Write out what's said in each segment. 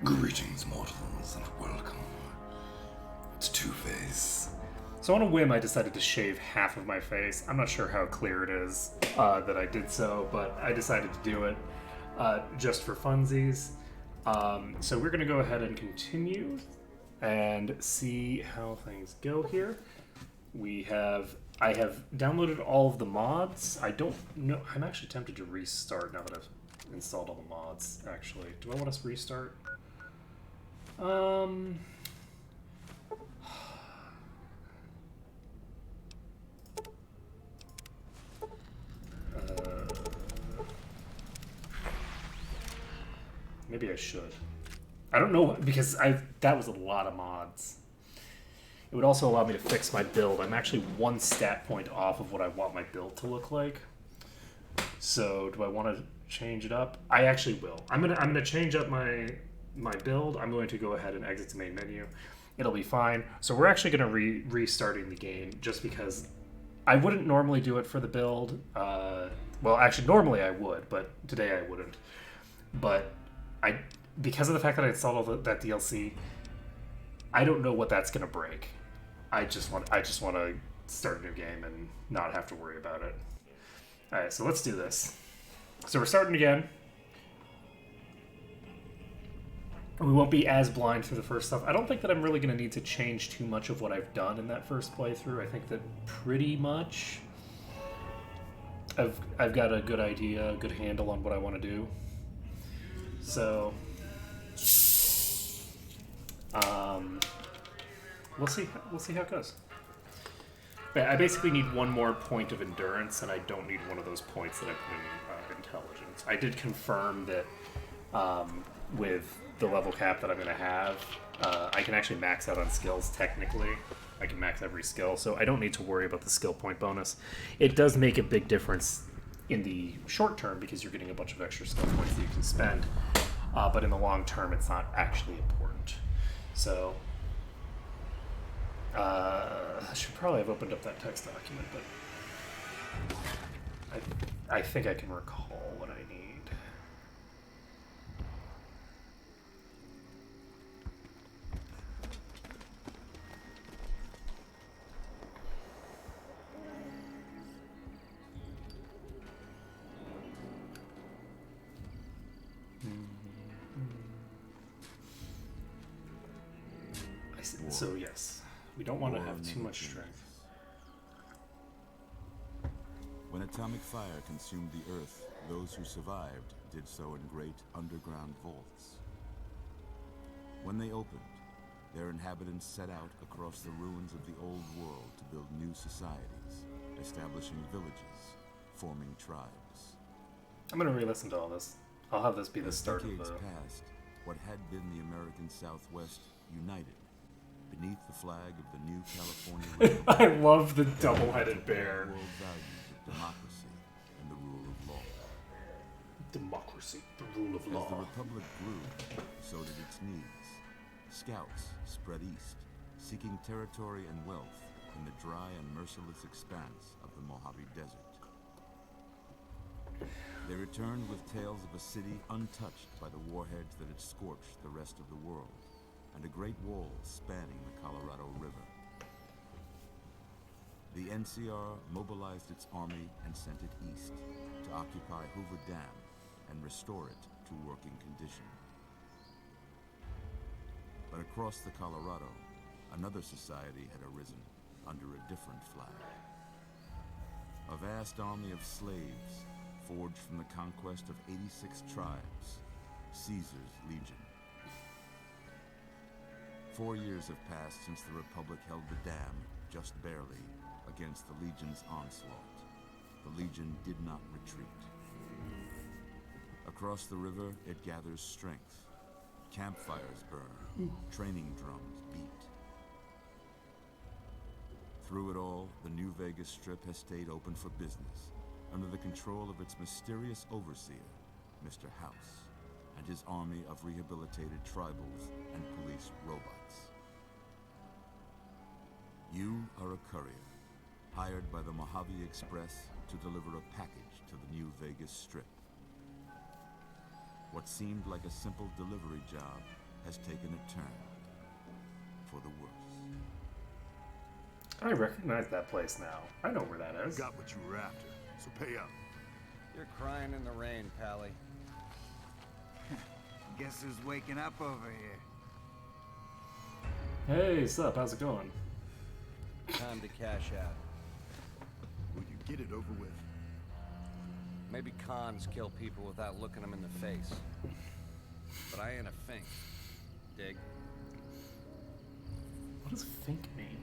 Greetings, mortals, and welcome to Two-Face. So on a whim, I decided to shave half of my face. I'm not sure how clear it is that I did so, but I decided to do it just for funsies. So we're going to go ahead and continue and see how things go here. I have downloaded all of the mods. I don't know. I'm actually tempted to restart now that I've installed all the mods, actually. Do I want us to restart? Maybe I should. I don't know, because that was a lot of mods. It would also allow me to fix my build. I'm actually one stat point off of what I want my build to look like. So do I want to change it up? I actually will. I'm gonna change up my build. I'm going to go ahead and exit the main menu. It'll be fine. So we're actually gonna restarting the game just because I wouldn't normally do it for the build. Well, actually, normally I would, but today I wouldn't. But because of the fact that I installed all that DLC, I don't know what that's gonna break. I just want to start a new game and not have to worry about it. All right, so let's do this. So we're starting again. We won't be as blind through the first stuff. I don't think that I'm really going to need to change too much of what I've done in that first playthrough. I think that pretty much I've got a good idea, a good handle on what I want to do. So we'll see how it goes. But I basically need one more point of endurance, and I don't need one of those points that I put in intelligence. I did confirm that with the level cap that I'm going to have, I can actually max out on skills technically. I can max every skill, so I don't need to worry about the skill point bonus. It does make a big difference in the short term because you're getting a bunch of extra skill points that you can spend, but in the long term, it's not actually important. So I should probably have opened up that text document, but I think I can recall what I need. So yes, we don't want to have too much strength. When atomic fire consumed the Earth, those who survived did so in great underground vaults. When they opened, their inhabitants set out across the ruins of the old world to build new societies, establishing villages, forming tribes. I'm going to re-listen to all this. I'll have this be the start of the... As decades passed, what had been the American Southwest united beneath the flag of the new California I love the double-headed bear. World values of democracy and the rule of law. Democracy, the rule of law. As the Republic grew, so did its needs. Scouts spread east, seeking territory and wealth in the dry and merciless expanse of the Mojave Desert. They returned with tales of a city untouched by the warheads that had scorched the rest of the world, and a great wall spanning the Colorado River. The NCR mobilized its army and sent it east to occupy Hoover Dam and restore it to working condition. But across the Colorado, another society had arisen under a different flag. A vast army of slaves forged from the conquest of 86 tribes, Caesar's Legion. 4 years have passed since the Republic held the dam, just barely, against the Legion's onslaught. The Legion did not retreat. Across the river, it gathers strength. Campfires burn, training drums beat. Through it all, the New Vegas Strip has stayed open for business, under the control of its mysterious overseer, Mr. House, and his army of rehabilitated tribals and police robots. You are a courier, hired by the Mojave Express to deliver a package to the New Vegas Strip. What seemed like a simple delivery job has taken a turn for the worse. I recognize that place now. I know where that is. Got what you were after, so pay up. You're crying in the rain, Pally. Guess who's waking up over here? Hey, sup? How's it going? Time to cash out. Will you get it over with? Maybe cons kill people without looking them in the face. But I ain't a fink. Dig? What does fink mean?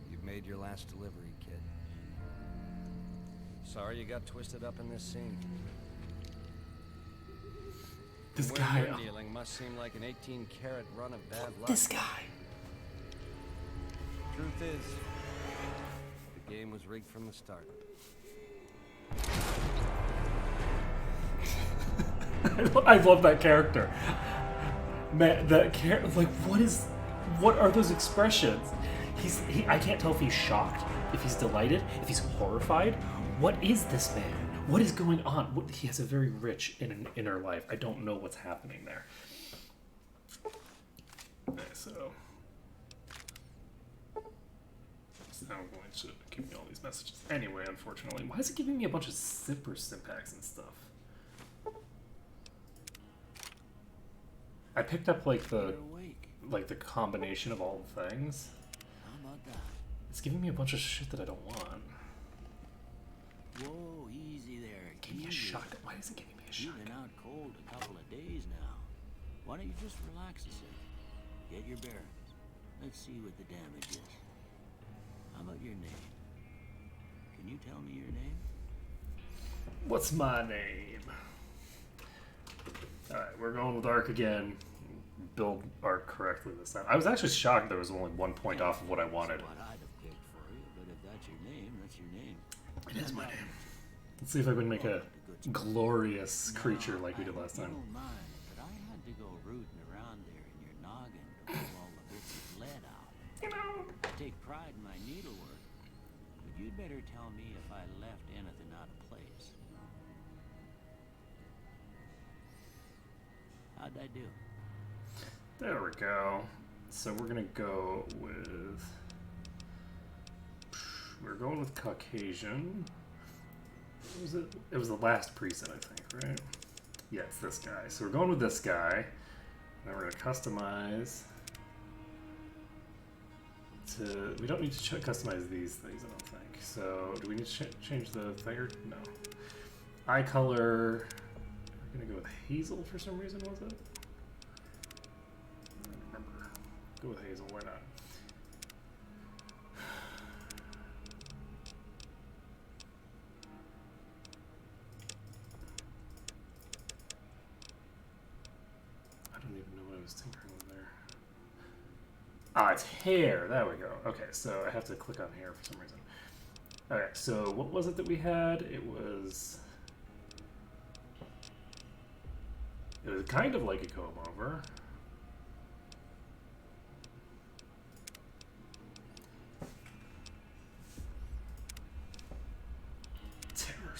You've made your last delivery, kid. Sorry you got twisted up in this scene. This Where guy. you're dealing must seem like an 18-carat run of bad luck. This guy. Truth is, the game was rigged from the start. I love that character. Man, that like, what are those expressions? I can't tell if he's shocked, if he's delighted, if he's horrified. What is this man? What is going on? He has a very rich inner life. I don't know what's happening there. Okay, so it's now going to give me all these messages. Anyway, unfortunately, why is it giving me a bunch of zipper syntax and stuff? I picked up like the combination of all the things. How about that? It's giving me a bunch of shit that I don't want. Whoa, easy there. Give me a easy. shotgun. Why is it giving me a You've shotgun? been out cold a couple of days now. Why don't you just relax a second? Get your bearings. Let's see what the damage is. How about your name? Can you tell me your name? What's my name? Alright, we're going with Arc again. Build Arc correctly this time. I was actually shocked there was only 1 point off of what I wanted. That's what I'd have picked for you, but if that's your name, that's your name. It is my name. Let's see if I can make a glorious creature like we did last I time. don't mind, but I had to go rooting around there in your noggin to pull all the bits of lead out. I take pride in my needlework, but you'd better tell me if I left anything out of place. How'd I do? There we go. So we're gonna go with... We're going with Caucasian. What was it? It was the last preset, I think, right? Yeah, it's this guy. So we're going with this guy. Then we're gonna customize to... We don't need to customize these things, I don't think. So do we need to change the thing or no? Eye color... We're gonna go with Hazel for some reason, was it? I don't remember. Go with Hazel, why not? I don't even know what I was tinkering with there. Ah, it's hair. There we go. Okay, so I have to click on hair for some reason. Okay, so what was it that we had? It was kind of like a comb over. Terror.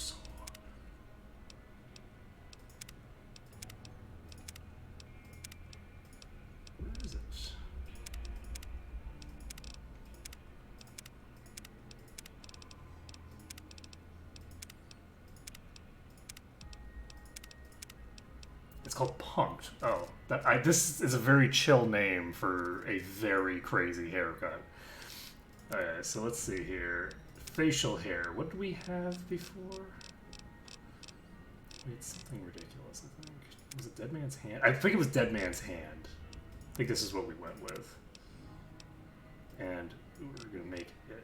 Where is it? It's called Punked. Oh, this is a very chill name for a very crazy haircut. Alright, so let's see here. Facial hair. What did we have before? We had something ridiculous, I think. Was it Dead Man's Hand? I think it was Dead Man's Hand. I think this is what we went with. And we're going to make it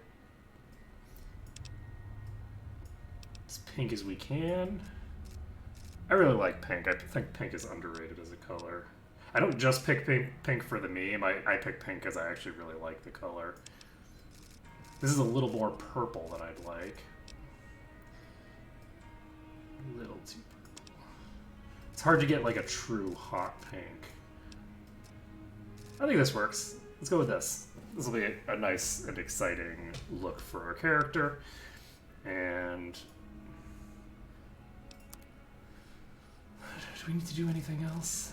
as pink as we can. I really like pink. I think pink is underrated as a color. I don't just pick pink for the meme. I pick pink because I actually really like the color. This is a little more purple than I'd like. A little too purple. It's hard to get like a true hot pink. I think this works. Let's go with this. This will be a nice and exciting look for our character. And... do we need to do anything else?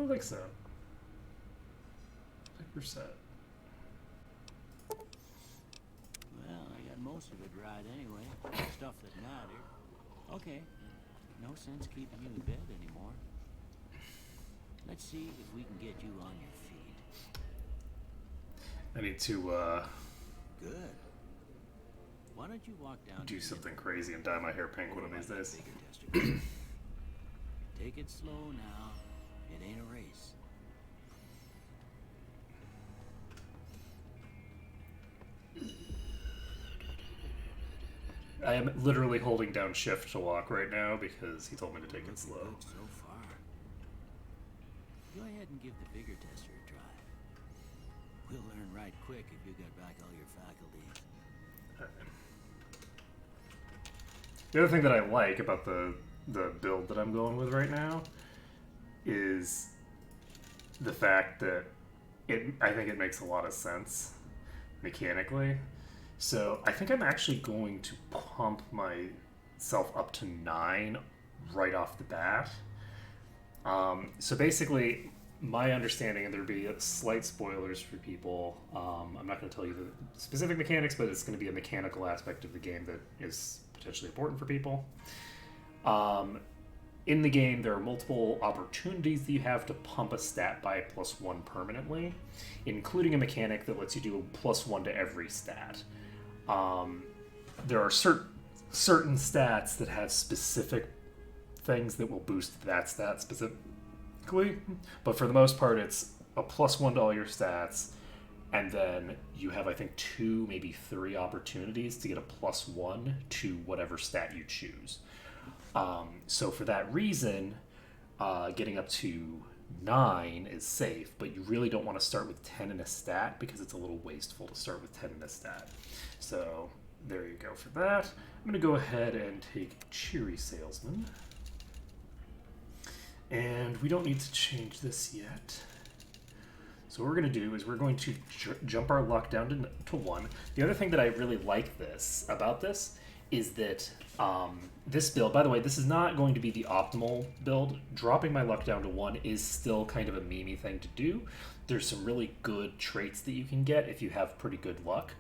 don't think so. I think we're set. Well, I got most of it right anyway. Stuff that mattered. Okay. No sense keeping you in bed anymore. Let's see if we can get you on your feet. I need to Good. Why don't you walk down do to the something crazy and dye my hair pink one of these days. bigger tester. Take it slow now. It ain't a race. I am literally holding down shift to walk right now because he told me to take it slow. Good so far. Go ahead and give the bigger tester a try. We'll learn right quick if you got back all your faculties. The other thing that I like about the build that I'm going with right now is the fact that I think it makes a lot of sense mechanically. So I think I'm actually going to pump myself up to 9 right off the bat. So basically, my understanding, and there'd be slight spoilers for people, I'm not going to tell you the specific mechanics, but it's going to be a mechanical aspect of the game that is potentially important for people. In the game, there are multiple opportunities that you have to pump a stat by +1 permanently, including a mechanic that lets you do a +1 to every stat. There are certain stats that have specific things that will boost that stat specifically, but for the most part, it's a +1 to all your stats, and then you have, I think, 2, maybe 3 opportunities to get a +1 to whatever stat you choose. So for that reason, getting up to 9 is safe, but you really don't want to start with 10 in a stat because it's a little wasteful to start with 10 in a stat. So there you go for that. I'm going to go ahead and take Cheery Salesman. And we don't need to change this yet. So what we're going to do is we're going to jump our luck down to 1. The other thing that I really like about this is that this build, by the way, this is not going to be the optimal build. Dropping my luck down to 1 is still kind of a memey thing to do. There's some really good traits that you can get if you have pretty good luck.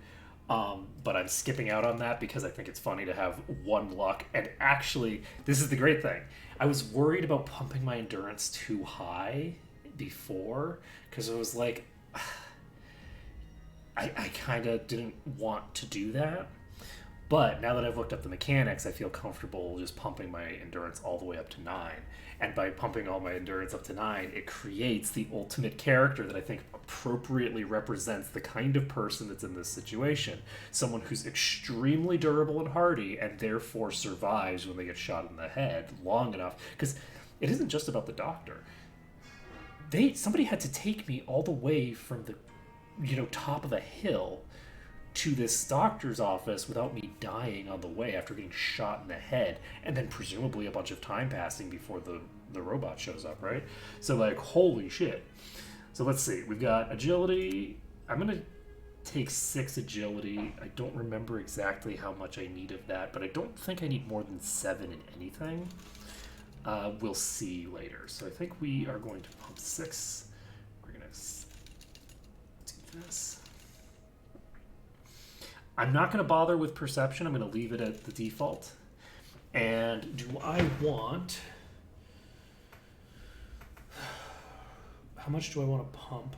But I'm skipping out on that because I think it's funny to have 1 luck. And actually, this is the great thing. I was worried about pumping my endurance too high before because it was like, I kind of didn't want to do that. But now that I've looked up the mechanics, I feel comfortable just pumping my endurance all the way up to 9. And by pumping all my endurance up to 9, it creates the ultimate character that I think appropriately represents the kind of person that's in this situation. Someone who's extremely durable and hardy and therefore survives when they get shot in the head long enough. Because it isn't just about the doctor. Somebody had to take me all the way from the top of a hill to this doctor's office without me dying on the way after getting shot in the head, and then presumably a bunch of time passing before the robot shows up, right? So like, holy shit. So let's see, we've got agility. I'm gonna take 6 agility. I don't remember exactly how much I need of that, but I don't think I need more than 7 in anything. We'll see later. So I think we are going to pump 6. We're gonna do this. I'm not going to bother with perception. I'm going to leave it at the default. And do I want... How much do I want to pump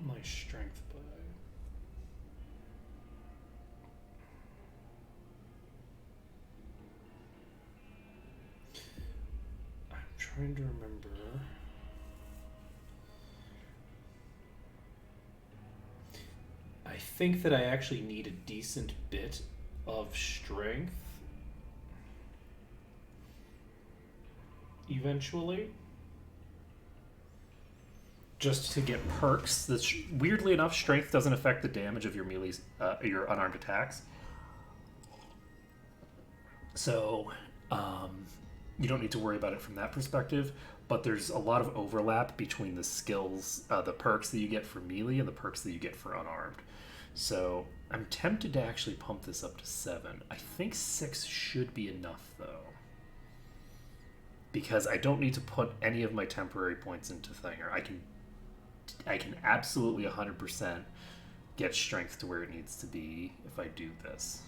my strength by? I'm trying to remember... I think that I actually need a decent bit of strength eventually, just to get perks. Weirdly enough, strength doesn't affect the damage of your melee, your unarmed attacks. So you don't need to worry about it from that perspective. But there's a lot of overlap between the skills, the perks that you get for melee and the perks that you get for unarmed. So I'm tempted to actually pump this up to 7. I think 6 should be enough, though. because I don't need to put any of my temporary points into Thinger. I can absolutely 100% get strength to where it needs to be if I do this.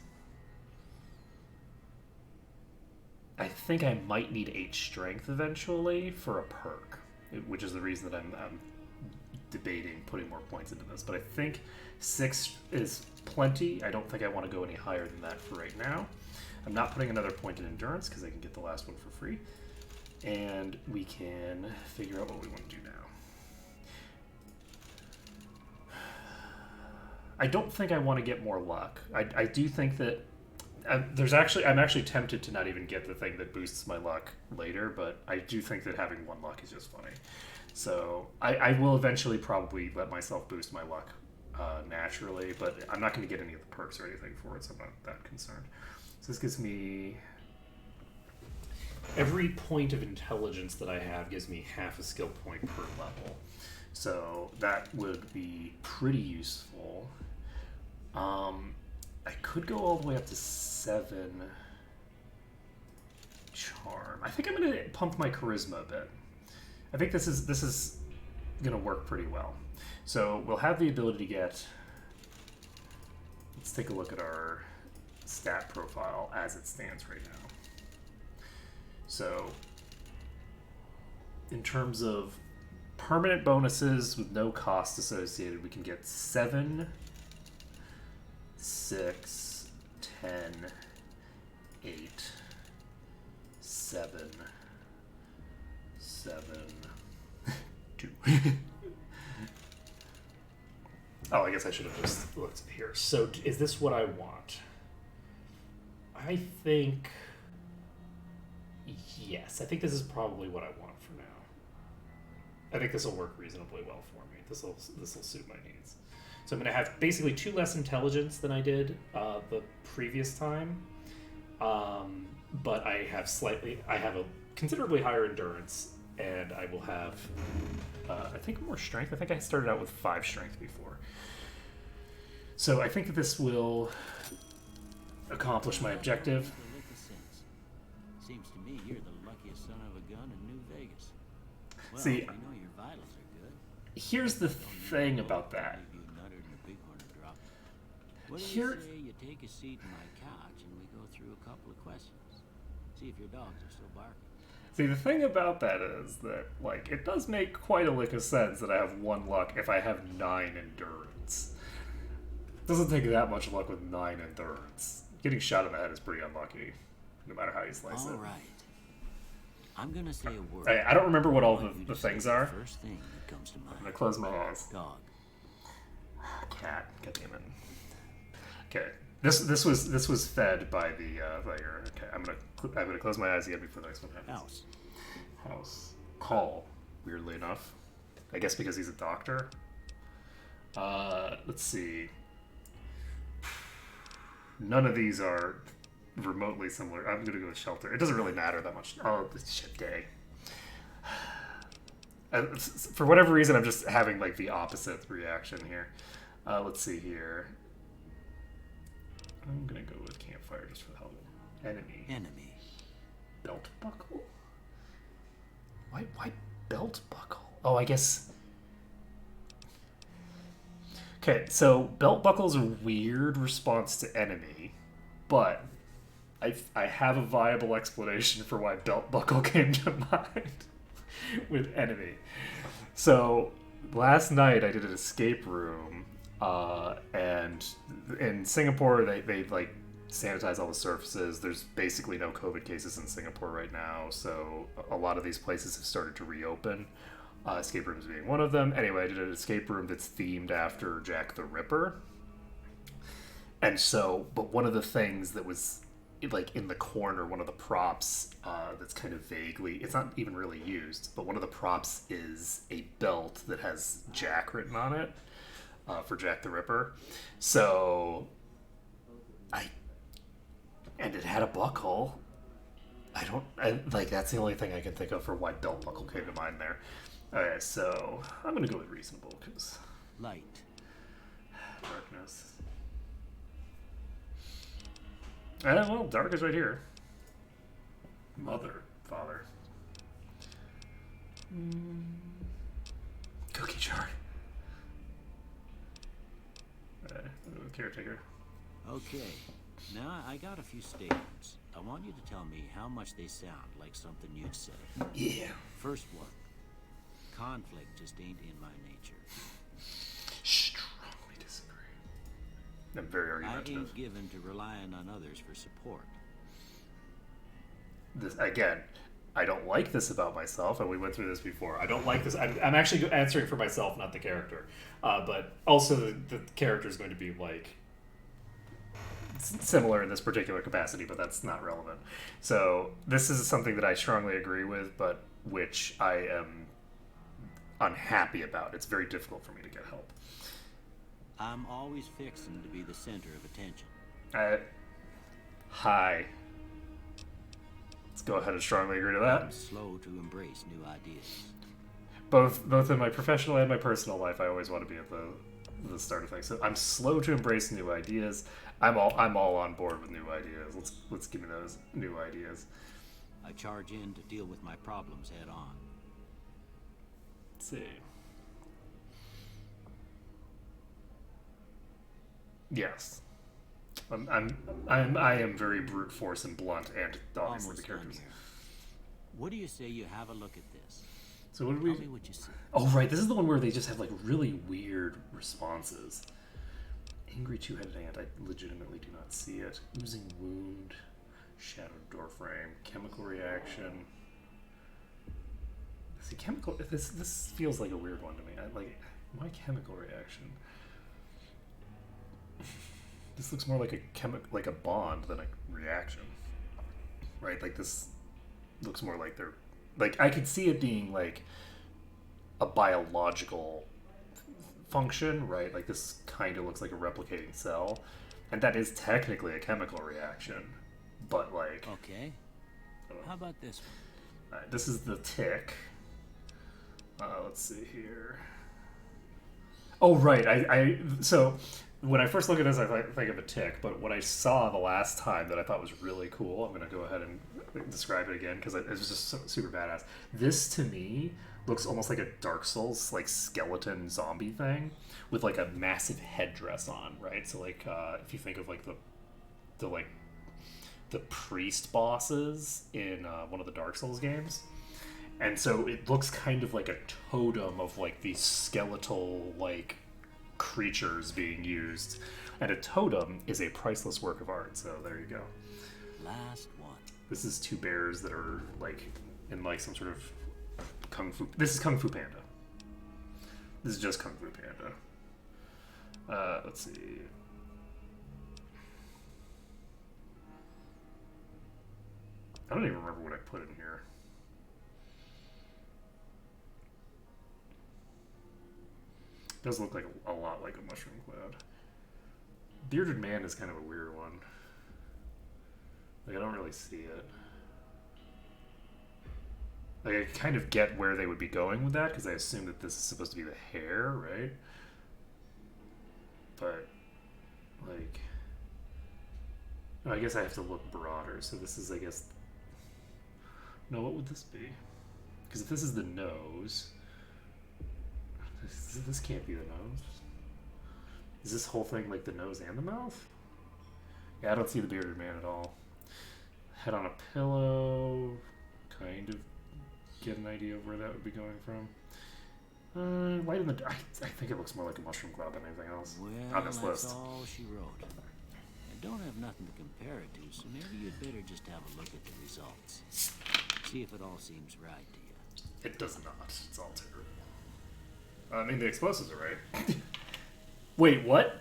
I think I might need 8 strength eventually for a perk, which is the reason that I'm debating putting more points into this. But I think 6 is plenty. I don't think I want to go any higher than that for right now. I'm not putting another point in endurance because I can get the last one for free. And we can figure out what we want to do now. I don't think I want to get more luck. I do think that I'm actually tempted to not even get the thing that boosts my luck later, but I do think that having 1 luck is just funny. So I will eventually probably let myself boost my luck naturally, but I'm not going to get any of the perks or anything for it, so I'm not that concerned. So this gives me... Every point of intelligence that I have gives me half a skill point per level. So that would be pretty useful. I could go all the way up to 7 charm. I think I'm going to pump my charisma a bit. I think this is going to work pretty well. So we'll have the ability to get... Let's take a look at our stat profile as it stands right now. So in terms of permanent bonuses with no cost associated, we can get 7, 6, 10, 8, 7, 7, 2. Oh, I guess I should have just looked here. So is this what I want? I think... Yes, I think this is probably what I want for now. I think this will work reasonably well for me. This will suit my needs. So I'm going to have basically 2 less intelligence than I did the previous time, but I have a considerably higher endurance, and I will have I think more strength. I think I started out with 5 strength before. So I think that this will accomplish my objective. Seems to me you're the luckiest son of a gun in New Vegas. Well, See, we know your vitals are good. Here's the thing about that. Maybe you nuttered and a bighorn to drop. What do Here- you say you take a seat in my couch and we go through a couple of questions? See if your dogs are still barking. See, the thing about that is that, like, it does make quite a lick of sense that I have 1 luck if I have 9 endurance. It doesn't take that much luck with 9 endurance. Getting shot in the head is pretty unlucky, no matter how you slice it. All right. I'm gonna say a word. I don't remember what all I want you the to say things are. First thing that comes to I'm mind. gonna close my eyes. Dog. Cat. God damn it. Okay. This was fed by the layer. Okay. I'm gonna close my eyes again before the next one happens. House. Call. Weirdly enough. I guess because he's a doctor. Let's see. None of these are remotely similar. I'm gonna go with shelter. It doesn't really matter that much. Oh, shit, day. For whatever reason, I'm just having like the opposite reaction here. Let's see here. I'm gonna go with campfire just for the hell of it. Enemy. Belt buckle. Why belt buckle? Oh, I guess. Okay, so belt buckle's a weird response to enemy, but I have a viable explanation for why belt buckle came to mind with enemy. So last night I did an escape room, and in Singapore they like sanitize all the surfaces. There's basically no COVID cases in Singapore right now, so a lot of these places have started to reopen. Escape rooms being one of them. Anyway, I did an escape room that's themed after Jack the Ripper. And so, but one of the things that was like in the corner, one of the props that's kind of vaguely, it's not even really used, but one of the props is a belt that has Jack written on it for Jack the Ripper. So, and it had a buckle. That's the only thing I can think of for why belt buckle came to mind there. Okay, so I'm gonna go with reasonable because Light. darkness. Well, dark is right here. Mother, father. Cookie jar. Caretaker. Okay, now I got a few statements. I want you to tell me how much they sound like something you'd say. Yeah. First one, conflict just ain't in my nature. Strongly disagree. I'm very I argumentative. ain't given to relying on others for support. This again, I don't like this about myself, and we went through this before. I don't like this. I'm actually answering for myself, not the character. But also, the character is going to be like similar in this particular capacity, but that's not relevant. So this is something that I strongly agree with, but which I am unhappy about. It's very difficult for me to get help. I'm always fixing to be the center of attention. Hi. Let's go ahead and strongly agree to that. I'm slow to embrace new ideas. Both in my professional and my personal life, I always want to be at the start of things. So I'm slow to embrace new ideas. I'm all on board with new ideas. Let's give me those new ideas. I charge in to deal with my problems head on. Let's see. Yes. I am very brute force and blunt, and obviously Almost the done characters. here. What do you say you have a look at this? So what did Tell we? me what you see. Oh right, this is the one where they just have like really weird responses. Angry two-headed ant. I legitimately do not see it. Oozing wound. Shattered door frame. Chemical reaction. See, chemical. This feels like a weird one to me. My chemical reaction. This looks more like like a bond than a reaction, right? Like this looks more like they're like I could see it being like a biological function, right? Like this kind of looks like a replicating cell, and that is technically a chemical reaction, but like Okay. How about this one? this is the tick. Let's see here. Oh right, so when I first look at this, I think of a tick, but what I saw the last time that I thought was really cool, I'm going to go ahead and describe it again because it was just super badass. This to me looks almost like a Dark Souls like skeleton zombie thing with like a massive headdress on, right? So like if you think of like the priest bosses in one of the Dark Souls games. And so it looks kind of like a totem of like these skeletal like creatures being used, and a totem is a priceless work of art. So there you go. Last one. This is two bears that are like in like some sort of kung fu. This is Kung Fu Panda. This is just Kung Fu Panda. Let's see. I don't even remember what I put in here. Does look like a lot like a mushroom cloud. Bearded man is kind of a weird one. Like I don't really see it. Like I kind of get where they would be going with that because I assume that this is supposed to be the hair, right? But like, oh, I guess I have to look broader. So this is, I guess. No, what would this be? Because if this is the nose. This can't be the nose. Is this whole thing like the nose and the mouth? Yeah, I don't see the bearded man at all. Head on a pillow. Kind of get an idea of where that would be going from. Light in the dark. I think it looks more like a mushroom cloud than anything else Well, on this that's list. all she wrote. I don't have nothing to compare it to, so maybe you'd better just have a look at the results. See if it all seems right to you. It does not. It's all terrible. I mean, the explosives are right. Wait, what?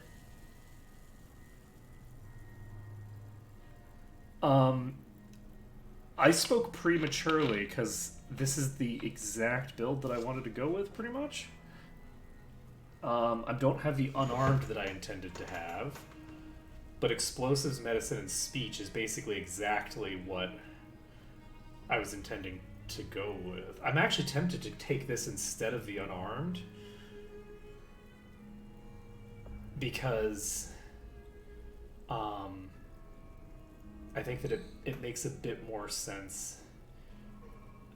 I spoke prematurely because this is the exact build that I wanted to go with, pretty much. I don't have the unarmed that I intended to have, but explosives, medicine, and speech is basically exactly what I was intending to go with. I'm actually tempted to take this instead of the unarmed because I think that it makes a bit more sense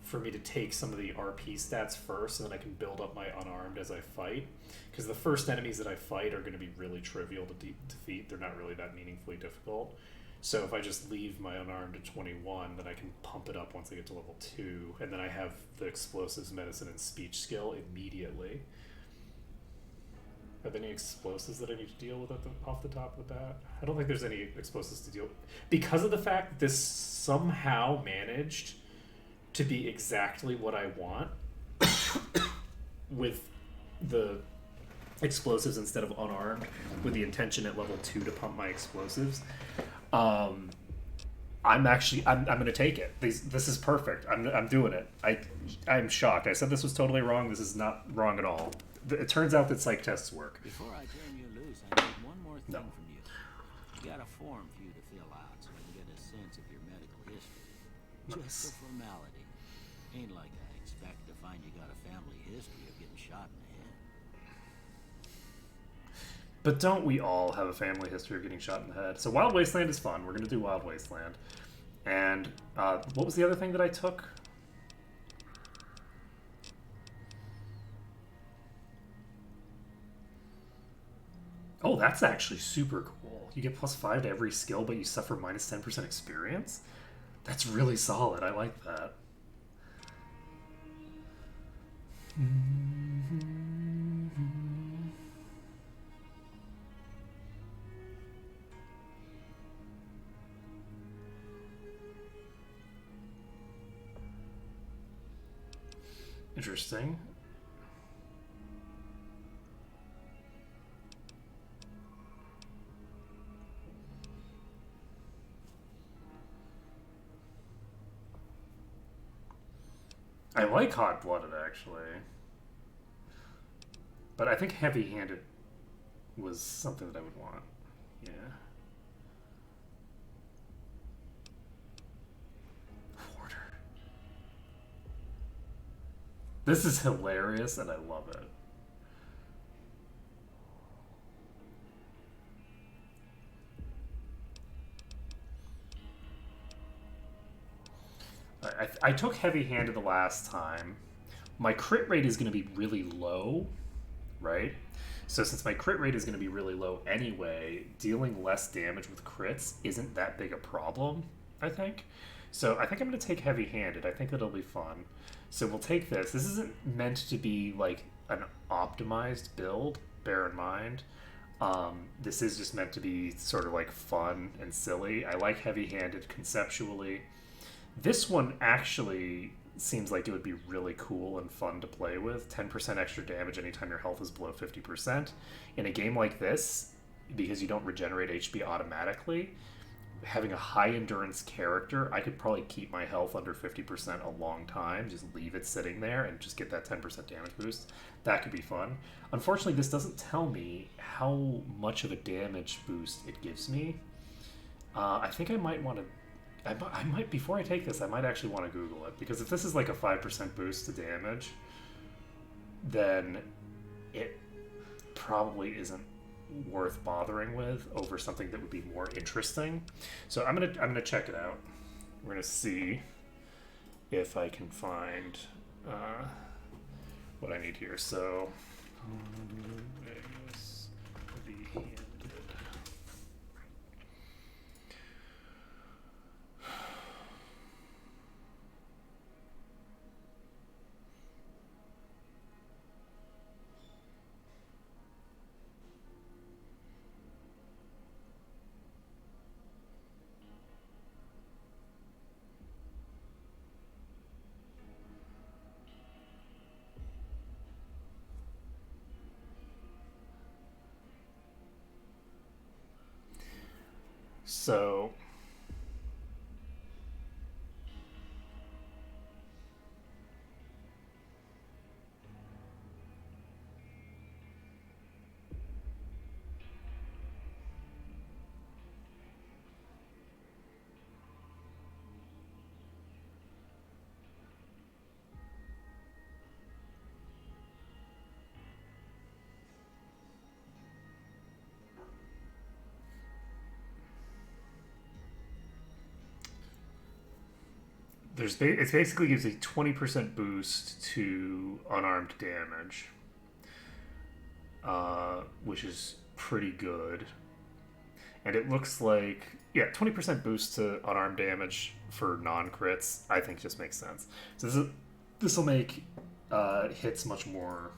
for me to take some of the RP stats first, and then I can build up my unarmed as I fight. Because the first enemies that I fight are going to be really trivial to defeat. They're not really that meaningfully difficult. So if I just leave my unarmed at 21, then I can pump it up once I get to level 2, and then I have the explosives, medicine, and speech skill immediately. Are there any explosives that I need to deal with off the top of the bat? I don't think there's any explosives to deal with. Because of the fact that this somehow managed to be exactly what I want with the explosives instead of unarmed, with the intention at level 2 to pump my explosives, I'm gonna take it. This is perfect. I'm doing it. I'm shocked. I said this was totally wrong. This is not wrong at all. It turns out that psych tests work. Before I turn you loose, I need one more thing No. from you. You got a form for you to fill out so I can get a sense of your medical history. Just a formality. Ain't like I expect to find you got a family history of getting shot in the head. But don't we all have a family history of getting shot in the head? So Wild Wasteland is fun. We're going to do Wild Wasteland. And what was the other thing that I took? Oh, that's actually super cool. You get +5 to every skill, but you suffer -10% experience? That's really solid. I like that. Interesting. I like hot-blooded, actually. But I think heavy-handed was something that I would want. Yeah. Hoarder. This is hilarious, and I love it. I took heavy-handed the last time. My crit rate is going to be really low, right? So since my crit rate is going to be really low anyway, dealing less damage with crits isn't that big a problem, I think. So I think I'm going to take heavy-handed. I think it'll be fun. So we'll take this. This isn't meant to be like an optimized build, bear in mind. This is just meant to be sort of like fun and silly. I like heavy-handed conceptually. This one actually seems like it would be really cool and fun to play with. 10% extra damage anytime your health is below 50%. In a game like this, because you don't regenerate HP automatically, having a high endurance character, I could probably keep my health under 50% a long time, just leave it sitting there and just get that 10% damage boost. That could be fun. Unfortunately, this doesn't tell me how much of a damage boost it gives me. I think I might want to... I might, before I take this, I might actually want to Google it, because if this is like a 5% boost to damage, then it probably isn't worth bothering with over something that would be more interesting. So I'm gonna check it out. We're gonna see if I can find what I need here. So heavy-handed. So it basically gives a 20% boost to unarmed damage, which is pretty good. And it looks like, yeah, 20% boost to unarmed damage for non-crits, I think just makes sense. So this will make hits much more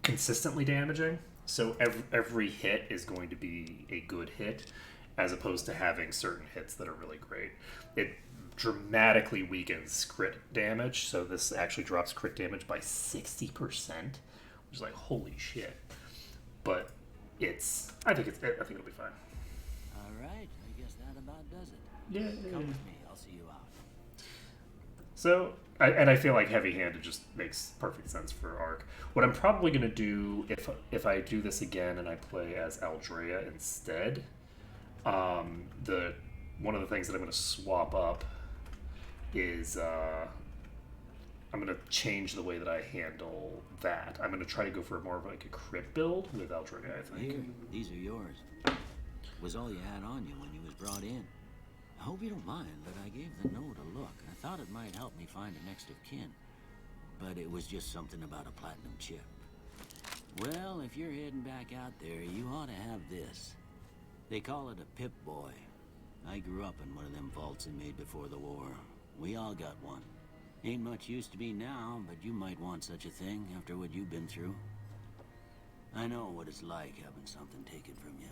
consistently damaging. So every hit is going to be a good hit, as opposed to having certain hits that are really great. It dramatically weakens crit damage, so this actually drops crit damage by 60%, which is like, holy shit. But I think it'll be fine. All right, I guess that about does it. Yeah. Come with me, I'll see you out. So, I feel like heavy-handed just makes perfect sense for Arc. What I'm probably going to do, if I do this again and I play as Aldrea instead, one of the things that I'm going to swap up is I'm going to change the way that I handle that. I'm going to try to go for more of like a crit build with Aldrea, I think. Here, these are yours. Was all you had on you when you was brought in. I hope you don't mind, but I gave the note a look. I thought it might help me find a next of kin. But it was just something about a platinum chip. Well, if you're heading back out there, you ought to have this. They call it a Pip-Boy. I grew up in one of them vaults they made before the war. We all got one. Ain't much use to me now, but you might want such a thing after what you've been through. I know what it's like having something taken from you.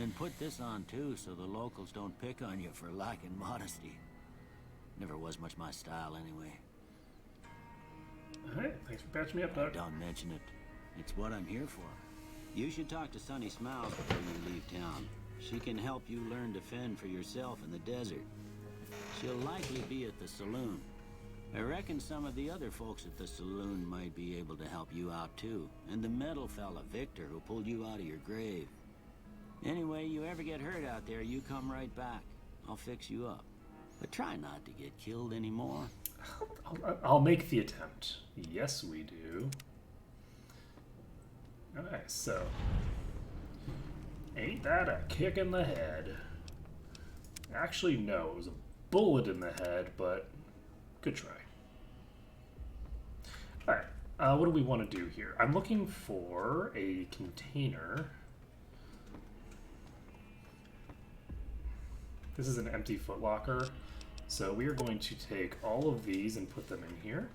And put this on too, so the locals don't pick on you for lacking modesty. Never was much my style anyway. Alright, thanks for patching me up, Doc. Don't mention it. It's what I'm here for. You should talk to Sunny Smiles before you leave town. She can help you learn to fend for yourself in the desert. She'll likely be at the saloon. I reckon some of the other folks at the saloon might be able to help you out too. And the metal fella, Victor, who pulled you out of your grave. Anyway, you ever get hurt out there, you come right back. I'll fix you up. But try not to get killed anymore. I'll make the attempt. Yes, we do. Alright, so. Ain't that a kick in the head? Actually, no. It was a bullet in the head, but good try. Alright, what do we want to do here? I'm looking for a container. This is an empty footlocker. So we are going to take all of these and put them in here.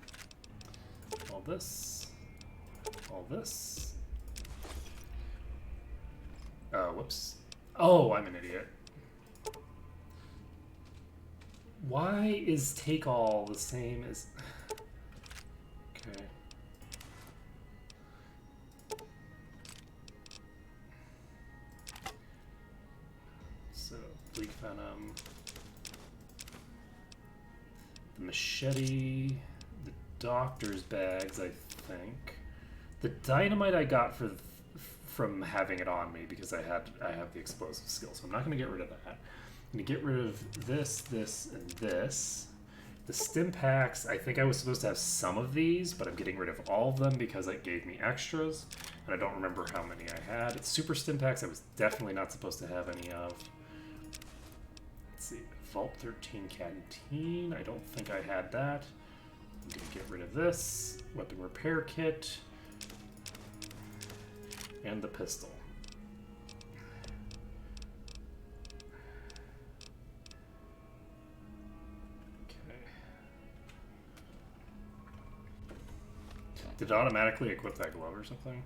All this. All this. Whoops. Oh, I'm an idiot. Why is take all the same as... Okay. So, bleak venom. The machete. The doctor's bags, I think. The dynamite I got from having it on me because I have the explosive skill, so I'm not going to get rid of that. I'm going to get rid of this, this, and this. The stim packs, I think I was supposed to have some of these, but I'm getting rid of all of them because it gave me extras, and I don't remember how many I had. Super stim packs I was definitely not supposed to have any of. Let's see, Vault 13 Canteen, I don't think I had that. I'm going to get rid of this. Weapon repair kit. And the pistol. Okay. Did it automatically equip that glove or something?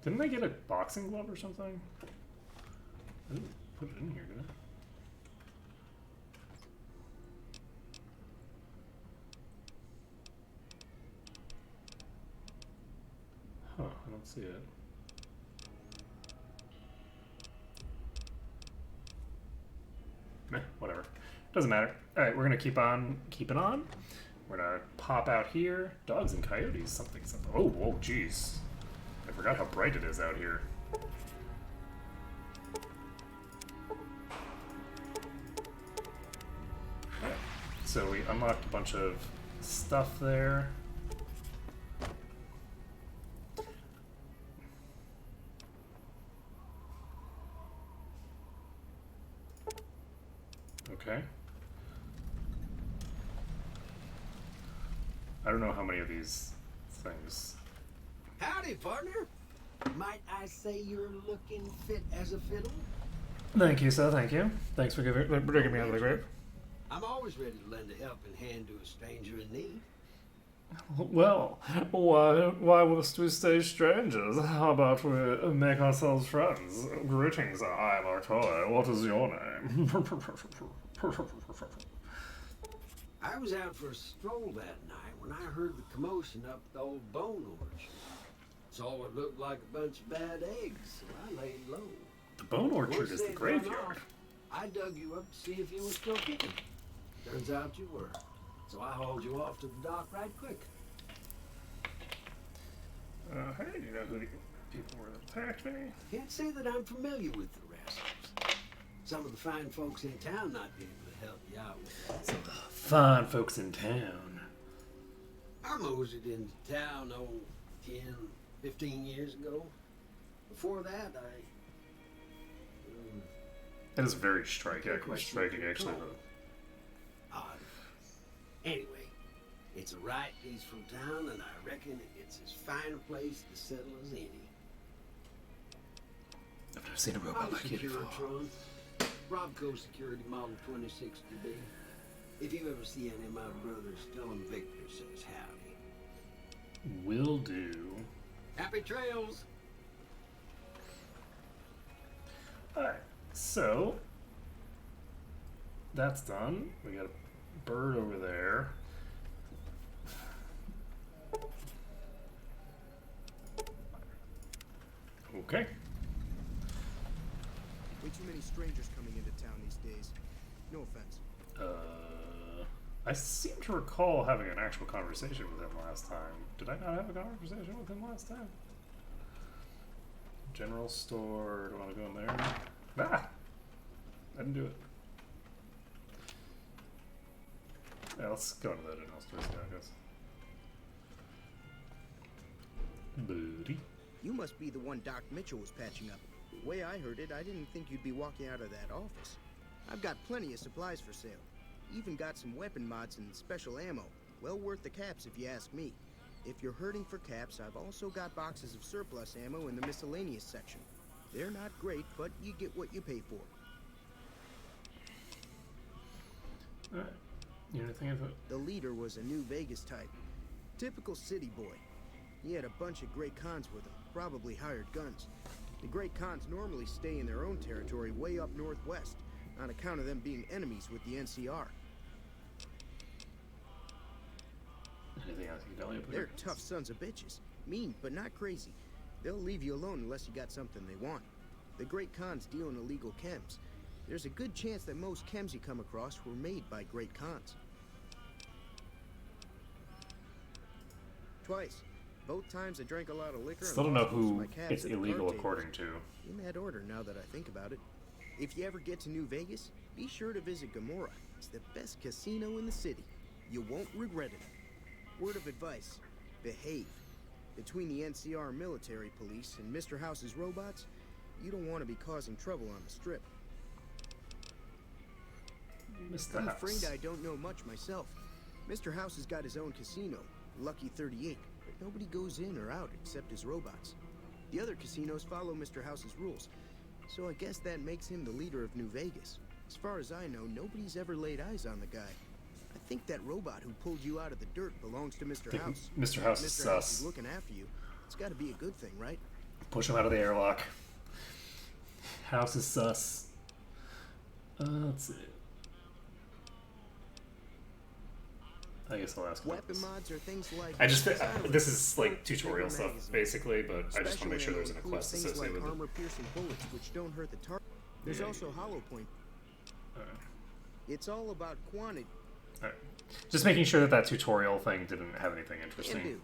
Didn't I get a boxing glove or something? I didn't put it in here, did I? Huh, I don't see it. Meh, whatever. Doesn't matter. Alright, we're gonna keep on keeping on. We're gonna pop out here. Dogs and coyotes, something, something. Oh, whoa, jeez. I forgot how bright it is out here. So we unlocked a bunch of stuff there. Okay. I don't know how many of these things. Howdy, partner. Might I say you're looking fit as a fiddle? Thank you, sir. Thank you. Thanks for bringing me out of the grave. I'm always ready to lend a helping hand to a stranger in need. Well, why must we stay strangers? How about we make ourselves friends? Greetings, I am Artoy. What is your name? I was out for a stroll that night when I heard the commotion up the old bone orchard. Saw what looked like a bunch of bad eggs, so I laid low. The bone orchard Once is the they'd graveyard. run off, I dug you up to see if you were still kicking. Turns out you were. So I hauled you off to the dock right quick. Hey, do you know who the people were that attacked me? Can't say that I'm familiar with the rascals. Some of the fine folks in town might be able to help you out with that. Some of the fine folks in town. I moseyed into town, 10, 15 years ago. Before that, That is very striking, actually. Odd. Anyway, it's a right peaceful town, and I reckon it's as fine a place to settle as any. I've never seen a robot like you before. Securitron, Robco Security Model 2060B. If you ever see any of my brothers, tell them Victor says howdy. Will do. Happy trails! Alright, so that's done. We got a bird over there. Okay. Way too many strangers coming into town these days. No offense. I seem to recall having an actual conversation with him last time. Did I not have a conversation with him last time? General store. Do I want to go in there? Ah! I didn't do it. Yeah, let's go into the general store, I guess. Booty. You must be the one Doc Mitchell was patching up. The way I heard it, I didn't think you'd be walking out of that office. I've got plenty of supplies for sale. Even got some weapon mods and special ammo. Well worth the caps if you ask me. If you're hurting for caps, I've also got boxes of surplus ammo in the miscellaneous section. They're not great, but you get what you pay for. Alright. You know anything of it? The leader was a New Vegas type. Typical city boy. He had a bunch of Great Khans with him, probably hired guns. The Great Khans normally stay in their own territory way up northwest, on account of them being enemies with the NCR. Anything else you can tell me about? They're tough sons of bitches. Mean, but not crazy. They'll leave you alone unless you got something they want. The Great Khans deal in illegal chems. There's a good chance that most chems you come across were made by Great Khans. Twice. Both times I drank a lot of liquor. Still don't know who it's illegal according to. In that order, now that I think about it. If you ever get to New Vegas, be sure to visit Gomorrah. It's the best casino in the city. You won't regret it. Word of advice, behave. Between the NCR military police and Mr. House's robots, you don't want to be causing trouble on the strip. Mr. I'm House. afraid I don't know much myself. Mr. House has got his own casino, Lucky 38, but nobody goes in or out except his robots. The other casinos follow Mr. House's rules, so I guess that makes him the leader of New Vegas. As far as I know, nobody's ever laid eyes on the guy. I think that robot who pulled you out of the dirt belongs to Mr. House. Mr. House is Mr. House sus. is looking after you. It's got to be a good thing, right? Push him out of the airlock. House is sus. Let's see. I guess I'll ask about Weapon this. mods are things like I just this is like tutorial stuff basically, but I just want to make sure there's a Special quest ammo includes associated things with like it. armor-piercing bullets, which don't hurt the target. There's Yeah, also hollow point. Alright. It's all about quantity. Alright. Just making sure that that tutorial thing didn't have anything Can interesting. do.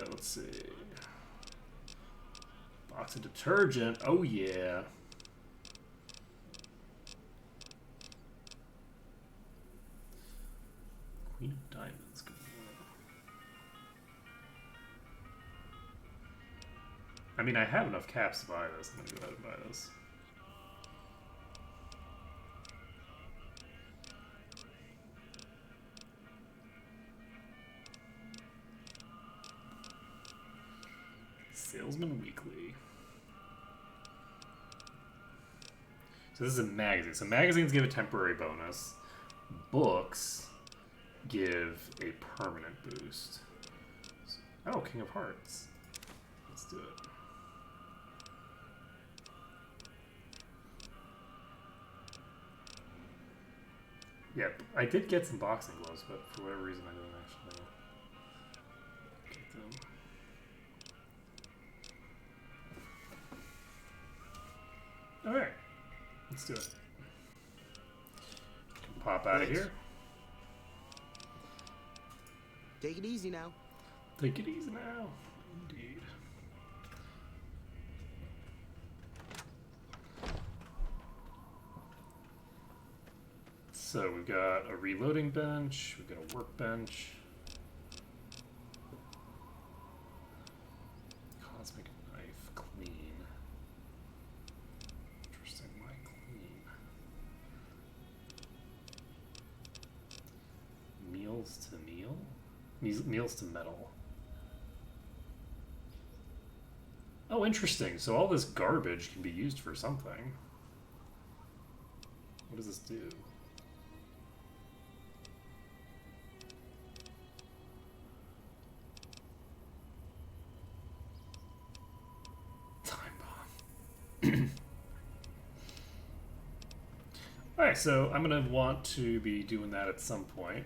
Let's see. Box of detergent. Oh yeah. Queen of Diamonds. Good one. I mean, I have enough caps to buy this. I'm gonna go ahead and buy this. Salesman Weekly. So this is a magazine. So magazines give a temporary bonus. Books give a permanent boost. Oh, King of Hearts. Let's do it. Yep, I did get some boxing gloves, but for whatever reason I didn't actually get them. Alright, let's do it. Pop out of here. Take it easy now. Take it easy now. Indeed. So we've got a reloading bench, we've got a workbench. Cosmic knife, clean. Interesting, why clean? Meals to meal? Meals to metal. Oh, interesting. So all this garbage can be used for something. What does this do? Time bomb. Alright, so I'm going to want to be doing that at some point.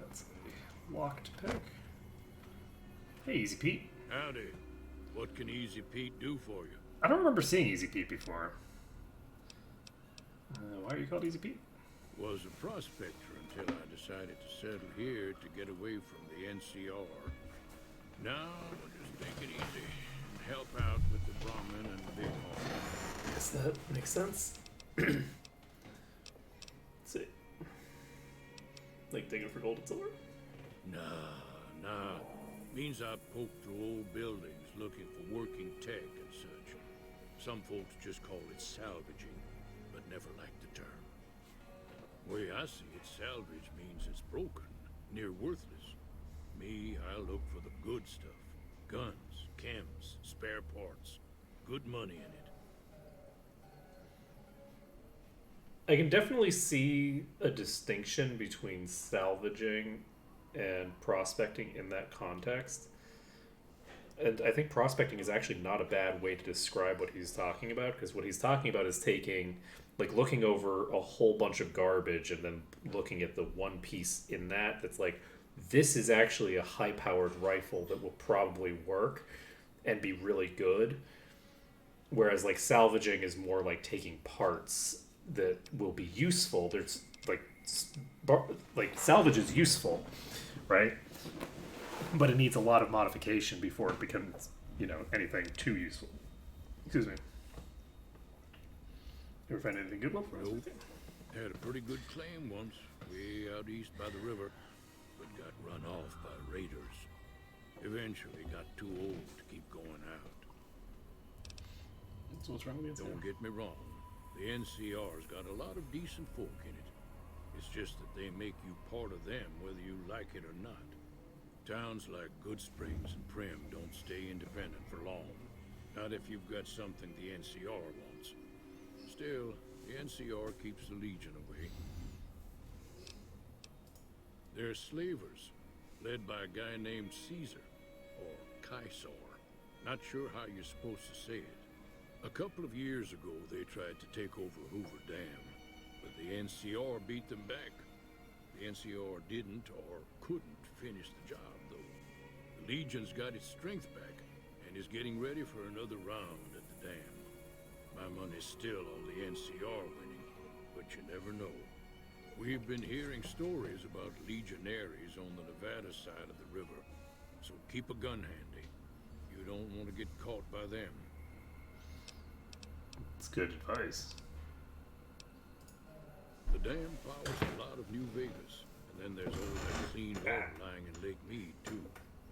That's a locked pick. Hey, Easy Pete. Howdy. What can Easy Pete do for you? I don't remember seeing Easy Pete before. Why are you called Easy Pete? Was a prospector until I decided to settle here to get away from the NCR. Now, just take it easy and help out with the Brahmin and the Big Horn. Guess that makes sense. Let's see. Like digging for gold and silver? Nah. Means I poke through old buildings looking for working tech and such. Some folks just call it salvaging, but never liked the term. Way I see it, salvage means it's broken, near worthless. Me, I look for the good stuff. Guns, chems, spare parts. Good money in it. I can definitely see a distinction between salvaging and prospecting in that context. And I think prospecting is actually not a bad way to describe what he's talking about, because what he's talking about is taking, like, looking over a whole bunch of garbage and then looking at the one piece in that that's like, this is actually a high-powered rifle that will probably work and be really good. Whereas, like, salvaging is more like taking parts that will be useful. There's, like salvage is useful, right? But it needs a lot of modification before it becomes, anything too useful. Excuse me. Ever find anything good for us? Nope. Had a pretty good claim once, way out east by the river, but got run off by raiders. Eventually got too old to keep going out. So what's wrong with the NCR? Don't get me wrong, the NCR's got a lot of decent folk in it. It's just that they make you part of them whether you like it or not. Towns like Good Springs and Prim don't stay independent for long. Not if you've got something the NCR wants. Still, the NCR keeps the Legion away. They're slavers, led by a guy named Caesar, or Caesar. Not sure how you're supposed to say it. A couple of years ago, they tried to take over Hoover Dam, but the NCR beat them back. The NCR didn't or couldn't finish the job, though. The Legion's got its strength back and is getting ready for another round at the dam. My money's still on the NCR winning, but you never know. We've been hearing stories about legionaries on the Nevada side of the river, so keep a gun handy. You don't want to get caught by them. It's good advice. The dam powers a lot of New Vegas, and And then there's all that clean water lying in Lake Mead, too.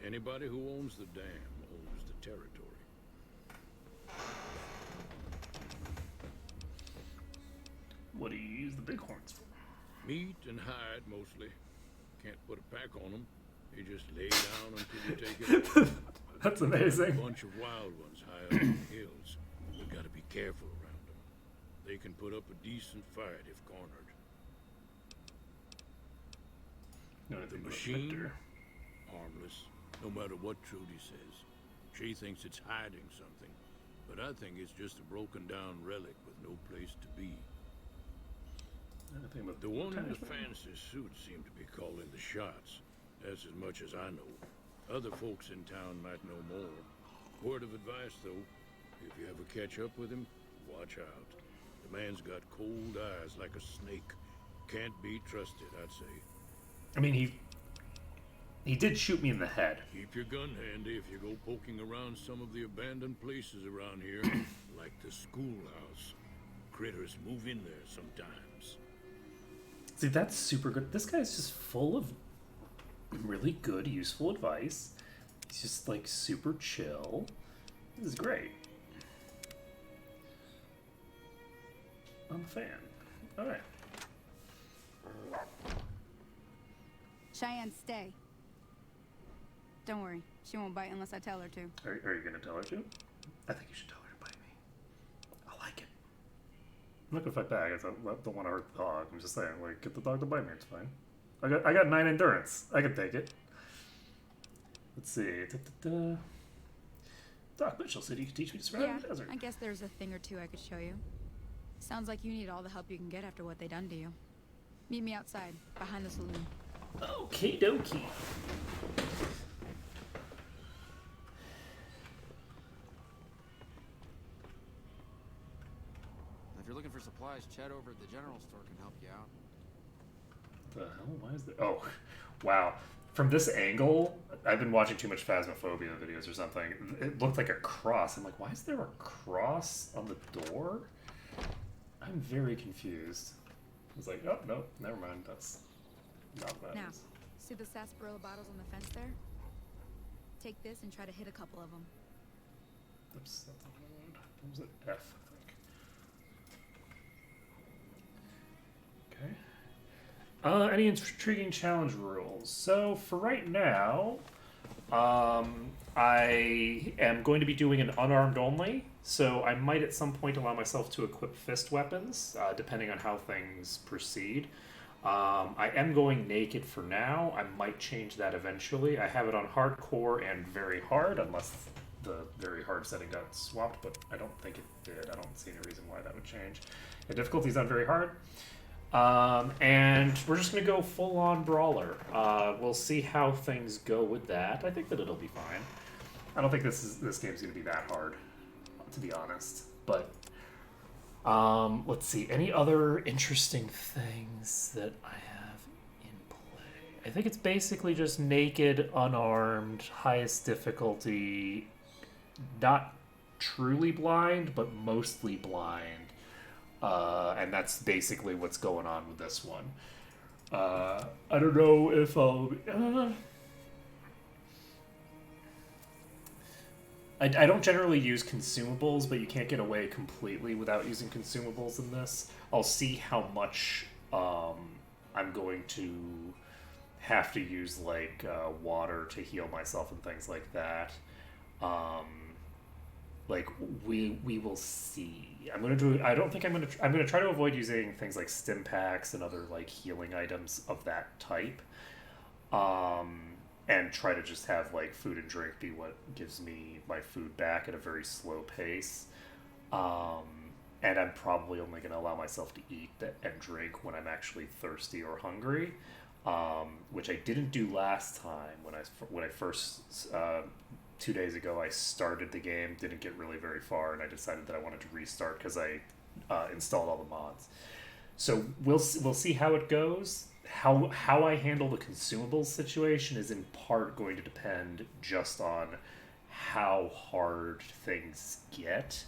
Anybody who owns the dam owns the territory. What do you use the bighorns for? Meat and hide, mostly. Can't put a pack on them. You just lay down until you take it. That's amazing. A bunch of wild ones high up in the hills. We gotta be careful around them. They can put up a decent fight if cornered. The machine, harmless, no matter what Trudy says. She thinks it's hiding something, but I think it's just a broken down relic with no place to be. The one in the fancy suit seemed to be calling the shots. That's as much as I know. Other folks in town might know more. Word of advice, though, if you ever catch up with him, watch out. The man's got cold eyes like a snake. Can't be trusted, I'd say. I mean, he did shoot me in the head. Keep your gun handy if you go poking around some of the abandoned places around here, like the schoolhouse. Critters move in there sometimes. See, that's super good. This guy's just full of really good, useful advice. He's just like super chill. This is great. I'm a fan. All right. Cheyenne, stay. Don't worry. She won't bite unless I tell her to. Are you going to tell her to? I think you should tell her to bite me. I like it. I'm not going to fight back. I don't want to hurt the dog. I'm just saying, like, get the dog to bite me. It's fine. I got 9 endurance. I can take it. Let's see. Doc Mitchell said he could teach me to survive the desert. I guess there's a thing or two I could show you. Sounds like you need all the help you can get after what they done to you. Meet me outside, behind the saloon. Okie dokie. If you're looking for supplies, Chet over at the general store can help you out. The hell? Why is there? Oh, wow. From this angle, I've been watching too much Phasmophobia videos or something. It looked like a cross. I'm like, why is there a cross on the door? I'm very confused. I was like, oh, no, never mind. That's not what that Now, is. see the sarsaparilla bottles on the fence there? Take this and try to hit a couple of them. Oops, that's not what was it? F, I think. Okay. Any intriguing challenge rules? So for right now, I am going to be doing an unarmed only. So I might at some point allow myself to equip fist weapons, depending on how things proceed. I am going naked for now. I might change that eventually. I have it on hardcore and very hard, unless the very hard setting got swapped, but I don't think it did. I don't see any reason why that would change. The difficulty's on very hard. And we're just going to go full-on brawler. We'll see how things go with that. I think that it'll be fine. I don't think this game's going to be that hard, to be honest. But let's see. Any other interesting things that I have in play? I think it's basically just naked, unarmed, highest difficulty, not truly blind, but mostly blind. And that's basically what's going on with this one. I don't know if I'll... I don't generally use consumables, but you can't get away completely without using consumables in this. I'll see how much I'm going to have to use, like, water to heal myself and things like that. Like, we will see. I'm gonna try to avoid using things like stim packs and other, like, healing items of that type. And try to just have, like, food and drink be what gives me my food back at a very slow pace. And I'm probably only gonna allow myself to eat and drink when I'm actually thirsty or hungry. Which I didn't do last time when I first 2 days ago I started the game, didn't get really very far, and I decided that I wanted to restart because I installed all the mods. So we'll see how it goes. How I handle the consumables situation is in part going to depend just on how hard things get.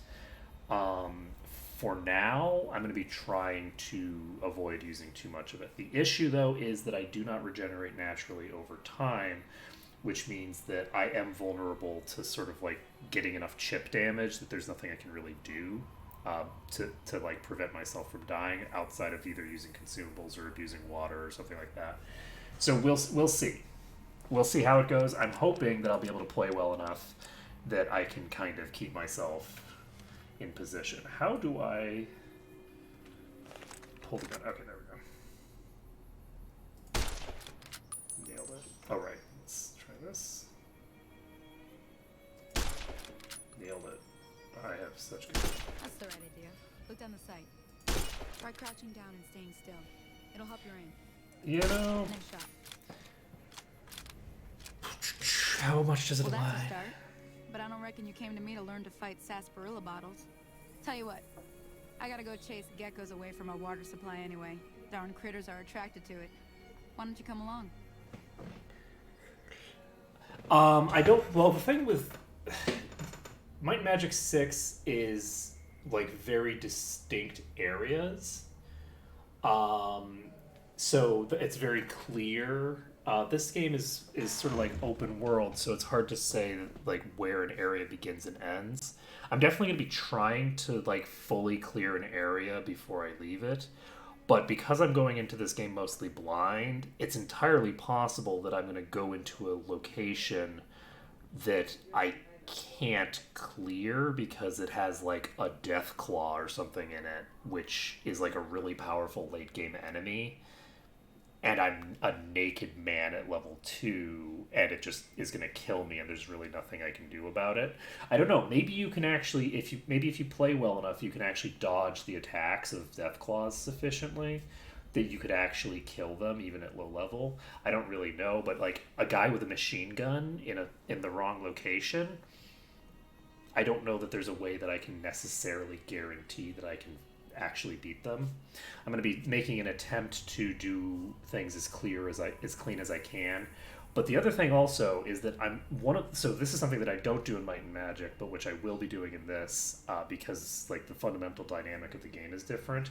for now, I'm going to be trying to avoid using too much of it. The issue, though, is that I do not regenerate naturally over time, which means that I am vulnerable to sort of like getting enough chip damage that there's nothing I can really do to like prevent myself from dying outside of either using consumables or abusing water or something like that. So we'll see. We'll see how it goes. I'm hoping that I'll be able to play well enough that I can kind of keep myself in position. How do I pull the gun? Okay, there we go. Nailed it. All right, let's try this. Nailed it. I have such good. That's the right idea. Look down the sight. Try crouching down and staying still. It'll help your aim. You know. And then shot. How much does it Well, that's a lie? start. But I don't reckon you came to me to learn to fight sarsaparilla bottles. Tell you what, I gotta go chase geckos away from our water supply anyway. Darn critters are attracted to it. Why don't you come along? I don't. Well, the thing with Might and Magic 6 is like very distinct areas. So it's very clear. This game is sort of like open world, so it's hard to say like where an area begins and ends. I'm definitely gonna be trying to like fully clear an area before I leave it, but because I'm going into this game mostly blind, it's entirely possible that I'm gonna go into a location that I can't clear because it has like a death claw or something in it, which is like a really powerful late game enemy. And I'm a naked man at level 2, and it just is going to kill me, and there's really nothing I can do about it. I don't know. Maybe you can actually, if you play well enough, you can actually dodge the attacks of Deathclaws sufficiently that you could actually kill them even at low level. I don't really know, but like a guy with a machine gun in the wrong location, I don't know that there's a way that I can necessarily guarantee that I can actually beat them. I'm going to be making an attempt to do things as clean as I can. But the other thing also is that so this is something that I don't do in Might and Magic, but which I will be doing in this because like the fundamental dynamic of the game is different.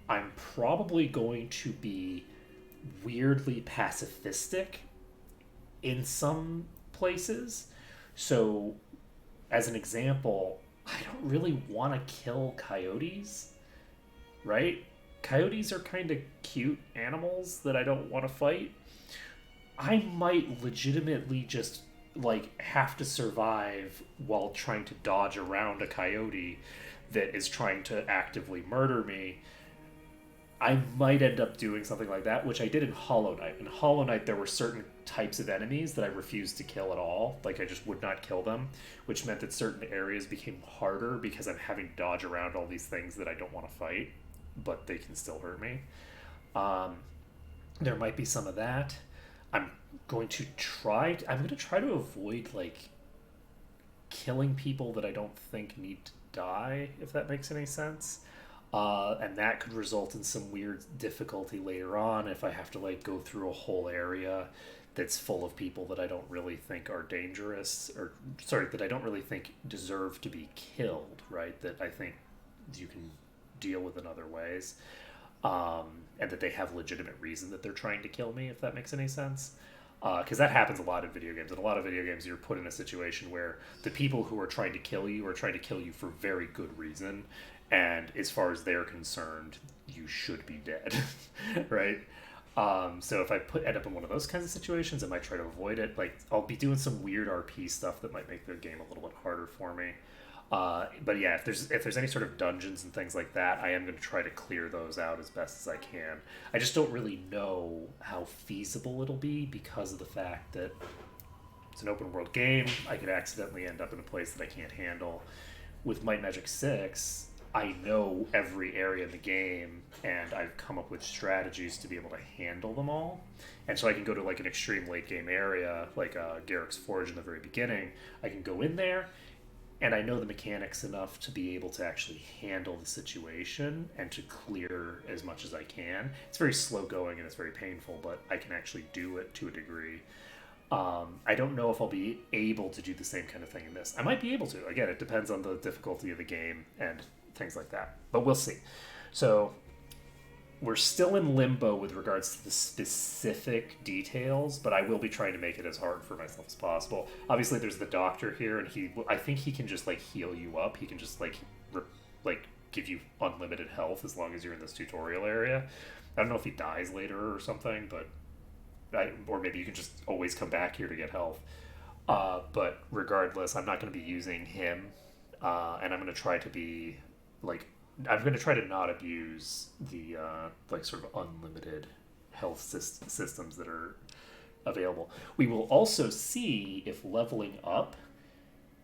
I'm probably going to be weirdly pacifistic in some places. So as an example, I don't really want to kill coyotes, right? Coyotes are kind of cute animals that I don't want to fight. I might legitimately just like have to survive while trying to dodge around a coyote that is trying to actively murder me. I might end up doing something like that, which I did in Hollow Knight. In Hollow Knight, there were certain types of enemies that I refused to kill at all. Like, I just would not kill them, which meant that certain areas became harder because I'm having to dodge around all these things that I don't want to fight, but they can still hurt me. There might be some of that. I'm going to try to avoid, like, killing people that I don't think need to die, if that makes any sense. And that could result in some weird difficulty later on if I have to like go through a whole area that's full of people that I don't really think are dangerous, that I don't really think deserve to be killed, right? That I think you can deal with in other ways, and that they have legitimate reason that they're trying to kill me, if that makes any sense. Because that happens a lot in video games. In a lot of video games, you're put in a situation where the people who are trying to kill you are trying to kill you for very good reason, and as far as they're concerned, you should be dead, right? So if I end up in one of those kinds of situations, I might try to avoid it. Like, I'll be doing some weird RP stuff that might make the game a little bit harder for me. But yeah, if there's any sort of dungeons and things like that, I am going to try to clear those out as best as I can. I just don't really know how feasible it'll be because of the fact that it's an open world game. I could accidentally end up in a place that I can't handle. With Might and Magic 6, I know every area in the game, and I've come up with strategies to be able to handle them all. And so I can go to like an extreme late game area, like Garrick's Forge in the very beginning. I can go in there, and I know the mechanics enough to be able to actually handle the situation and to clear as much as I can. It's very slow going and it's very painful, but I can actually do it to a degree. I don't know if I'll be able to do the same kind of thing in this. I might be able to. Again, it depends on the difficulty of the game and things like that. But we'll see. So we're still in limbo with regards to the specific details, but I will be trying to make it as hard for myself as possible. Obviously, there's the doctor here, and I think he can just like heal you up. He can just like give you unlimited health as long as you're in this tutorial area. I don't know if he dies later or something, but or maybe you can just always come back here to get health. But regardless, I'm not going to be using him, and I'm going to try to be like. I'm going to try to not abuse the like sort of unlimited health systems that are available. We will also see if leveling up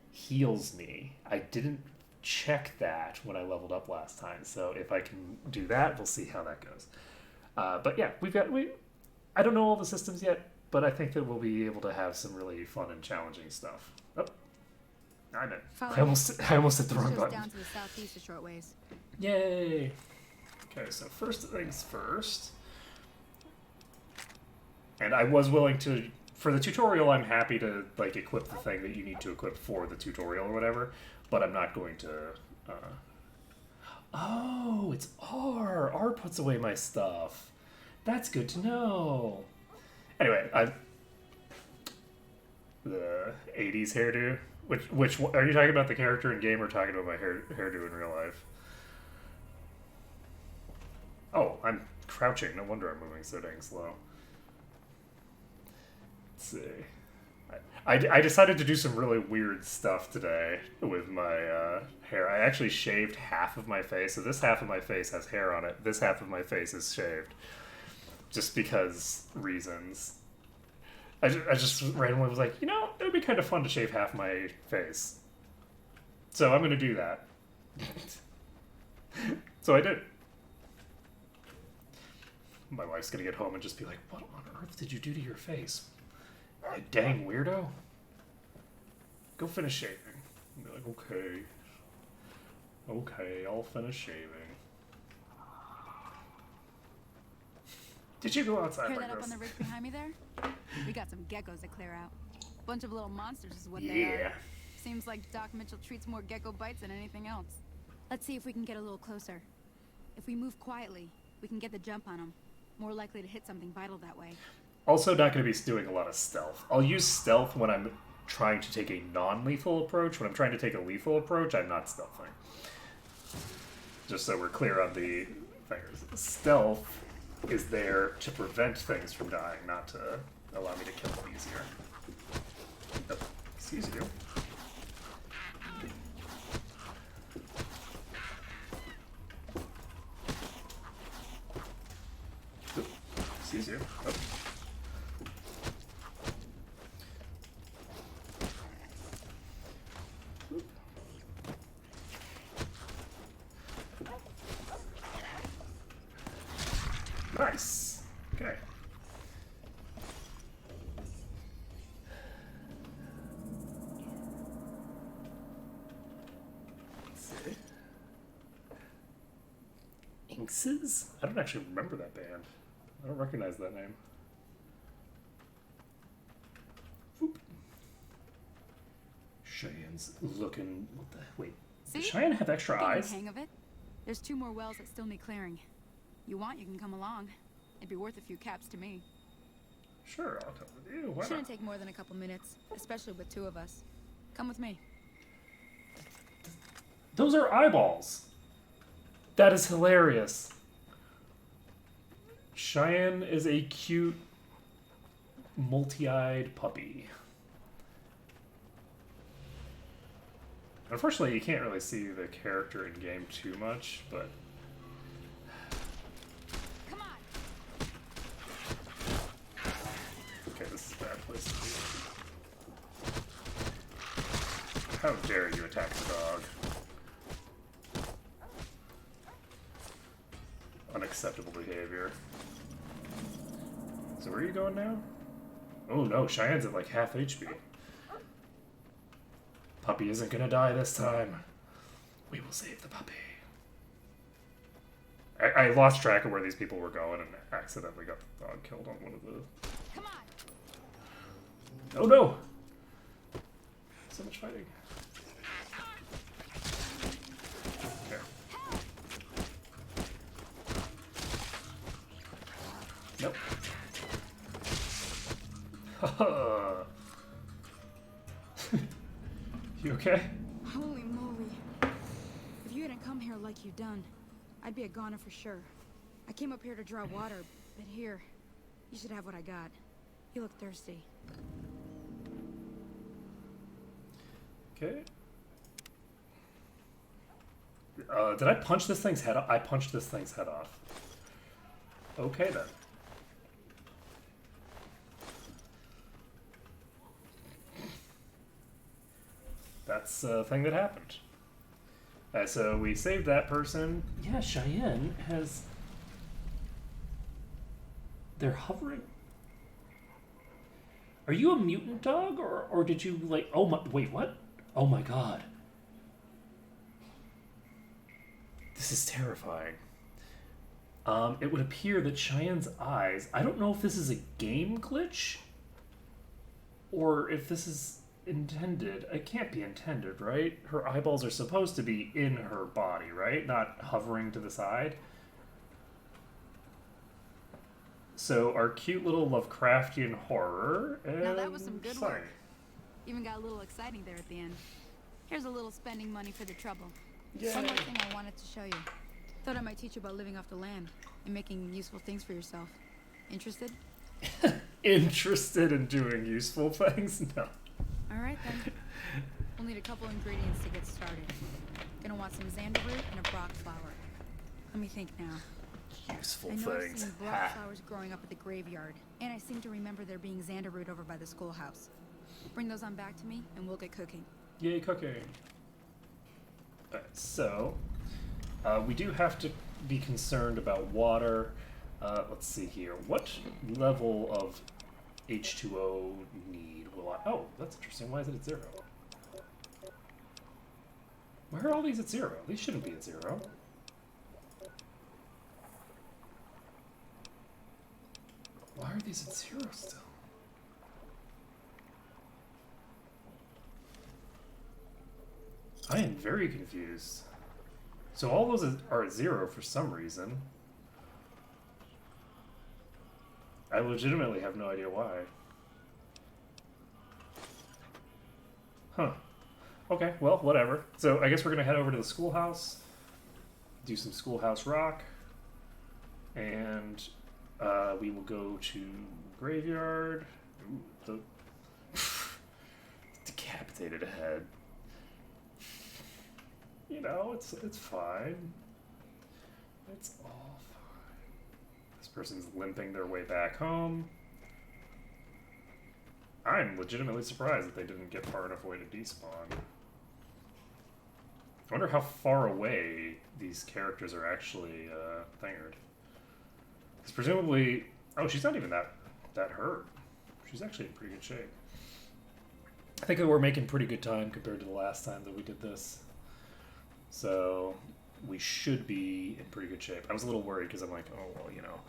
heals me. I didn't check that when I leveled up last time, so if I can do that, we'll see how that goes. But yeah, I don't know all the systems yet, but I think that we'll be able to have some really fun and challenging stuff. Oh, I almost hit the wrong button. Down to the southeast a short ways. Yay! Okay, so first things first. And I was willing to, for the tutorial, I'm happy to like equip the thing that you need to equip for the tutorial or whatever, but I'm not going to. Oh, it's R. R puts away my stuff. That's good to know. Anyway, the 80s hairdo. Which are you talking about, the character in game or talking about my hairdo in real life? Oh, I'm crouching. No wonder I'm moving so dang slow. Let's see. I decided to do some really weird stuff today with my hair. I actually shaved half of my face. So this half of my face has hair on it. This half of my face is shaved. Just because reasons. I just randomly was like, you know, it would be kind of fun to shave half my face. So I'm going to do that. So I did. My wife's going to get home and just be like, what on earth did you do to your face? You dang weirdo. Go finish shaving. I'll be like, okay. Okay, I'll finish shaving. Did you go outside Hear like that this? up on the ridge behind me there? We got some geckos to clear out. Bunch of little monsters is what they are. Seems like Doc Mitchell treats more gecko bites than anything else. Let's see if we can get a little closer. If we move quietly, we can get the jump on them. More likely to hit something vital that way. Also not going to be doing a lot of stealth. I'll use stealth when I'm trying to take a non-lethal approach. When I'm trying to take a lethal approach, I'm not stealthing. Just so we're clear on the things. Stealth is there to prevent things from dying, not to allow me to kill them easier. Oh, excuse you. Oh, excuse you. Oh. Nice. Okay. Let's see. Inxes? I don't actually remember that band. I don't recognize that name. Whoop. Cheyenne's looking. What the? Wait. See? Does Cheyenne have extra Getting eyes? the hang of it. There's 2 more wells that still need clearing. You want, you can come along. It'd be worth a few caps to me. Sure, I'll come with you. Why Shouldn't not? take more than a couple minutes, especially with 2 of us. Come with me. Those are eyeballs. That is hilarious. Cheyenne is a cute, multi-eyed puppy. Unfortunately, you can't really see the character in game too much, but Come on. okay, this is a bad place to be. How dare you attack the dog? Unacceptable behavior. So where are you going now? Oh no, Cheyenne's at like half HP. Puppy isn't gonna die this time. We will save the puppy. I lost track of where these people were going and accidentally got the dog killed on one of the... Come on. Oh no! So much fighting. Okay. Nope. You okay? Holy moly. If you hadn't come here like you done, I'd be a goner for sure. I came up here to draw water, but here, you should have what I got. You look thirsty. Okay. Did I punch this thing's head off? I punched this thing's head off. Okay, then. That's a thing that happened. So we saved that person. Yeah, Cheyenne has... They're hovering. Are you a mutant dog, or did you, like... Oh my... Wait, what? Oh my god. This is terrifying. It would appear that Cheyenne's eyes... I don't know if this is a game glitch, or if this is intended. It can't be intended, right? Her eyeballs are supposed to be in her body, right? Not hovering to the side. So our cute little Lovecraftian horror. Now that was some good sorry. work. Even got a little exciting there at the end. Here's a little spending money for the trouble. Yay. One more thing I wanted to show you. Thought I might teach you about living off the land and making useful things for yourself. Interested? Interested in doing useful things? No. Alright then. We'll need a couple ingredients to get started. Gonna want some xander root and a brock flower. Let me think now. Useful I know I've things. seen brock flowers growing up at the graveyard, and I seem to remember there being xander root over by the schoolhouse. Bring those on back to me, and we'll get cooking. Yay, cooking. Alright, so we do have to be concerned about water. Let's see here. What level of H2O need will I... Oh, that's interesting. Why is it at 0? Why are all these at 0? These shouldn't be at 0. Why are these at 0 still? I am very confused. So all those are at 0 for some reason. I legitimately have no idea why. Huh. Okay, well, whatever. So I guess we're gonna head over to the schoolhouse, do some schoolhouse rock, and we will go to graveyard. Ooh, the decapitated head. You know, it's fine. It's all fine. This person's limping their way back home. I'm legitimately surprised that they didn't get far enough away to despawn. I wonder how far away these characters are actually thingered. Because presumably... Oh, she's not even that hurt. She's actually in pretty good shape. I think that we're making pretty good time compared to the last time that we did this. So we should be in pretty good shape. I was a little worried because I'm like, oh, well, you know,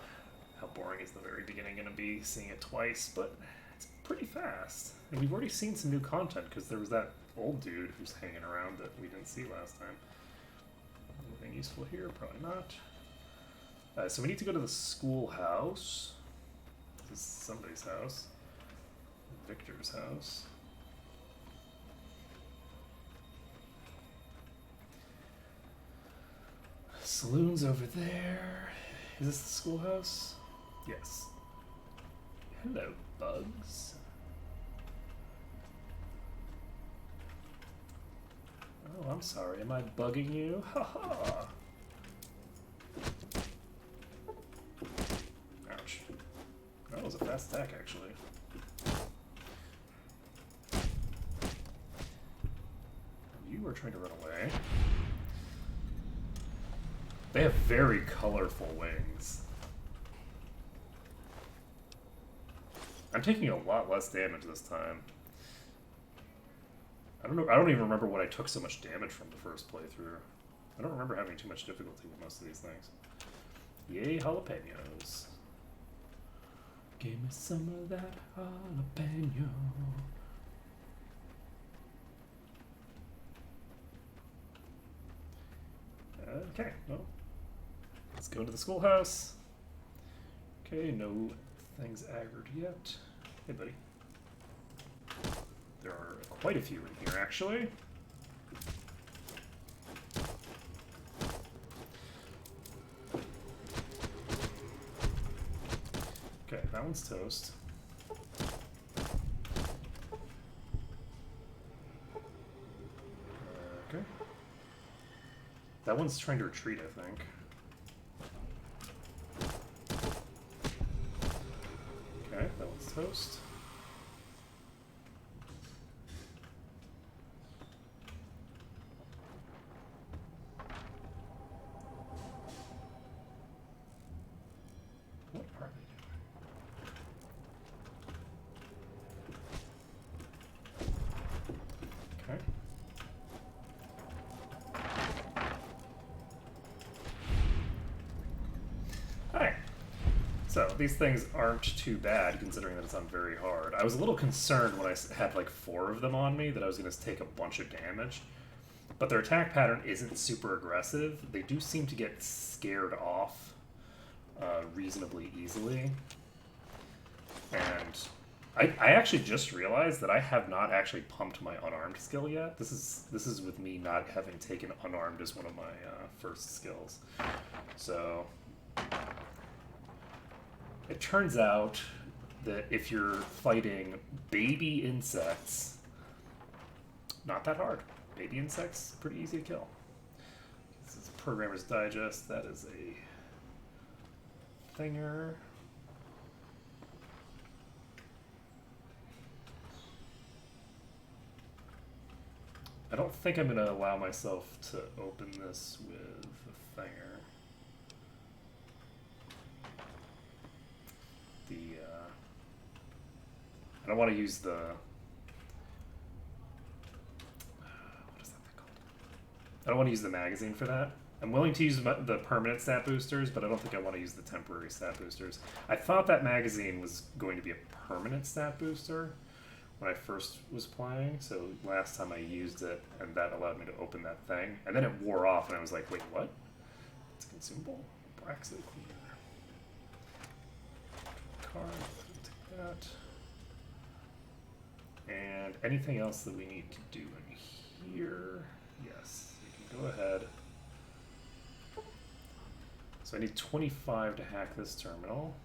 how boring is the very beginning going to be seeing it twice? But it's pretty fast. And we've already seen some new content because there was that old dude who's hanging around that we didn't see last time. Anything useful here? Probably not. So we need to go to the schoolhouse. This is somebody's house. Victor's house. Saloon's over there. Is this the schoolhouse? Yes. Hello, bugs. Oh, I'm sorry. Am I bugging you? Haha. Ouch. That was a fast attack, actually. You were trying to run away. They have very colorful wings. I'm taking a lot less damage this time. I don't even remember what I took so much damage from the first playthrough. I don't remember having too much difficulty with most of these things. Yay, jalapenos. Give me some of that jalapeno. Okay, well, let's go to the schoolhouse. Okay, no things aggroed yet. Hey, buddy. There are quite a few in here, actually. Okay, that one's toast. Okay. That one's trying to retreat, I think. Okay, that one's toast. What are they doing? Okay. Hi. So these things aren't too bad considering that it's on very hard. I was a little concerned when I had like 4 of them on me that I was going to take a bunch of damage. But their attack pattern isn't super aggressive. They do seem to get scared off reasonably easily. And I actually just realized that I have not actually pumped my unarmed skill yet. This is with me not having taken unarmed as one of my first skills. So it turns out that if you're fighting baby insects, not that hard. Baby insects, pretty easy to kill. This is Programmer's Digest. That is a thinger. I don't think I'm going to allow myself to open this with a thinger. I don't want to use the... what is that thing called? I don't want to use the magazine for that. I'm willing to use the permanent stat boosters, but I don't think I want to use the temporary stat boosters. I thought that magazine was going to be a permanent stat booster when I first was playing, so last time I used it, and that allowed me to open that thing. And then it wore off, and I was like, wait, what? It's a consumable? Braxo cleaner. Card, take that. And anything else that we need to do in here? Yes, we can go ahead. So I need 25 to hack this terminal.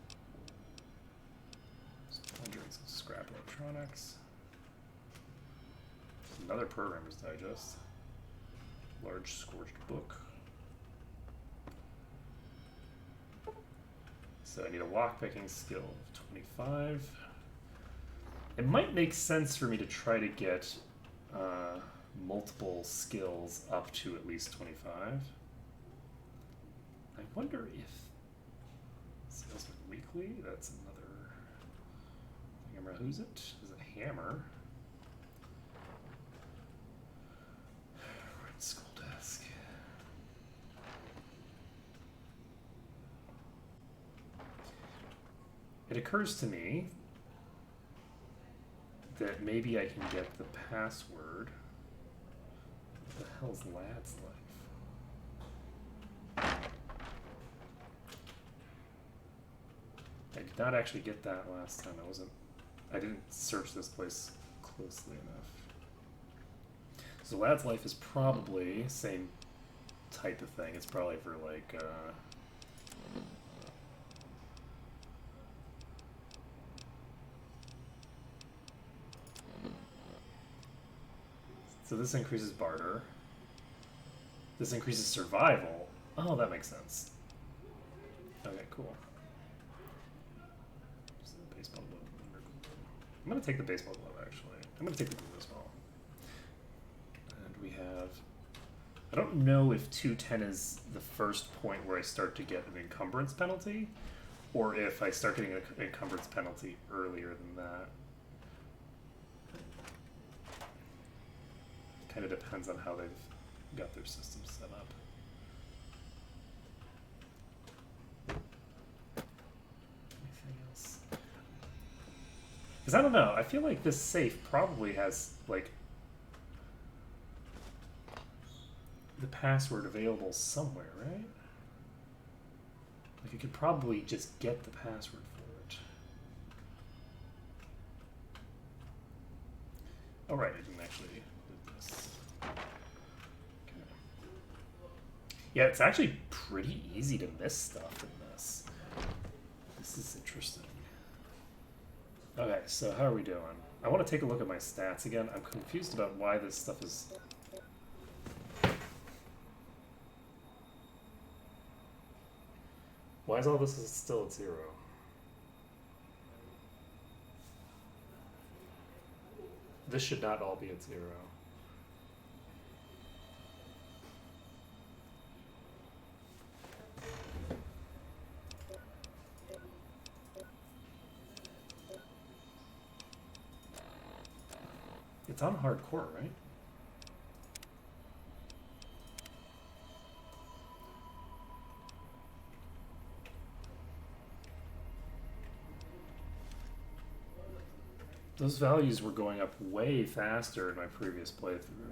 Plundering some scrap electronics. Another Programmer's Digest. Large scorched book. So I need a lockpicking skill of 25. It might make sense for me to try to get multiple skills up to at least 25. I wonder if Salesman Weekly, that's another hammer. Who's it? Is it Hammer? Red Skull Desk. It occurs to me that maybe I can get the password. What the hell's Lad's Life? I did not actually get that last time. I didn't search this place closely enough. So Lad's Life is probably same type of thing. It's probably for like so this increases barter. This increases survival. Oh, that makes sense. Okay, cool. Baseball glove. I'm gonna take the baseball glove, actually. I'm gonna take the glue as well. And we have... I don't know if 210 is the first point where I start to get an encumbrance penalty, or if I start getting an encumbrance penalty earlier than that. Kind of depends on how they've got their system set up. Anything else? Because I don't know, I feel like this safe probably has, like, the password available somewhere, right? Like, I could probably just get the password for it. Oh, right, I didn't actually do this. Okay. Yeah, it's actually pretty easy to miss stuff in this. This is interesting. Okay, so how are we doing? I want to take a look at my stats again. I'm confused about why this stuff is... Why is all this still at 0? This should not all be at 0. It's on hardcore, right? Those values were going up way faster in my previous playthrough.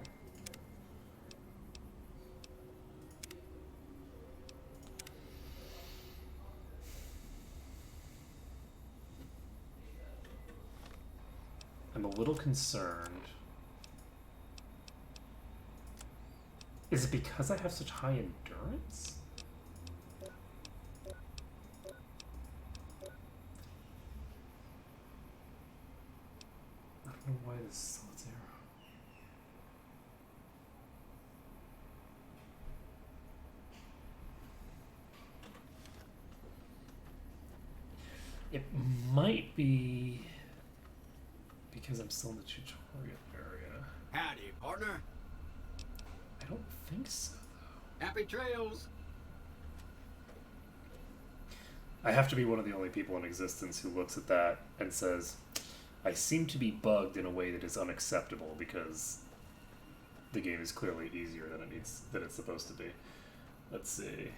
I'm a little concerned. Is it because I have such high endurance? I don't know why this is still at 0. It might be because I'm still in the tutorial area. Howdy, partner. I don't think so, though. Happy trails. I have to be one of the only people in existence who looks at that and says, I seem to be bugged in a way that is unacceptable because the game is clearly easier than it's supposed to be. Let's see.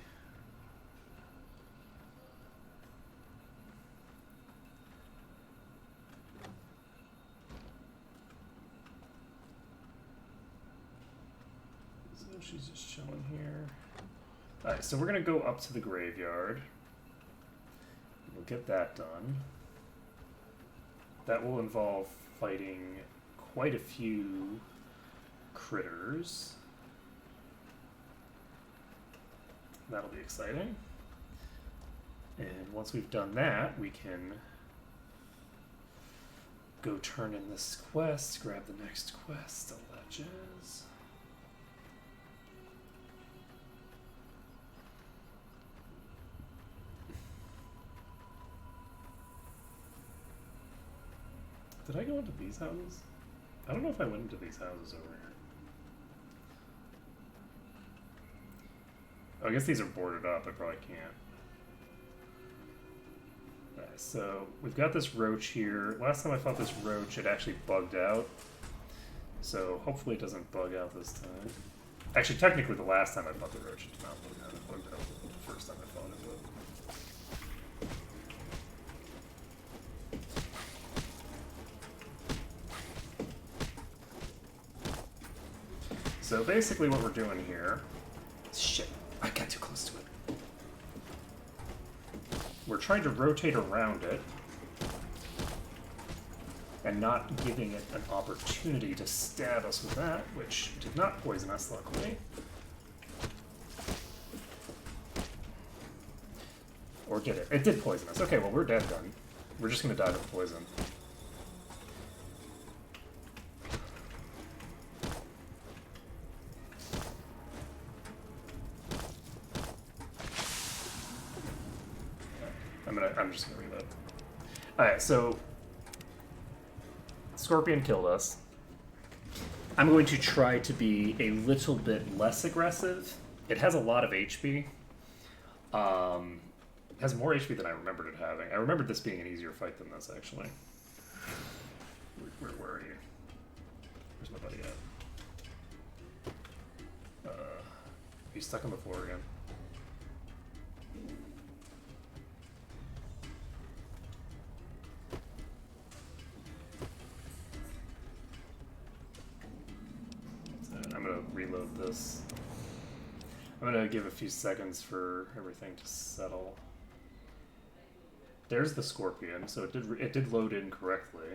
So she's just chilling here. Alright, so we're gonna go up to the graveyard. We'll get that done. That will involve fighting quite a few critters. That'll be exciting. And once we've done that, we can go turn in this quest, grab the next quest, all that jazz. Did I go into these houses? I don't know if I went into these houses over here. Oh, I guess these are boarded up. I probably can't. Okay, so we've got this roach here. Last time I fought this roach, it actually bugged out. So hopefully it doesn't bug out this time. Actually, technically the last time I fought the roach, it did not bug out. It bugged out the first time I fought it. But... So basically what we're doing here... Shit, I got too close to it. We're trying to rotate around it and not giving it an opportunity to stab us with that, which did not poison us, luckily. Or did it? It did poison us. Okay, well, we're dead then. We're just going to die to poison. I'm just gonna reload. Alright, so Scorpion killed us. I'm going to try to be a little bit less aggressive. It has a lot of HP. It has more HP than I remembered it having. I remembered this being an easier fight than this, actually. Where are you? Where's my buddy at? He's stuck on the floor again. I'm gonna reload this. I'm gonna give a few seconds for everything to settle. There's the scorpion, so it did load in correctly.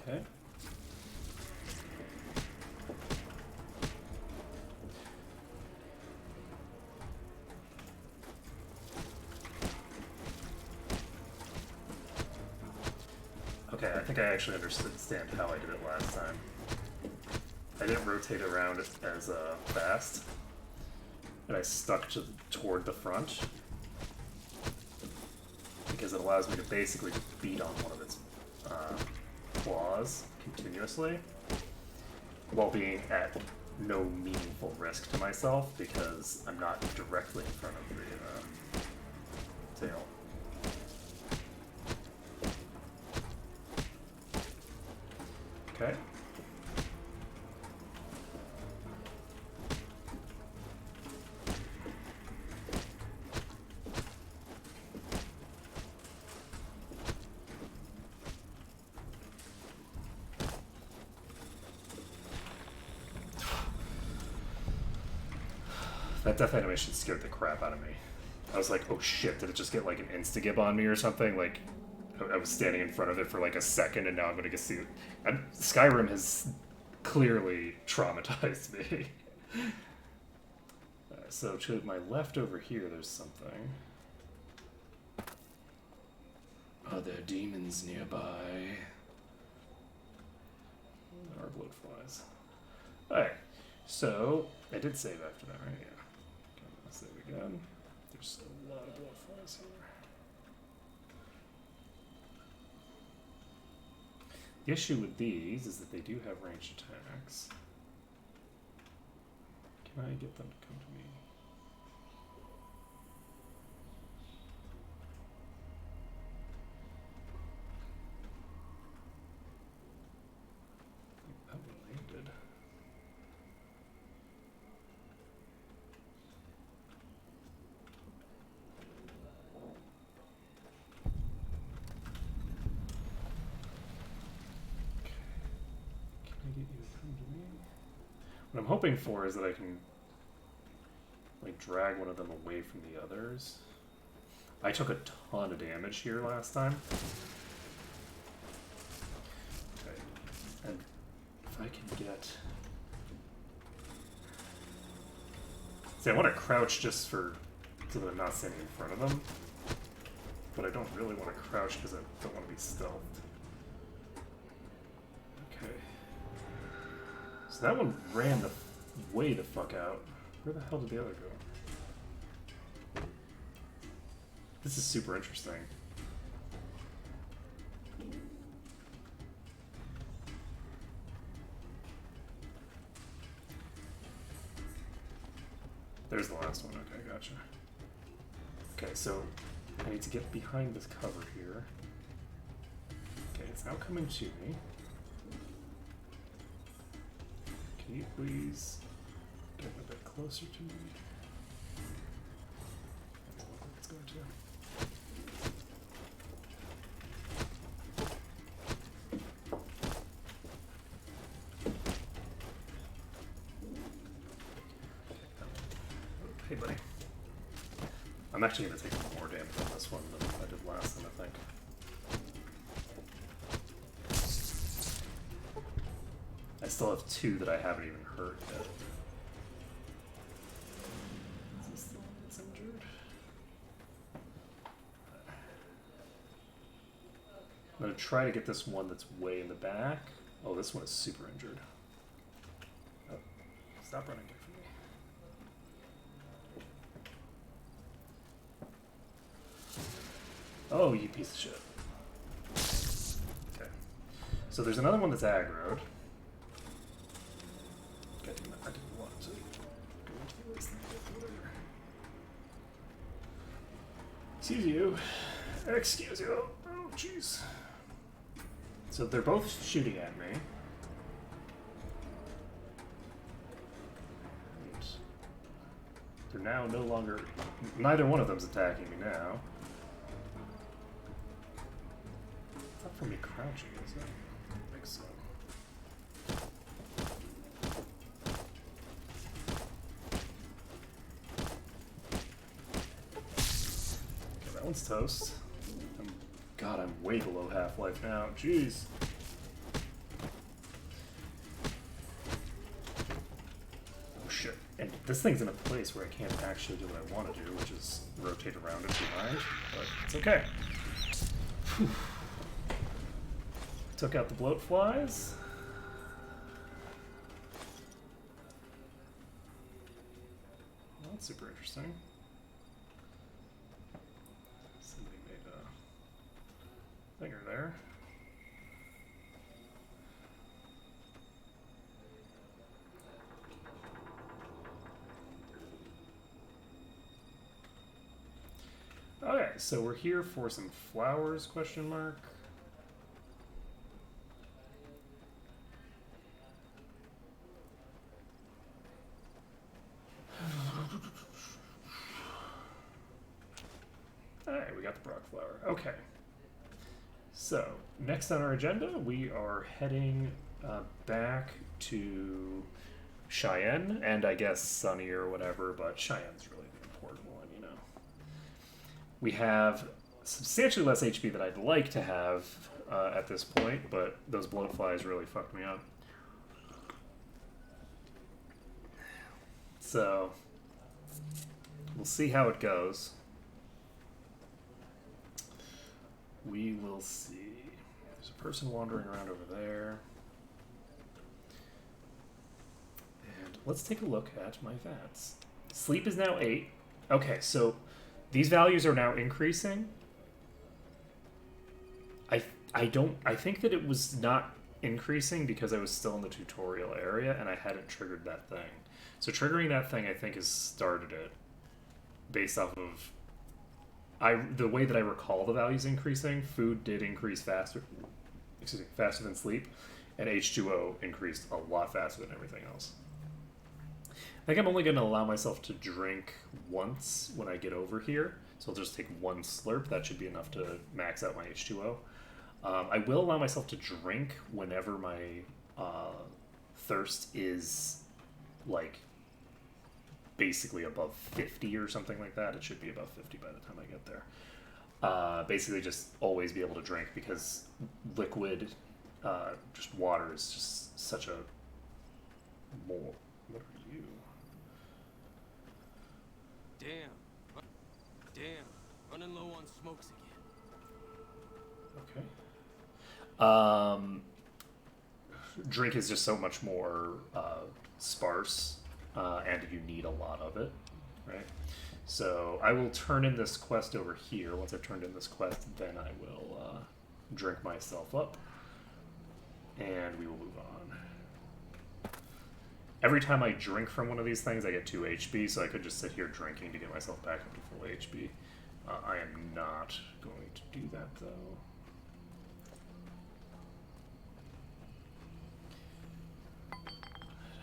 Okay. Okay, I think I actually understand how I did it last time. I didn't rotate around as fast, and I stuck toward the front because it allows me to basically beat on one of its claws continuously while being at no meaningful risk to myself because I'm not directly in front of the tail. Okay. That death animation scared the crap out of me. I was like, oh shit, did it just get like an insta-gib on me or something? Like, I was standing in front of it for like a second and now I'm gonna get see. Skyrim has clearly traumatized me. So to my left over here, there's something. Are there demons nearby? There are blood flies. Alright, so I did save after that, right? Yeah. Okay, let's save again. There's a lot of blood flies here. The issue with these is that they do have ranged attacks. Can I get them to come to me? That one landed. Can I get you to come to me? What I'm hoping for is that I can like drag one of them away from the others. I took a ton of damage here last time. Okay. And if I can get... See, I want to crouch just so that I'm not standing in front of them. But I don't really want to crouch because I don't want to be stealthed. Okay. So that one ran way the fuck out. Where the hell did the other go? This is super interesting. There's the last one. Okay, gotcha. Okay, so I need to get behind this cover here. Okay, it's now coming to me. Can you please get a bit closer to me? That's what it's going to. Hey, buddy. I'm actually going to take more damage on this one than I did last time, I think. I still have two that I haven't even hurt yet. Is this the one that's injured? I'm going to try to get this one that's way in the back. Oh, this one is super injured. Oh, stop running away from me. Oh, you piece of shit. Okay. So there's another one that's aggroed. God damn it, I didn't want to go into this thing. Excuse you. Excuse you. Oh, jeez. So they're both shooting at me. They're now no longer... Neither one of them's attacking me now. It's not from me crouching, is it? I think so. Okay, that one's toast. God, I'm way below half-life now. Jeez. Oh shit. And this thing's in a place where I can't actually do what I want to do, which is rotate around it behind. But it's okay. Whew. Took out the bloat flies. Well, that's super interesting. Somebody made a thinger there. Okay, so we're here for some flowers, question mark. Alright, we got the Brock flower. Okay. So, next on our agenda, we are heading back to Cheyenne, and I guess Sunny or whatever, but Cheyenne's really the important one, you know. We have substantially less HP than I'd like to have at this point, but those bloat flies really fucked me up. So, we'll see how it goes. We will see. There's a person wandering around over there. And let's take a look at my VATs. Sleep is now 8. Okay, so these values are now increasing. I think that it was not increasing because I was still in the tutorial area and I hadn't triggered that thing. So triggering that thing, I think, has started it based off of the way that I recall the values increasing. Food did increase faster, faster than sleep, and H2O increased a lot faster than everything else. I think I'm only going to allow myself to drink once when I get over here, so I'll just take one slurp. That should be enough to max out my H2O. I will allow myself to drink whenever my thirst is like basically above 50 or something like that. It should be above 50 by the time I get there. Basically just always be able to drink because liquid, just water is just such a more... What are you? Damn. Running low on smokes again. Okay. Drink is just so much more sparse, and you need a lot of it, right? So I will turn in this quest over here. Once I've turned in this quest, then I will drink myself up, and we will move on. Every time I drink from one of these things, I get 2 HP, so I could just sit here drinking to get myself back up to full HP. I am not going to do that, though.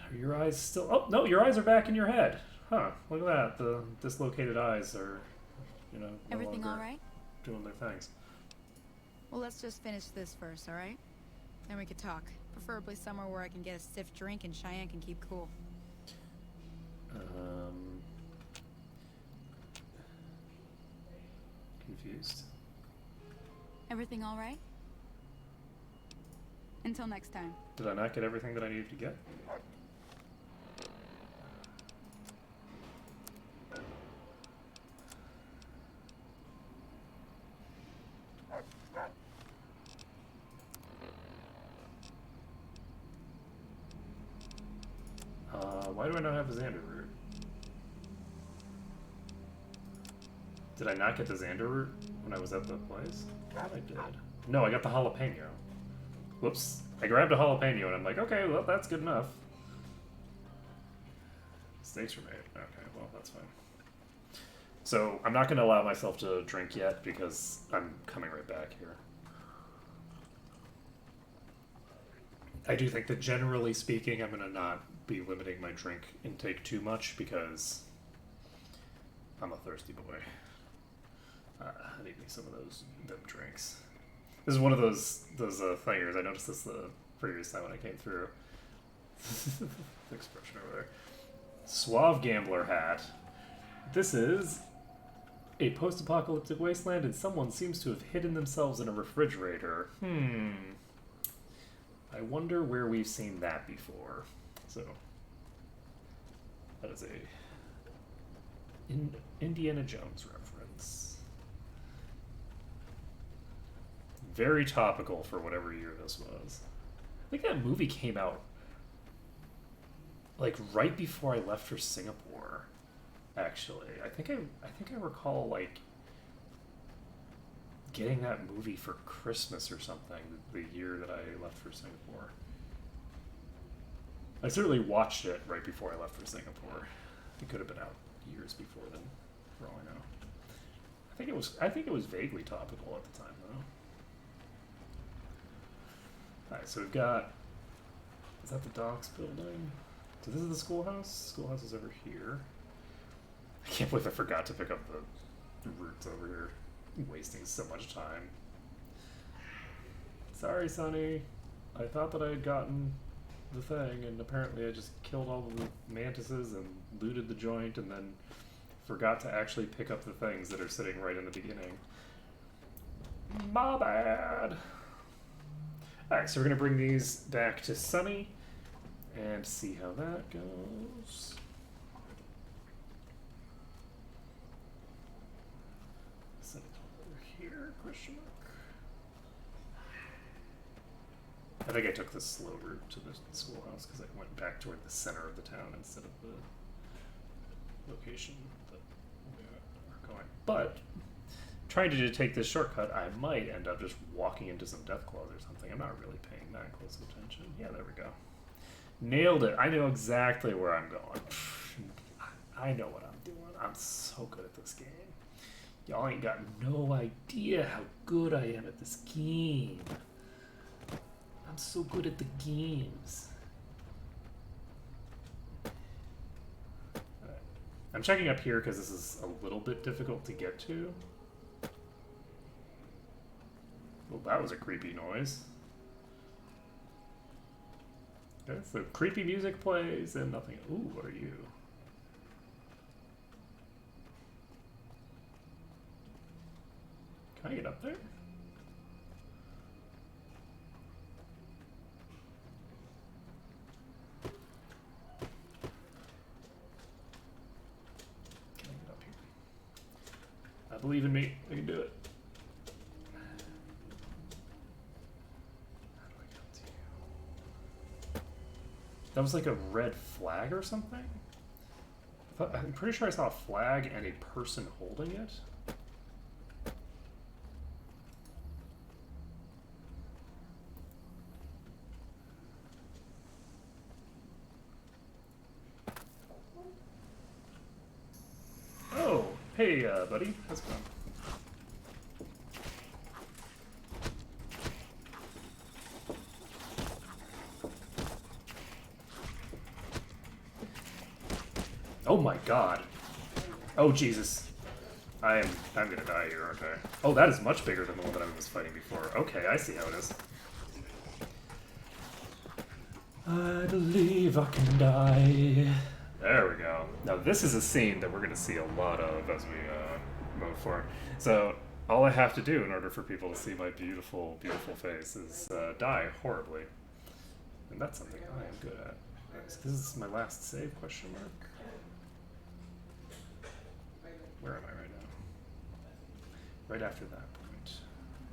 Are your eyes still... Oh, no, your eyes are back in your head. Huh, look at that. The dislocated eyes are, you know, no Everything all right? doing their things. Well, let's just finish this first, all right? Then we could talk. Preferably somewhere where I can get a stiff drink and Cheyenne can keep cool. Confused. Everything all right? Until next time. Did I not get everything that I needed to get? Why do I not have the Xander root? Did I not get the Xander root when I was at the place? I thought I did. No, I got the jalapeno. Whoops. I grabbed a jalapeno and I'm like, okay, well, that's good enough. Mistakes were made. Okay, well, that's fine. So I'm not going to allow myself to drink yet because I'm coming right back here. I do think that generally speaking, I'm going to not be limiting my drink intake too much because I'm a thirsty boy. I need me some of them drinks. This is one of those thingers. I noticed this the previous time when I came through. Expression over there. Suave gambler hat. This is a post-apocalyptic wasteland, and someone seems to have hidden themselves in a refrigerator. I wonder where we've seen that before. So that is a Indiana Jones reference. Very topical for whatever year this was. I think that movie came out like right before I left for Singapore. Actually, I think I recall like getting that movie for Christmas or something the year that I left for Singapore. I certainly watched it right before I left for Singapore. It could have been out years before then, for all I know. I think it was vaguely topical at the time, though. All right, so we've got. Is that the docks building? So this is the schoolhouse. Schoolhouse is over here. I can't believe I forgot to pick up the routes over here. I'm wasting so much time. Sorry, Sonny. I thought that I had gotten the thing, and apparently I just killed all the mantises and looted the joint, and then forgot to actually pick up the things that are sitting right in the beginning. My bad. Alright, so we're going to bring these back to Sonny and see how that goes. Set it over here, question mark. I think I took the slow route to the schoolhouse because I went back toward the center of the town instead of the location that we are going. But trying to take this shortcut, I might end up just walking into some death claws or something. I'm not really paying that close attention. Yeah, there we go. Nailed it. I know exactly where I'm going. I know what I'm doing. I'm so good at this game. Y'all ain't got no idea how good I am at this game. I'm so good at the games. Right. I'm checking up here because this is a little bit difficult to get to. Well, that was a creepy noise. Okay, so creepy music plays and nothing. Ooh, what are you? Can I get up there? Can I get up here? I believe in me. I can do it. That was like a red flag or something? I'm pretty sure I saw a flag and a person holding it. Oh, hey, buddy. How's it going? Oh my god. Oh Jesus. I'm gonna die here, aren't I? Oh, that is much bigger than the one that I was fighting before. Okay, I see how it is. I believe I can die. There we go. Now this is a scene that we're gonna see a lot of as we move forward. So all I have to do in order for people to see my beautiful, beautiful face is die horribly. And that's something I am good at. Right, so this is my last save, question mark. Where am I right now? Right after that point.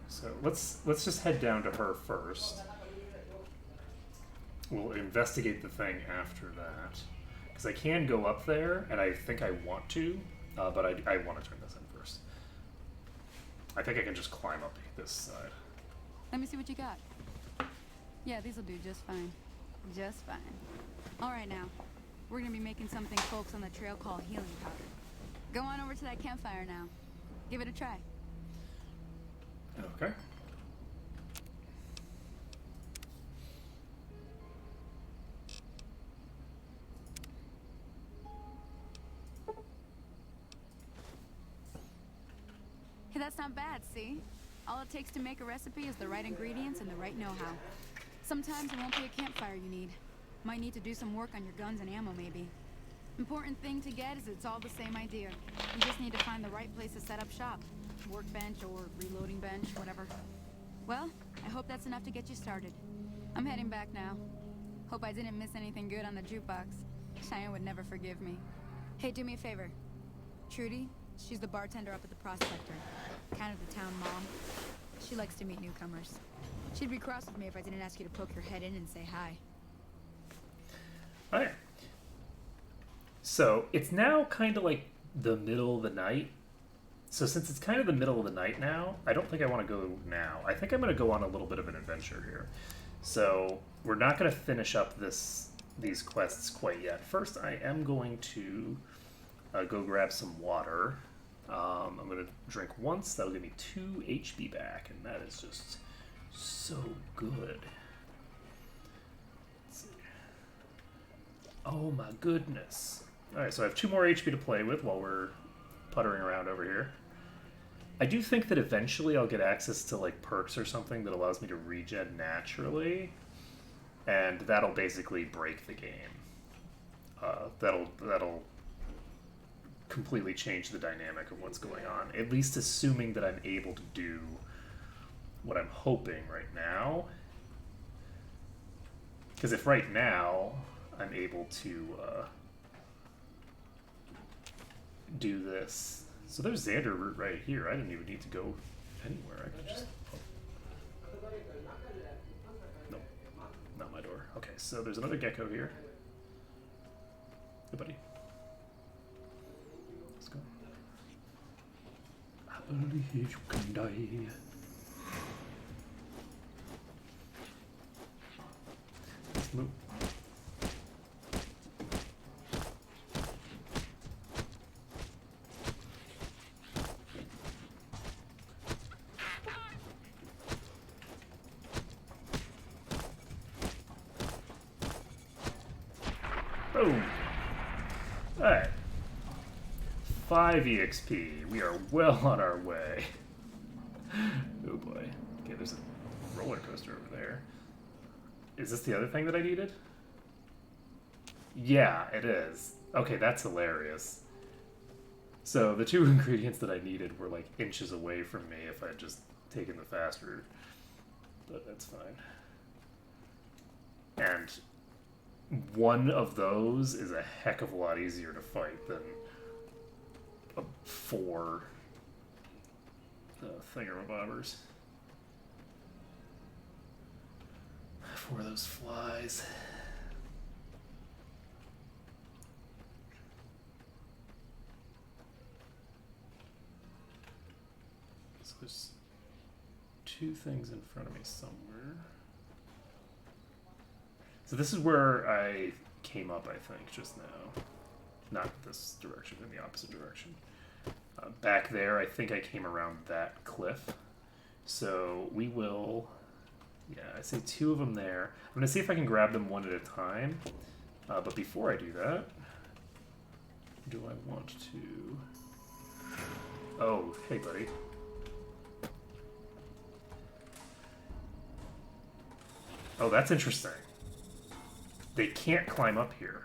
So let's just head down to her first. We'll investigate the thing after that. Because I can go up there, and I think I want to, but I want to turn this in first. I think I can just climb up this side. Let me see what you got. Yeah, these will do just fine. Just fine. All right, now. We're going to be making something folks on the trail call healing powder. Go on over to that campfire now. Give it a try. Okay. That's not bad, see? All it takes to make a recipe is the right ingredients and the right know-how. Sometimes it won't be a campfire you need. Might need to do some work on your guns and ammo, maybe. Important thing to get is it's all the same idea. You just need to find the right place to set up shop. Workbench or reloading bench, whatever. Well, I hope that's enough to get you started. I'm heading back now. Hope I didn't miss anything good on the jukebox. Cheyenne would never forgive me. Hey, do me a favor. Trudy, she's the bartender up at the Prospector. Kind of the town mom. She likes to meet newcomers. She'd be cross with me if I didn't ask you to poke your head in and say hi. Alright. So, it's now kind of like the middle of the night. So since it's kind of the middle of the night now, I don't think I want to go now. I think I'm going to go on a little bit of an adventure here. So, we're not going to finish up these quests quite yet. First, I am going to go grab some water. I'm going to drink once. That'll give me 2 HP back, and that is just so good. Let's see. Oh my goodness. Alright, so I have 2 more HP to play with while we're puttering around over here. I do think that eventually I'll get access to like perks or something that allows me to regen naturally, and that'll basically break the game. That'll completely change the dynamic of what's going on, at least assuming that I'm able to do what I'm hoping right now. Because if right now I'm able to do this. So there's Xander route right here. I didn't even need to go anywhere. I could just... No, not my door. Okay, so there's another gecko here. Hey, buddy. Let's go. I believe you can die. Let's move. Boom. Alright. 5 EXP. We are well on our way. Oh boy. Okay, there's a roller coaster over there. Is this the other thing that I needed? Yeah, it is. Okay, that's hilarious. So the 2 ingredients that I needed were like inches away from me if I had just taken the fast route. But that's fine. And one of those is a heck of a lot easier to fight than 4 thingamabobbers. 4 of those flies. So there's 2 things in front of me somewhere. So this is where I came up, I think, just now. Not this direction, in the opposite direction. Back there, I think I came around that cliff. So we will... Yeah, I see 2 of them there. I'm going to see if I can grab them one at a time. But before I do that, do I want to... Oh, hey, buddy. Oh, that's interesting. They can't climb up here.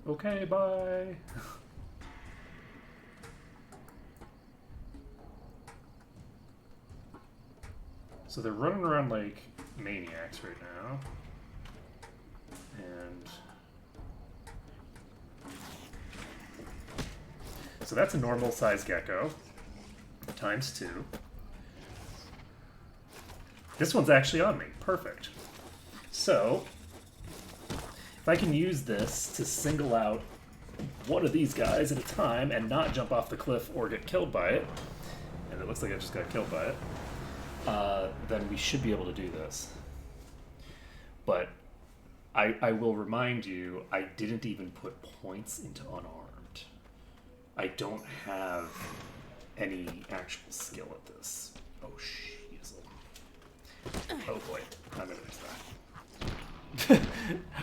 Okay, bye. So they're running around like maniacs right now. And so that's a normal size gecko times 2. This one's actually on me. Perfect. So, if I can use this to single out one of these guys at a time and not jump off the cliff or get killed by it, and it looks like I just got killed by it, then we should be able to do this. But I will remind you, I didn't even put points into unarmed. I don't have any actual skill at this. Oh, shizzle. Oh boy, I'm gonna miss that.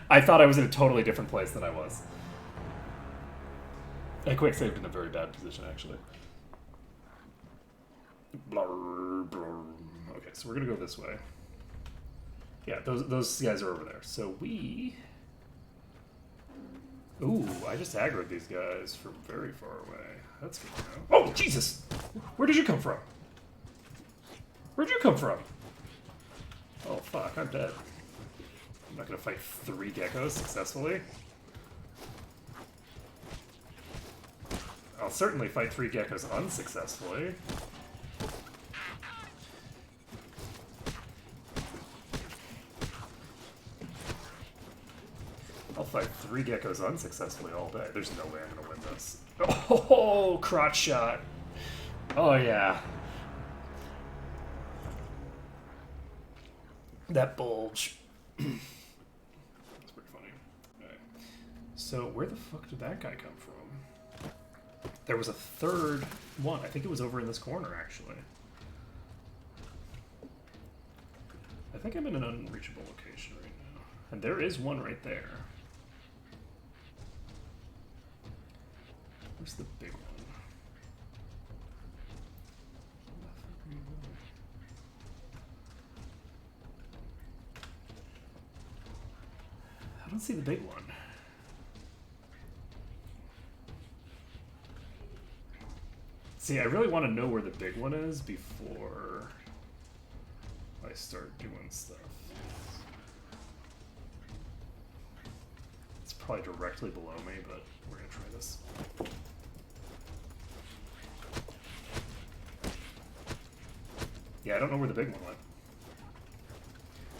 I thought I was in a totally different place than I was. I quick saved in a very bad position, actually. Blar, blar. Okay, so we're gonna go this way. Yeah, those guys are over there. So we... Ooh, I just aggroed these guys from very far away. That's good to know. Oh, Jesus! Where did you come from? Where'd you come from? Oh, fuck, I'm dead. I'm not gonna fight 3 geckos successfully. I'll certainly fight 3 geckos unsuccessfully. I'll fight 3 geckos unsuccessfully all day. There's no way I'm gonna win this. Oh, crotch shot. Oh, yeah. That bulge. That's pretty funny. Alright. So, where the fuck did that guy come from? There was a third one. I think it was over in this corner, actually. I think I'm in an unreachable location right now. And there is one right there. Where's the big one? I don't see the big one. See, I really want to know where the big one is before I start doing stuff. It's probably directly below me, but we're gonna try this. Yeah, I don't know where the big one went.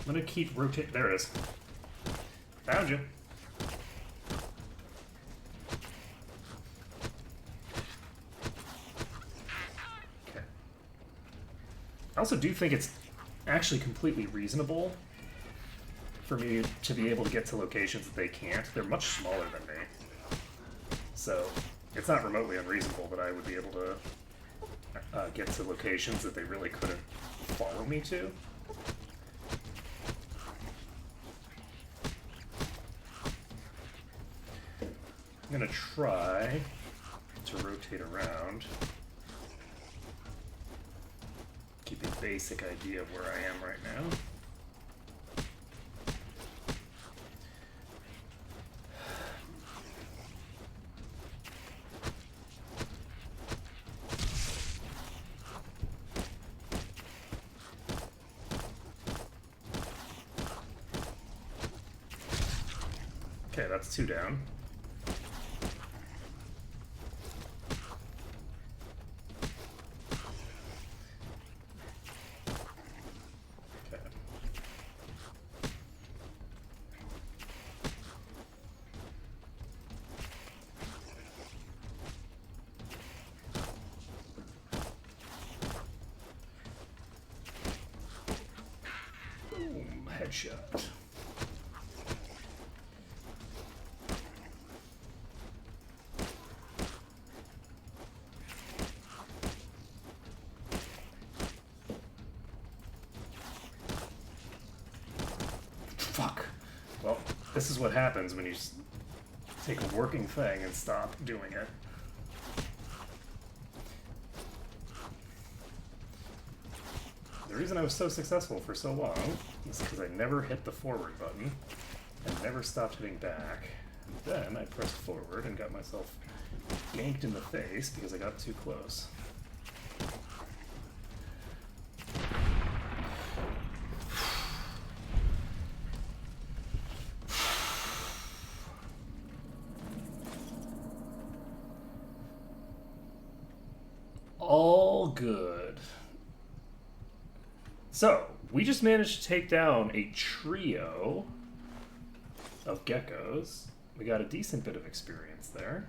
I'm gonna keep rotating. There it is. Found you. Okay. I also do think it's actually completely reasonable for me to be able to get to locations that they can't. They're much smaller than me. So it's not remotely unreasonable that I would be able to get to locations that they really couldn't follow me to. I'm gonna try to rotate around. Keep a basic idea of where I am right now. Okay, that's 2 down. Headshot. Fuck. Well, this is what happens when you take a working thing and stop doing it. The reason I was so successful for so long is because I never hit the forward button and never stopped hitting back. And then I pressed forward and got myself yanked in the face because I got too close. All good. So, we just managed to take down a trio of geckos. We got a decent bit of experience there.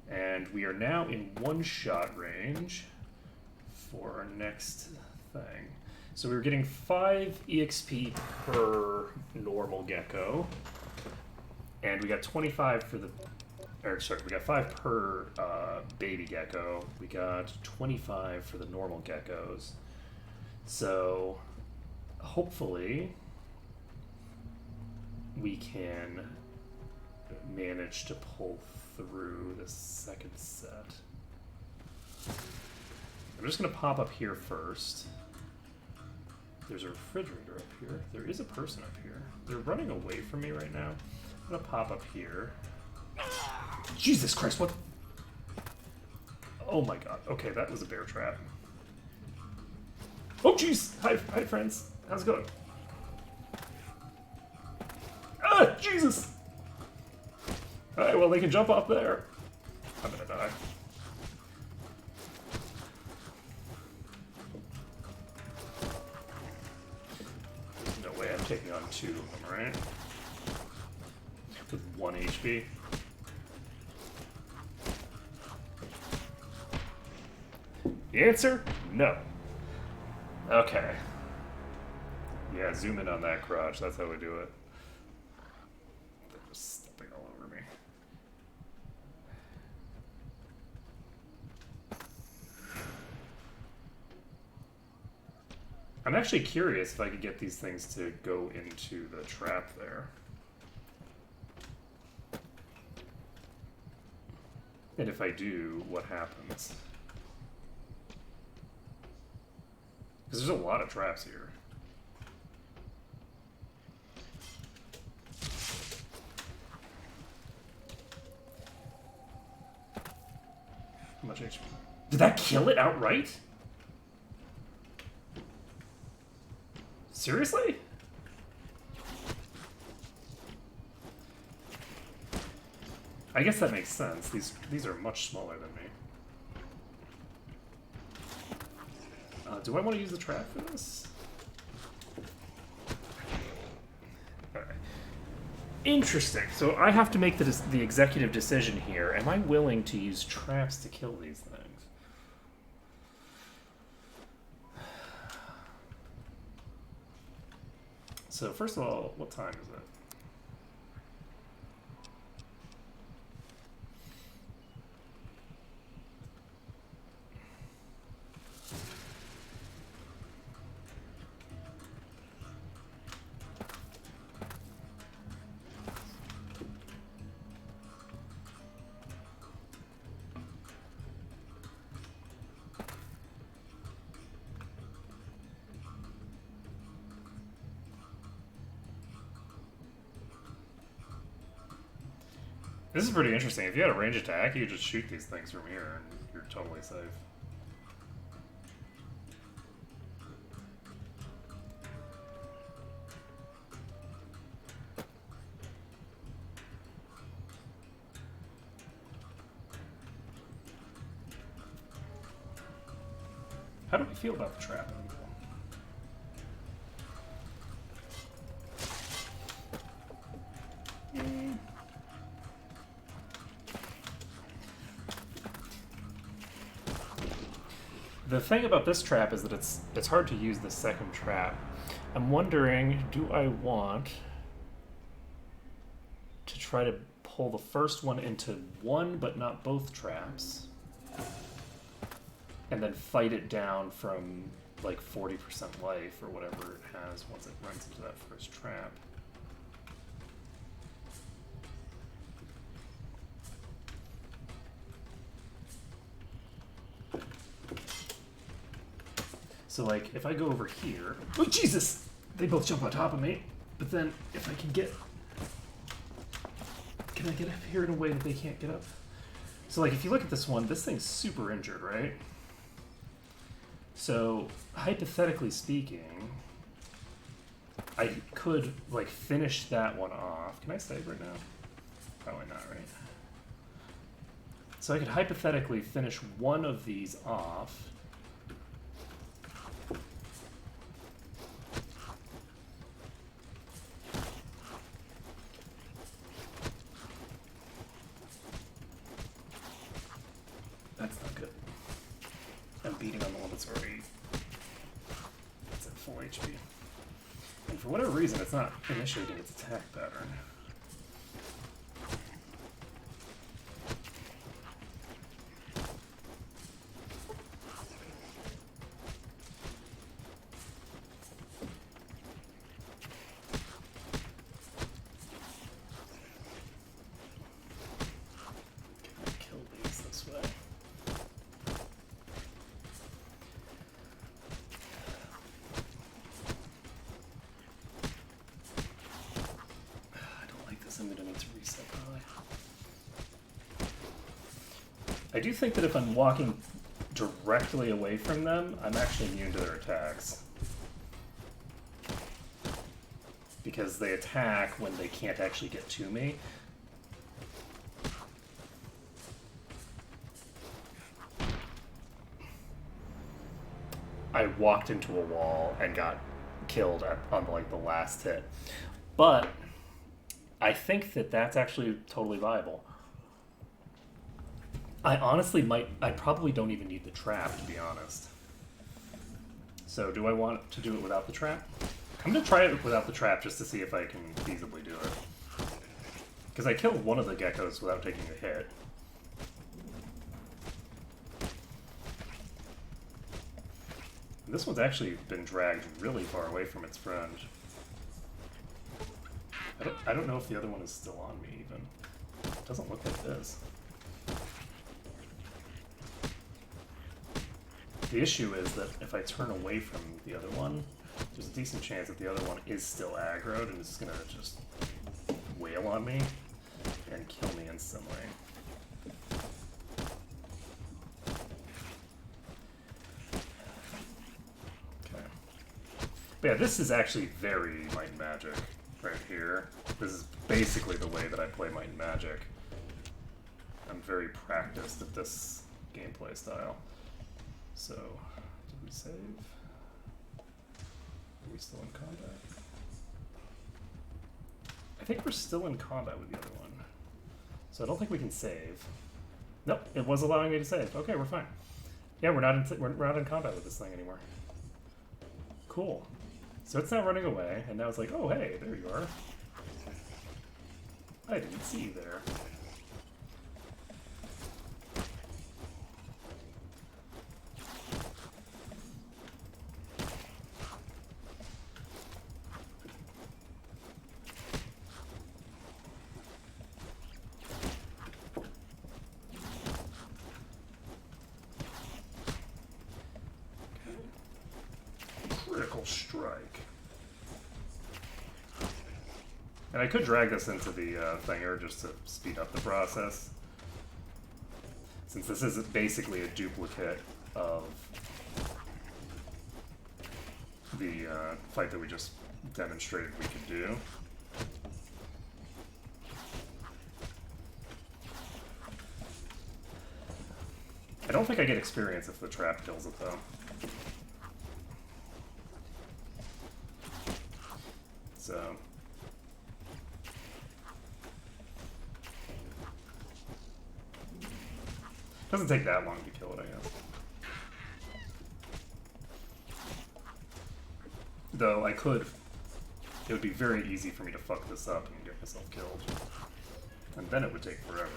And we are now in one-shot range for our next thing. So we were getting 5 EXP per normal gecko. And we got 25 for the... Or, sorry, we got 5 per baby gecko. We got 25 for the normal geckos. So hopefully we can manage to pull through the second set. I'm just gonna pop up here first. There's a refrigerator up here. There is a person up here. They're running away from me right now. I'm gonna pop up here. Jesus Christ, what? Oh my god. Okay, that was a bear trap. Oh jeez! Hi friends. How's it going? Ah, Jesus! Alright, well they can jump off there. I'm gonna die. There's no way I'm taking on 2 of them, right? With 1 HP. The answer? No. Okay. Yeah, zoom in on that crotch. That's how we do it. They're just stepping all over me. I'm actually curious if I could get these things to go into the trap there. And if I do, what happens? Because there's a lot of traps here. How much HP? Did that kill it outright? Seriously? I guess that makes sense. These are much smaller than me. Do I want to use the trap for this? Alright. Interesting. So I have to make the executive decision here. Am I willing to use traps to kill these things? So first of all, what time is it? This is pretty interesting. If you had a range attack, you could just shoot these things from here and you're totally safe. How do we feel about the trap? The thing about this trap is that it's hard to use the second trap. I'm wondering, do I want to try to pull the first one into one but not both traps, and then fight it down from like 40% life or whatever it has once it runs into that first trap? So like, if I go over here, oh Jesus! They both jump on top of me, but then if I can I get up here in a way that they can't get up? So like, if you look at this one, this thing's super injured, right? So, hypothetically speaking, I could like finish that one off. Can I save right now? Probably not, right? So I could hypothetically finish one of these off. That's not good. I'm beating on the one that's already... It's at full HP. And for whatever reason, it's not initiating its attack pattern. I do think that if I'm walking directly away from them, I'm actually immune to their attacks. Because they attack when they can't actually get to me. I walked into a wall and got killed on like the last hit. But I think that that's actually totally viable. I honestly I probably don't even need the trap, to be honest. So do I want to do it without the trap? I'm going to try it without the trap just to see if I can feasibly do it. Because I killed one of the geckos without taking a hit. This one's actually been dragged really far away from its friend. I don't know if the other one is still on me, even. It doesn't look like this. The issue is that if I turn away from the other one, there's a decent chance that the other one is still aggroed and is going to just wail on me and kill me instantly. Okay. But yeah, this is actually very Might and Magic right here. This is basically the way that I play Might and Magic. I'm very practiced at this gameplay style. So, did we save? Are we still in combat? I think we're still in combat with the other one. So I don't think we can save. Nope, it was allowing me to save. Okay, we're fine. Yeah, we're not in combat with this thing anymore. Cool. So it's now running away, and now it's like, oh hey, there you are. I didn't see you there. Strike. And I could drag this into the thinger just to speed up the process, since this is basically a duplicate of the fight that we just demonstrated we could do. I don't think I get experience if the trap kills it, though. So doesn't take that long to kill it, I guess. Though I could, it would be very easy for me to fuck this up and get myself killed. And then it would take forever.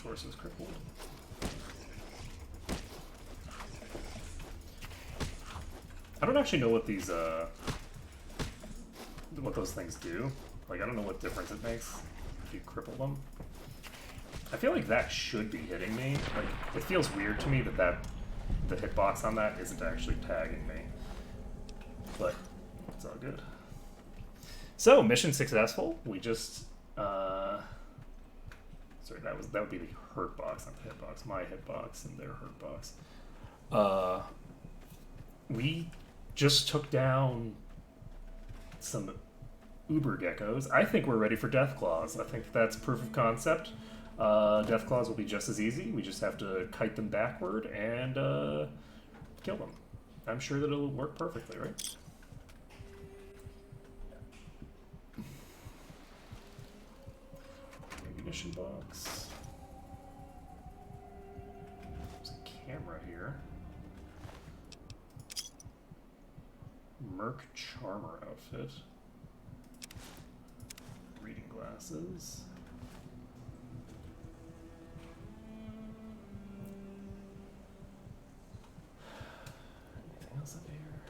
Torso's crippled. I don't actually know what these what those things do. Like, I don't know what difference it makes if you cripple them. I feel like that should be hitting me. Like, it feels weird to me that the hitbox on that isn't actually tagging me. But it's all good. So, mission successful. We just sorry, that would be the hurt box, not the hitbox. My hitbox and their hurt box. We just took down some uber geckos. I think we're ready for Death Claws. I think that's proof of concept. Death Claws will be just as easy. We just have to kite them backward and kill them. I'm sure that it'll work perfectly, right? Ammunition box. There's a camera here. Merc Charmer outfit. Reading glasses. Anything else up here that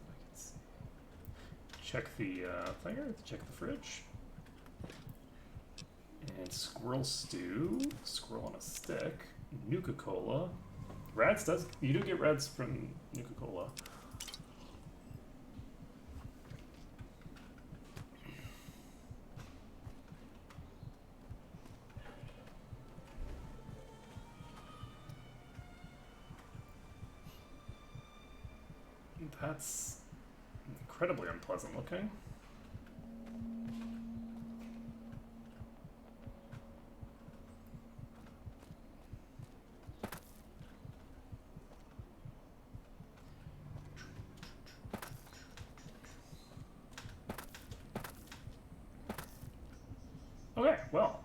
I can see? Check the thinger, check the fridge. And squirrel stew, squirrel on a stick, Nuka-Cola, Rats does... You do get rats from Nuka-Cola. That's incredibly unpleasant looking. Okay, well,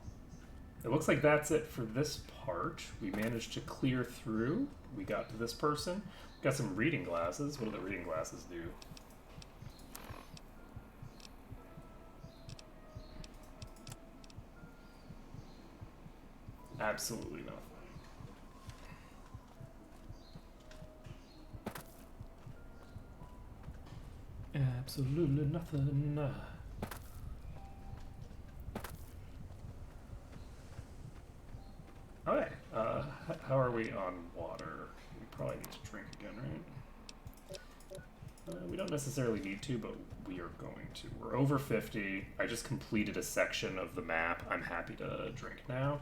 it looks like that's it for this part. We managed to clear through. We got to this person. Got some reading glasses. What do the reading glasses do? Absolutely nothing. Absolutely nothing. Okay, how are we on water? We probably need to drink again, right? We don't necessarily need to, but we are going to. We're over 50. I just completed a section of the map. I'm happy to drink now.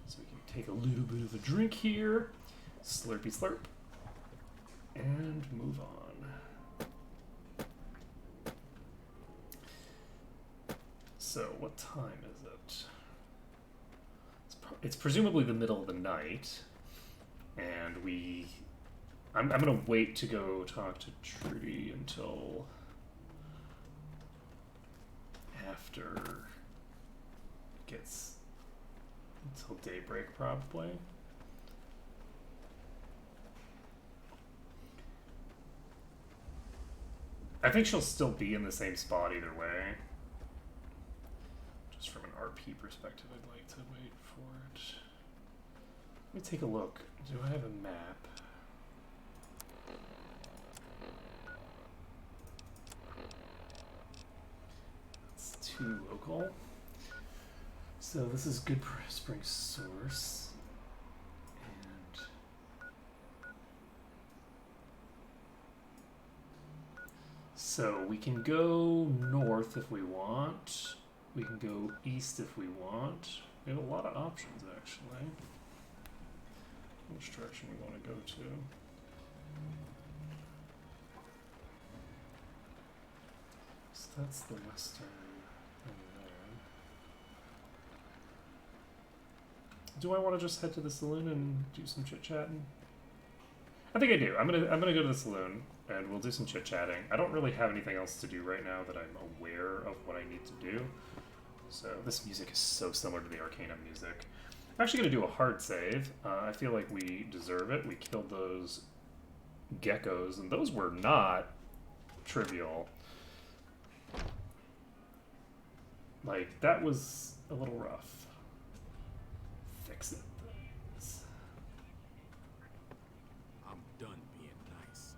So we can take a little bit of a drink here. Slurpy slurp. And move on. So, what time is it? It's presumably the middle of the night, and I'm gonna wait to go talk to Trudy until after it gets until daybreak, probably. I think she'll still be in the same spot either way. Just from an RP perspective, I'd like to wait for it. Let me take a look. Do I have a map? It's too local. So this is Good Spring Source. And so we can go north if we want. We can go east if we want. We have a lot of options, actually. Which direction we want to go to. So that's the western thing there. Do I want to just head to the saloon and do some chit-chatting? I think I do. I'm gonna go to the saloon and we'll do some chit-chatting. I don't really have anything else to do right now that I'm aware of what I need to do. So this music is so similar to the Arcana music. I'm actually going to do a hard save. I feel like we deserve it. We killed those geckos, and those were not trivial. Like, that was a little rough. Fix it, things. I'm done being nice.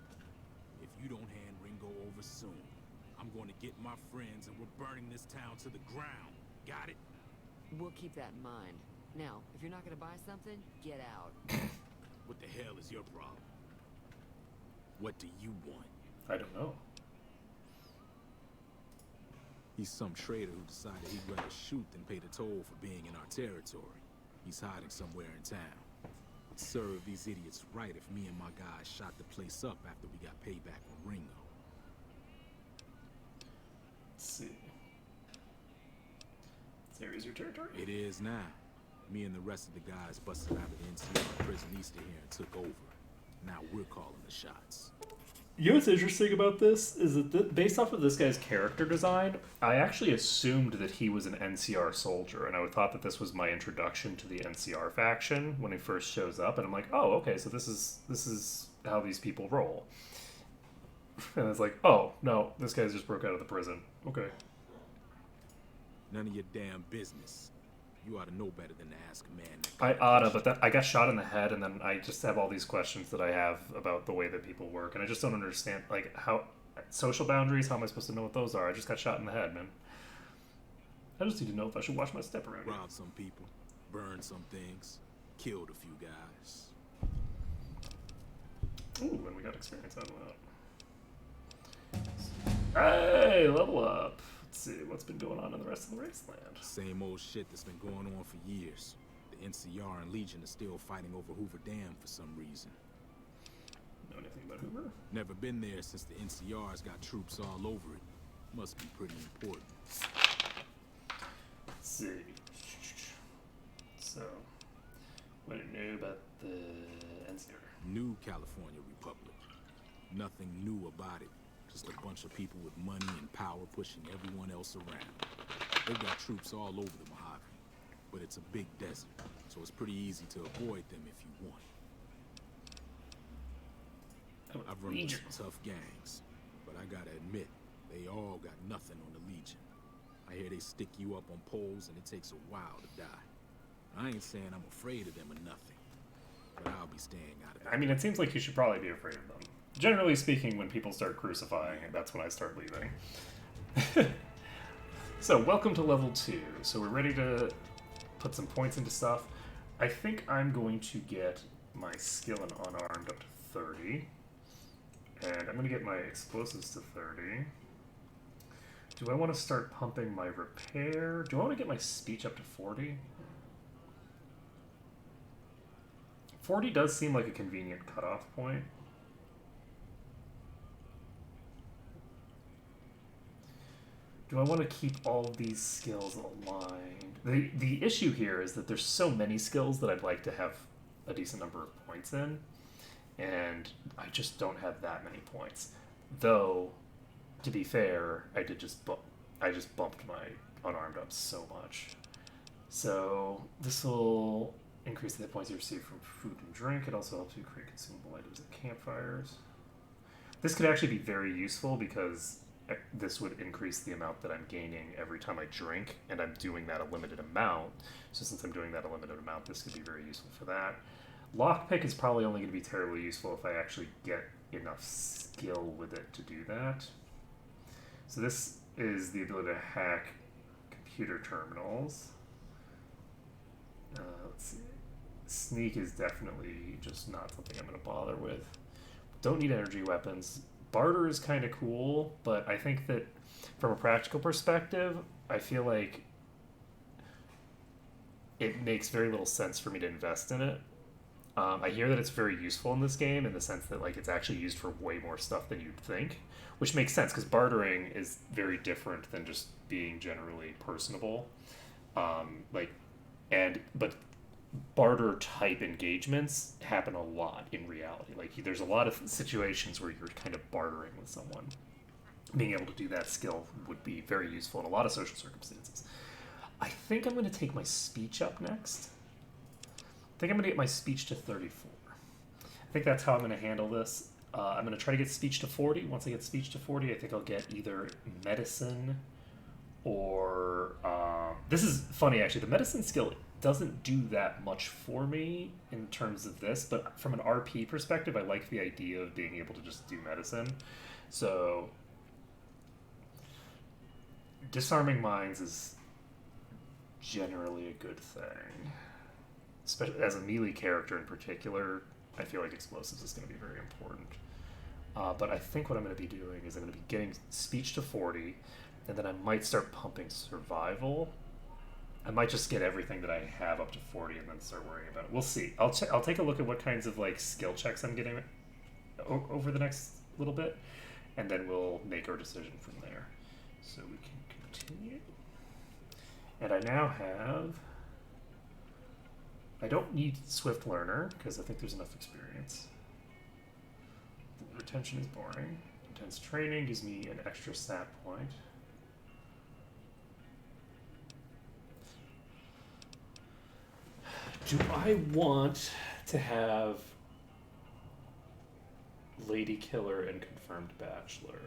If you don't hand Ringo over soon, I'm going to get my friends and we're burning this town to the ground. Got it? We'll keep that in mind. Now, if you're not gonna buy something, get out. What the hell is your problem? What do you want? I don't know. He's some trader who decided he'd rather shoot than pay the toll for being in our territory. He's hiding somewhere in town. It'd serve these idiots right if me and my guys shot the place up after we got payback on Ringo. Let's see. This area's your territory? It is now. Me and the rest of the guys busted out of the NCR prison east of here and took over. Now we're calling the shots. You know what's interesting about this is that based off of this guy's character design, I actually assumed that he was an NCR soldier, and I thought that this was my introduction to the NCR faction when he first shows up, and I'm like, oh, okay, so this is how these people roll. And it's like, oh, no, this guy just broke out of the prison. Okay. None of your damn business. You ought to know better than to ask a man that I oughta, but I got shot in the head, and then I just have all these questions that I have about the way that people work, and I just don't understand, like, how social boundaries. How am I supposed to know what those are? I just got shot in the head, man. I just need to know if I should watch my step around here. Robbed some people, burned some things, killed a few guys. we got experience out of that. Hey, level up. Let's see what's been going on in the rest of the wasteland. Same old shit that's been going on for years. The NCR and Legion are still fighting over Hoover Dam for some reason. Know anything about Hoover? Never been there since the NCR's got troops all over it. Must be pretty important. Let's see. So, what do you know about the NCR? New California Republic. Nothing new about it. Just a bunch of people with money and power pushing everyone else around. They've got troops all over the Mojave, but it's a big desert, so it's pretty easy to avoid them if you want. I've run into some tough gangs, but I gotta admit, they all got nothing on the Legion. I hear they stick you up on poles and it takes a while to die. I ain't saying I'm afraid of them or nothing, but I'll be staying out of it. I mean, it seems like you should probably be afraid of them. Generally speaking, when people start crucifying, that's when I start leaving. So, welcome to level 2. So we're ready to put some points into stuff. I think I'm going to get my skill and unarmed up to 30. And I'm going to get my explosives to 30. Do I want to start pumping my repair? Do I want to get my speech up to 40? 40 does seem like a convenient cutoff point. Do I want to keep all of these skills aligned? The issue here is that there's so many skills that I'd like to have a decent number of points in, and I just don't have that many points. Though, to be fair, I just bumped my unarmed up so much. So this will increase the hit points you receive from food and drink. It also helps you create consumable items at campfires. This could actually be very useful because this would increase the amount that I'm gaining every time I drink, and I'm doing that a limited amount. So since I'm doing that a limited amount, this could be very useful for that. Lockpick is probably only going to be terribly useful if I actually get enough skill with it to do that. So this is the ability to hack computer terminals. Let's see. Sneak is definitely just not something I'm going to bother with. Don't need energy weapons. Barter is kind of cool, but I think that from a practical perspective, I feel like it makes very little sense for me to invest in it. I hear that it's very useful in this game in the sense that like it's actually used for way more stuff than you'd think, which makes sense because bartering is very different than just being generally personable. But barter type engagements happen a lot in reality. Like there's a lot of situations where you're kind of bartering with someone. Being able to do that skill would be very useful in a lot of social circumstances. I think I'm going to take my speech up next. I think I'm going to get my speech to 34. I think that's how I'm going to handle this. I'm going to try to get speech to 40. Once I get speech to 40, I think I'll get either medicine or... this is funny, actually. The medicine skill doesn't do that much for me in terms of this, but from an RP perspective, I like the idea of being able to just do medicine. So, disarming mines is generally a good thing. Especially as a melee character in particular, I feel like explosives is going to be very important. But I think what I'm going to be doing is I'm going to be getting speech to 40, and then I might start pumping survival. I might just get everything that I have up to 40 and then start worrying about it. We'll see. I'll take a look at what kinds of like skill checks I'm getting over the next little bit, and then we'll make our decision from there. So we can continue. And I now have... I don't need Swift Learner because I think there's enough experience. Retention is boring. Intense training gives me an extra stat point. Do I want to have Lady Killer and Confirmed Bachelor?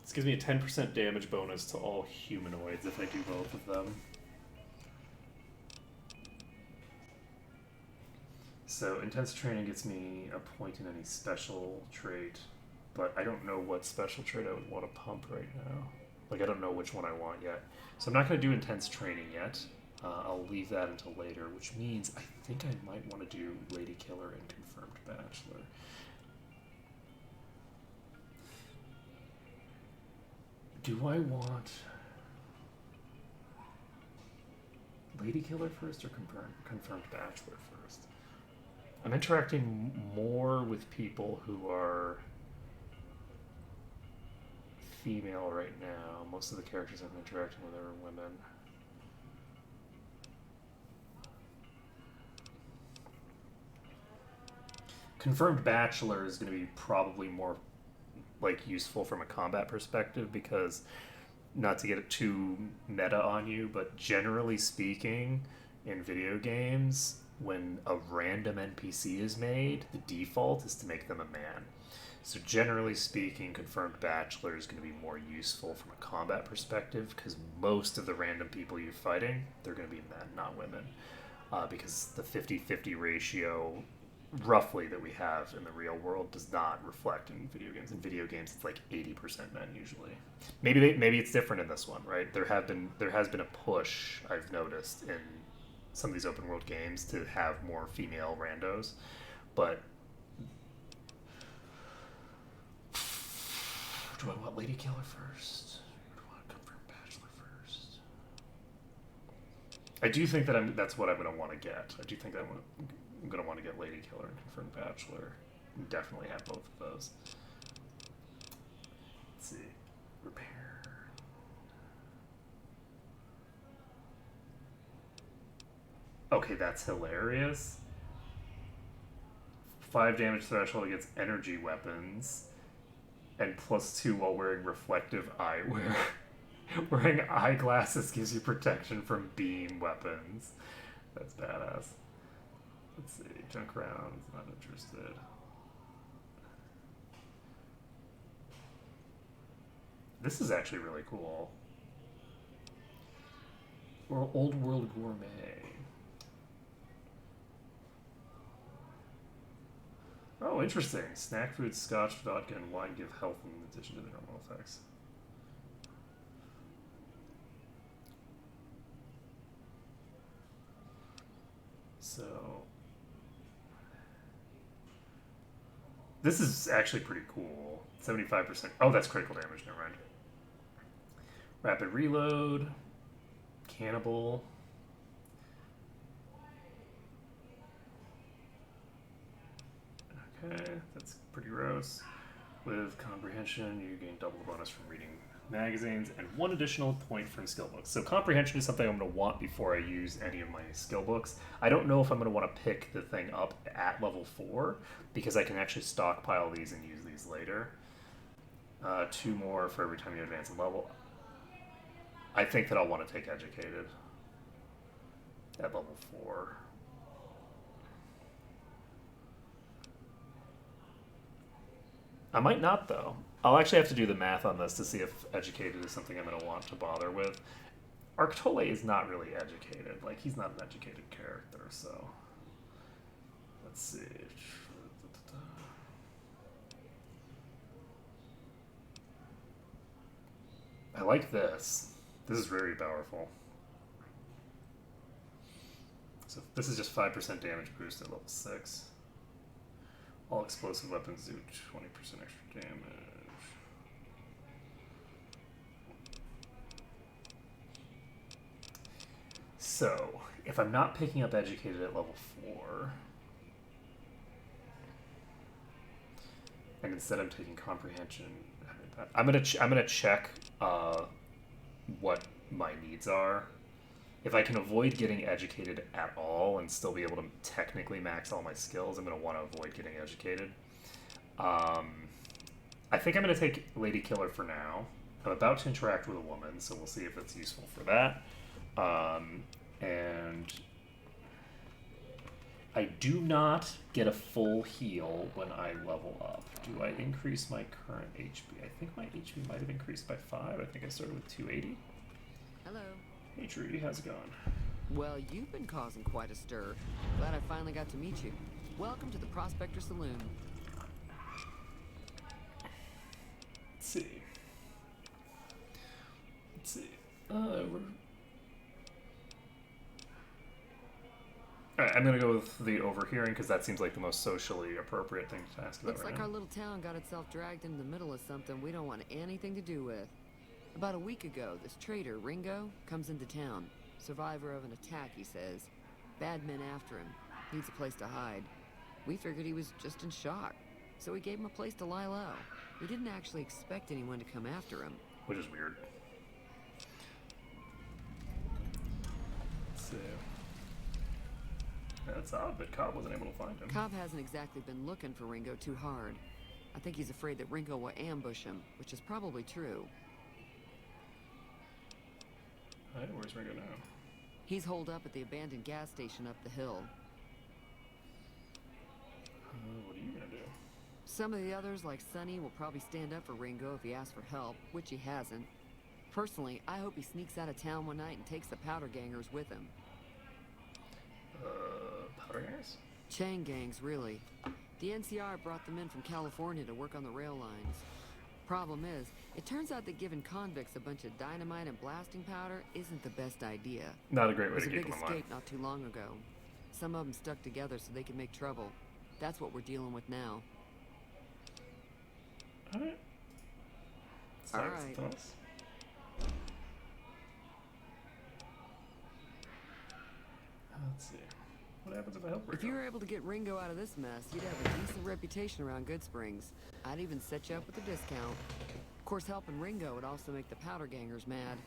This gives me a 10% damage bonus to all humanoids if I do both of them. So intense training gets me a point in any special trait, but I don't know what special trait I would want to pump right now. Like I don't know which one I want yet. So I'm not going to do intense training yet. I'll leave that until later, which means I think I might want to do Lady Killer and Confirmed Bachelor. Do I want Lady Killer first or confirmed Bachelor first? I'm interacting more with people who are female right now. Most of the characters I'm interacting with are women. Confirmed Bachelor is going to be probably more like useful from a combat perspective because, not to get it too meta on you, but generally speaking, in video games, when a random NPC is made, the default is to make them a man. So generally speaking, Confirmed Bachelor is going to be more useful from a combat perspective because most of the random people you're fighting, they're going to be men, not women. Because the 50-50 ratio roughly that we have in the real world does not reflect in video games. In video games, it's like 80% men usually. Maybe it's different in this one, right? There has been a push I've noticed in some of these open world games to have more female randos, but do I want Lady Killer first? Or do I want Confirmed Bachelor first? I do think that that's what I'm going to want to get. I do think that I'm going to want to get Lady Killer and Confirmed Bachelor. Definitely have both of those. Let's see. Repair. Okay, that's hilarious. 5 damage threshold against energy weapons. And +2 while wearing reflective eyewear. Wearing eyeglasses gives you protection from beam weapons. That's badass. Let's see. Junk rounds, not interested. This is actually really cool. Or Old World Gourmet. Oh, interesting. Snack food, scotch, vodka, and wine give health in addition to the normal effects. So, this is actually pretty cool. 75%. Oh, that's critical damage. Never mind. Rapid reload. Cannibal. Okay, that's pretty gross. With comprehension, you gain double the bonus from reading magazines and 1 additional point from skill books. So comprehension is something I'm going to want before I use any of my skill books. I don't know if I'm going to want to pick the thing up at level 4 because I can actually stockpile these and use these later. 2 more for every time you advance a level. I think that I'll want to take Educated at level 4. I might not, though. I'll actually have to do the math on this to see if Educated is something I'm going to want to bother with. Arctole is not really educated. Like, he's not an educated character, so... Let's see. I like this. This is very powerful. So this is just 5% damage boost at level 6. All explosive weapons do 20% extra damage. So, if I'm not picking up Educated at level 4, and instead I'm taking Comprehension, I'm gonna check what my needs are. If I can avoid getting Educated at all and still be able to technically max all my skills, I'm going to want to avoid getting Educated. I think I'm going to take Lady Killer for now. I'm about to interact with a woman, so we'll see if it's useful for that. And I do not get a full heal when I level up. Do I increase my current HP? I think my HP might have increased by 5. I think I started with 280. Hello. Hey Trudy, how's it going? Well, you've been causing quite a stir. Glad I finally got to meet you. Welcome to the Prospector Saloon. Let's see. Alright, I'm gonna go with the overhearing because that seems like the most socially appropriate thing to ask about Looks right like now. our little town got itself dragged into the middle of something we don't want anything to do with. About a week ago, this trader, Ringo, comes into town. Survivor of an attack, he says. Bad men after him. Needs a place to hide. We figured he was just in shock, so we gave him a place to lie low. We didn't actually expect anyone to come after him. Which is weird. So... That's odd that Cobb wasn't able to find him. Cobb hasn't exactly been looking for Ringo too hard. I think he's afraid that Ringo will ambush him, which is probably true. Hey, where's Ringo now? He's holed up at the abandoned gas station up the hill. What are you gonna do? Some of the others, like Sonny, will probably stand up for Ringo if he asks for help, which he hasn't. Personally, I hope he sneaks out of town one night and takes the powder gangers with him. Powder gangers? Chain gangs, really. The NCR brought them in from California to work on the rail lines. Problem is, it turns out that giving convicts a bunch of dynamite and blasting powder isn't the best idea. Not a great way to There was keep a them big alive. escape not too long ago. Some of them stuck together so they could make trouble. That's what we're dealing with now. Alright. Alright. Let's see. What happens if I help Ringo? If you were able to get Ringo out of this mess, you'd have a decent reputation around Good Springs. I'd even set you up with a discount. Of course, helping Ringo would also make the powder gangers mad.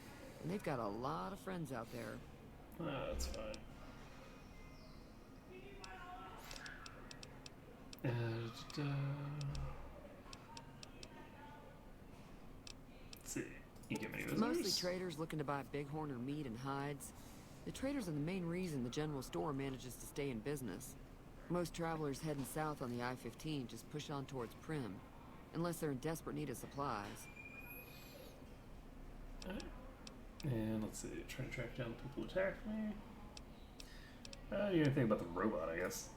And they've got a lot of friends out there. That's fine. Let's see. You get many visitors? Mostly traders looking to buy bighorn or meat and hides. The traders are the main reason the general store manages to stay in business. Most travelers heading south on the I-15 just push on towards Prim, unless they're in desperate need of supplies. And let's see, try to track down people who attacked me. You didn't think about the robot, I guess.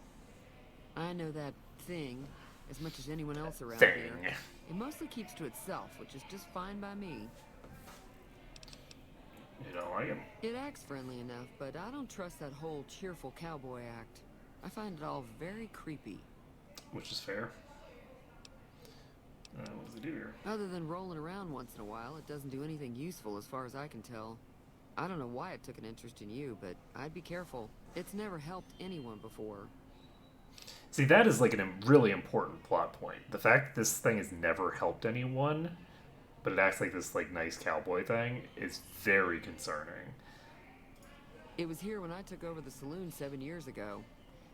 I know that thing as much as anyone else around Thing. here. It mostly keeps to itself, which is just fine by me. You don't like him? It acts friendly enough, but I don't trust that whole cheerful cowboy act. I find it all very creepy. Which is fair. What does he do here? Other than rolling around once in a while, it doesn't do anything useful as far as I can tell. I don't know why it took an interest in you, but I'd be careful. It's never helped anyone before. See, that is like a really important plot point. The fact that this thing has never helped anyone, but it acts like this like nice cowboy thing, is very concerning. It was here when I took over the saloon 7 years ago.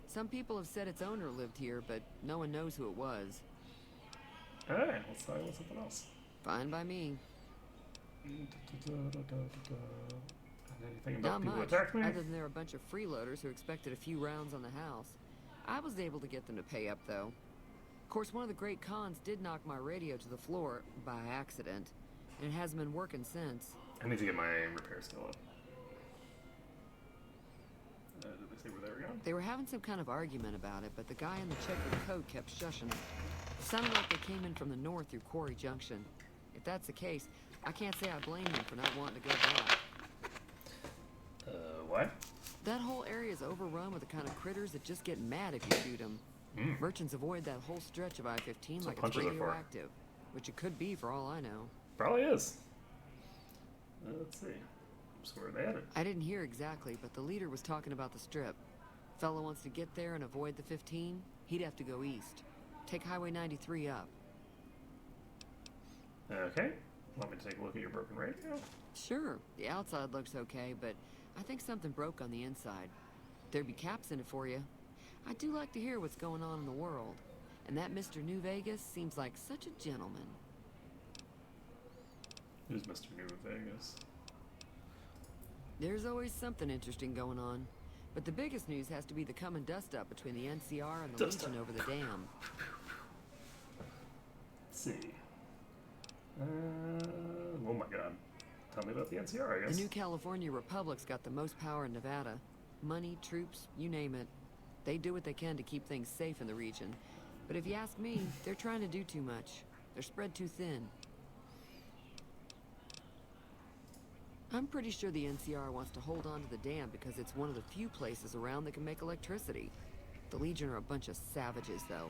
Some people have said its owner lived here, but no one knows who it was. Alright, let's talk about something else. Fine by me. Anything about Not people who much, attacked me? other than there were a bunch of freeloaders who expected a few rounds on the house. I was able to get them to pay up, though. Of course, one of the great cons did knock my radio to the floor by accident, and it hasn't been working since. I need to get my repair skill up. Did they say where they were going? They were having some kind of argument about it, but the guy in the checkered coat kept shushing. It sounded like they came in from the north through Quarry Junction. If that's the case, I can't say I blame them for not wanting to go back. What? That whole area is overrun with the kind of critters that just get mad if you shoot them. Merchants avoid that whole stretch of I-15 like it's punches are for. radioactive, which it could be for all I know. Probably is. Let's see. So where are they headed? I didn't hear exactly, but the leader was talking about the strip. Fella wants to get there and avoid the 15, he'd have to go east. Take Highway 93 up. Okay. Want me to take a look at your broken radio? Sure, the outside looks okay, but I think something broke on the inside. There'd be caps in it for you. I do like to hear what's going on in the world. And that Mr. New Vegas seems like such a gentleman. Who's Mr. New Vegas? There's always something interesting going on. But the biggest news has to be the coming dust-up between the NCR and the Legion over the dam. Let's see. Oh my god. Tell me about the NCR, I guess. The new California Republic's got the most power in Nevada. Money, troops, you name it. They do what they can to keep things safe in the region. But if you ask me, they're trying to do too much. They're spread too thin. I'm pretty sure the NCR wants to hold on to the dam because it's one of the few places around that can make electricity. The Legion are a bunch of savages, though.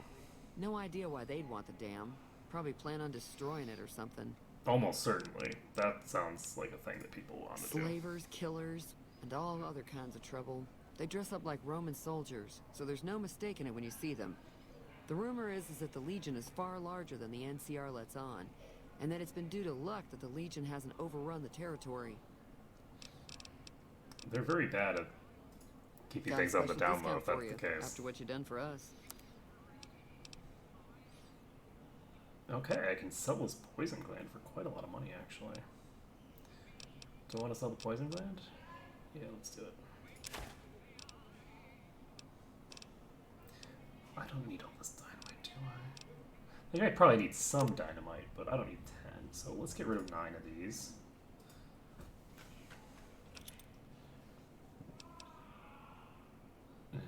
No idea why they'd want the dam. Probably plan on destroying it or something. Almost certainly. That sounds like a thing that people want to do. Slavers, killers, and all other kinds of trouble. They dress up like Roman soldiers, so there's no mistaking it when you see them. The rumor is that the Legion is far larger than the NCR lets on, and that it's been due to luck that the Legion hasn't overrun the territory. They're very bad at keeping Got a things on the special down low if discount that's for the you, case. after what you've done for us. Okay, I can sell this poison gland for quite a lot of money, actually. Do I want to sell the poison gland? Yeah, let's do it. I don't need all this dynamite, do I? I think I probably need some dynamite, but I don't need 10, so let's get rid of 9 of these. And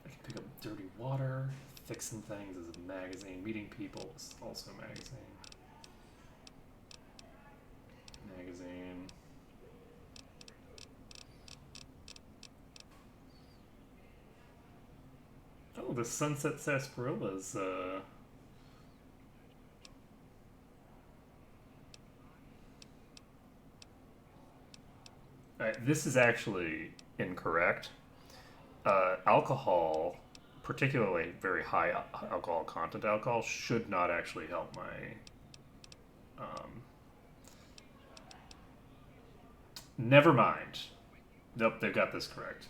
I can pick up dirty water. Fixing things is a magazine. Meeting people is also a magazine. Magazine. Oh, the Sunset Sarsarilla's, Alright, this is actually incorrect. Alcohol, particularly very high alcohol content alcohol, should not actually help my... never mind. Nope, they've got this correct.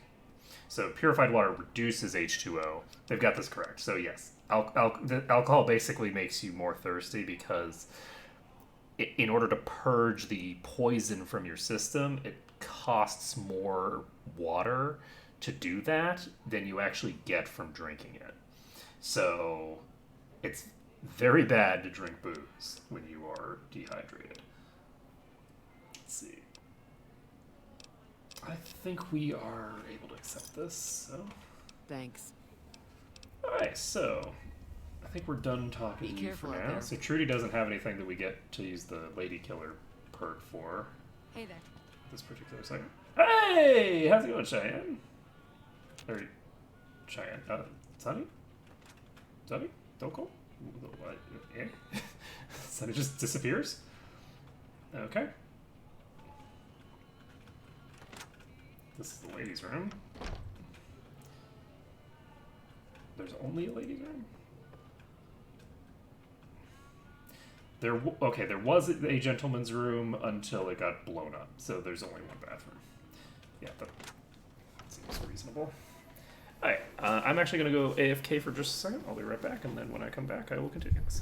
So purified water reduces H2O. They've got this correct. So yes, the alcohol basically makes you more thirsty because in order to purge the poison from your system, it costs more water to do that than you actually get from drinking it. So it's very bad to drink booze when you are dehydrated. Let's see. I think we are able to accept this, so... Thanks. Alright, so... I think we're done talking to you for now. There. So Trudy doesn't have anything that we get to use the Lady Killer perk for. Hey there. This particular second. Hey! How's it going, Cheyenne? Or... Cheyenne. Sunny? Sunny? Doko? What? Yeah? Sunny just disappears? Okay. This is the ladies' room. There's only a ladies' room? There was a gentleman's room until it got blown up, so there's only one bathroom. Yeah, that seems reasonable. Alright, I'm actually going to go AFK for just a second. I'll be right back, and then when I come back, I will continue this.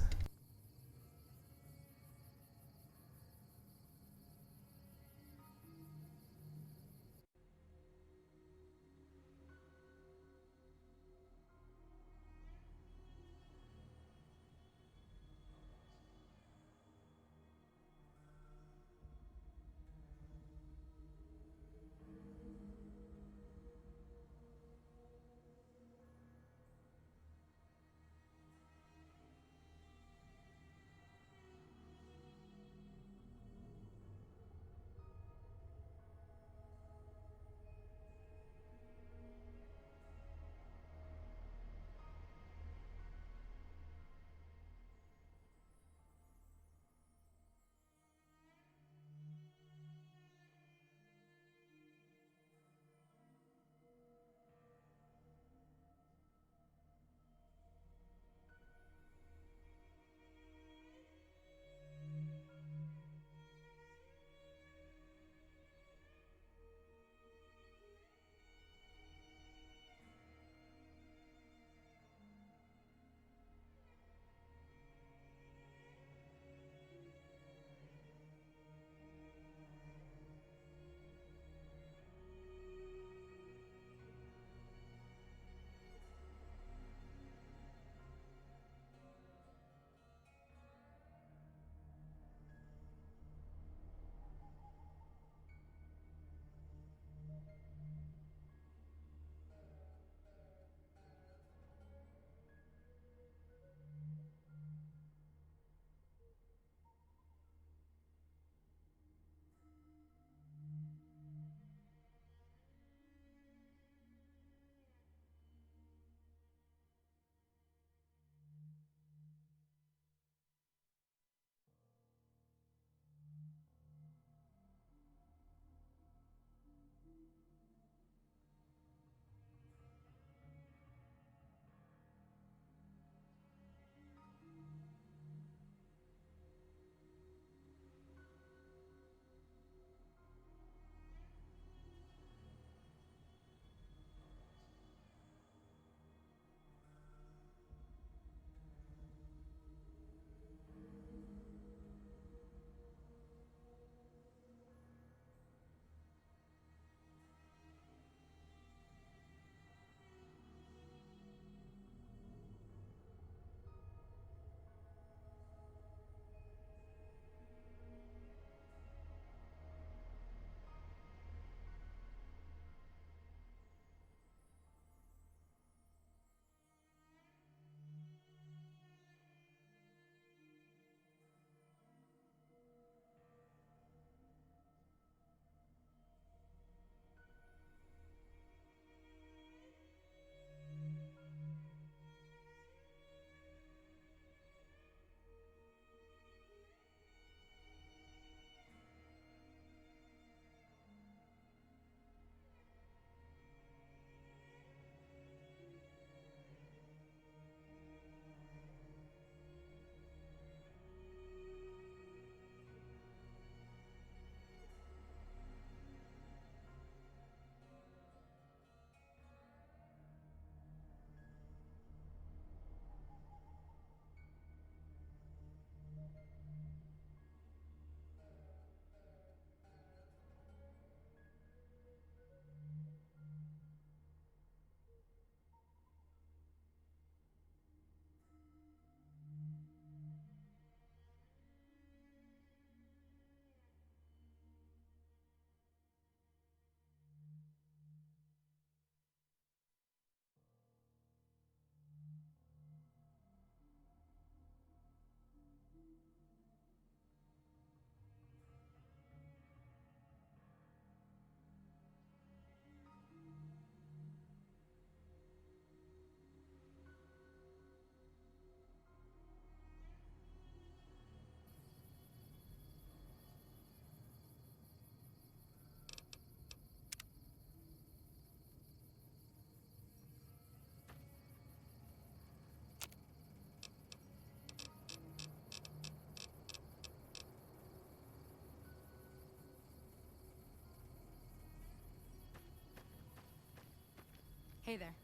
Hey there.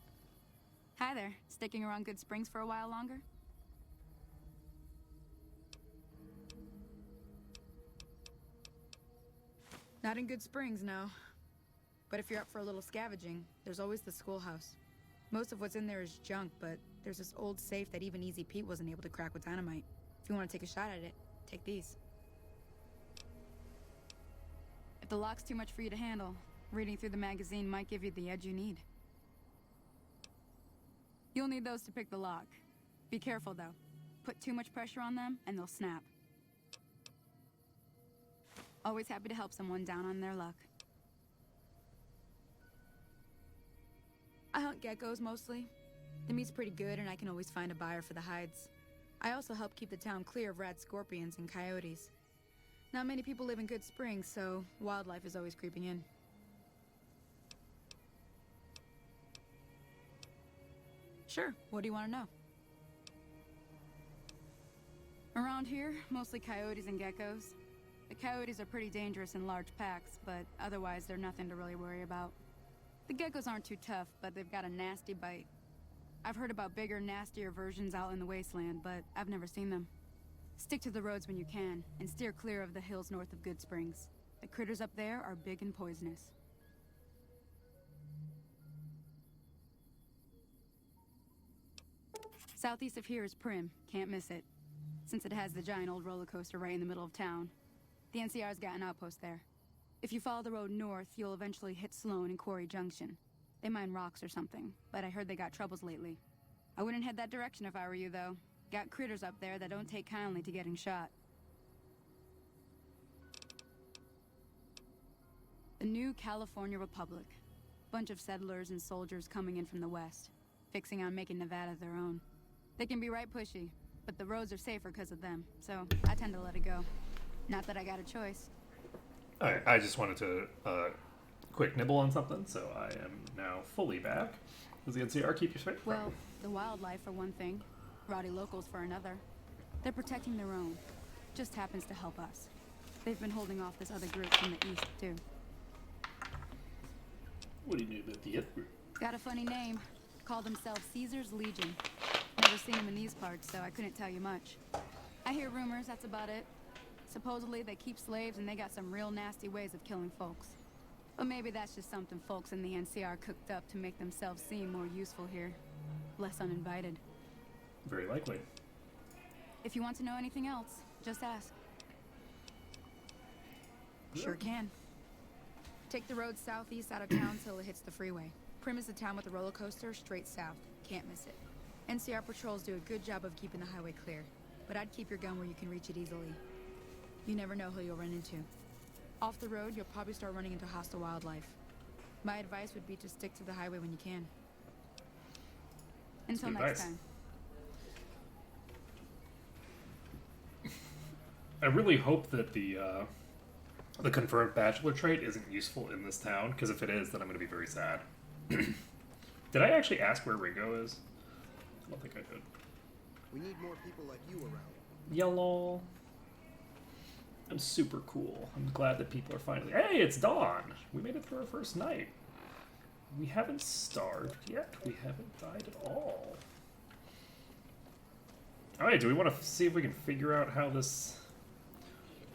Hi there. Sticking around Good Springs for a while longer? Not in Good Springs, no. But if you're up for a little scavenging, there's always the schoolhouse. Most of what's in there is junk, but there's this old safe that even Easy Pete wasn't able to crack with dynamite. If you want to take a shot at it, take these. If the lock's too much for you to handle, reading through the magazine might give you the edge you need. You'll need those to pick the lock. Be careful, though. Put too much pressure on them, and they'll snap. Always happy to help someone down on their luck. I hunt geckos mostly. The meat's pretty good, and I can always find a buyer for the hides. I also help keep the town clear of rat scorpions and coyotes. Not many people live in Good Springs, so wildlife is always creeping in. Sure, what do you want to know? Around here, mostly coyotes and geckos. The coyotes are pretty dangerous in large packs, but otherwise they're nothing to really worry about. The geckos aren't too tough, but they've got a nasty bite. I've heard about bigger, nastier versions out in the wasteland, but I've never seen them. Stick to the roads when you can, and steer clear of the hills north of Good Springs. The critters up there are big and poisonous. Southeast of here is Prim. Can't miss it. Since it has the giant old roller coaster right in the middle of town. The NCR's got an outpost there. If you follow the road north, you'll eventually hit Sloan and Quarry Junction. They mine rocks or something, but I heard they got troubles lately. I wouldn't head that direction if I were you, though. Got critters up there that don't take kindly to getting shot. The new California Republic. Bunch of settlers and soldiers coming in from the west, fixing on making Nevada their own. They can be right pushy, but the roads are safer because of them, so I tend to let it go. Not that I got a choice. Alright, I just wanted to quick nibble on something, so I am now fully back. Does the NCR keep you straight? Well, the wildlife for one thing, rowdy locals for another. They're protecting their own. Just happens to help us. They've been holding off this other group from the east, too. What do you know about the other group? Got a funny name. Call themselves Caesar's Legion. Never seen them in these parts, so I couldn't tell you much. I hear rumors, that's about it. Supposedly they keep slaves and they got some real nasty ways of killing folks. But maybe that's just something folks in the NCR cooked up to make themselves seem more useful here. Less uninvited. Very likely. If you want to know anything else, just ask. Sure can. Take the road southeast out of town till it hits the freeway. Prim is the town with the roller coaster, straight south. Can't miss it. NCR patrols do a good job of keeping the highway clear, but I'd keep your gun where you can reach it easily. You never know who you'll run into. Off the road, you'll probably start running into hostile wildlife. My advice would be to stick to the highway when you can. Until next time. I really hope that the confirmed bachelor trait isn't useful in this town, because if it is, then I'm going to be very sad. Did I actually ask where Ringo is? I don't think I did. We need more people like you around. Yellow. I'm super cool. I'm glad that people are finally... Hey, it's dawn! We made it through our first night. We haven't starved yet. We haven't died at all. Alright, do we want to see if we can figure out how this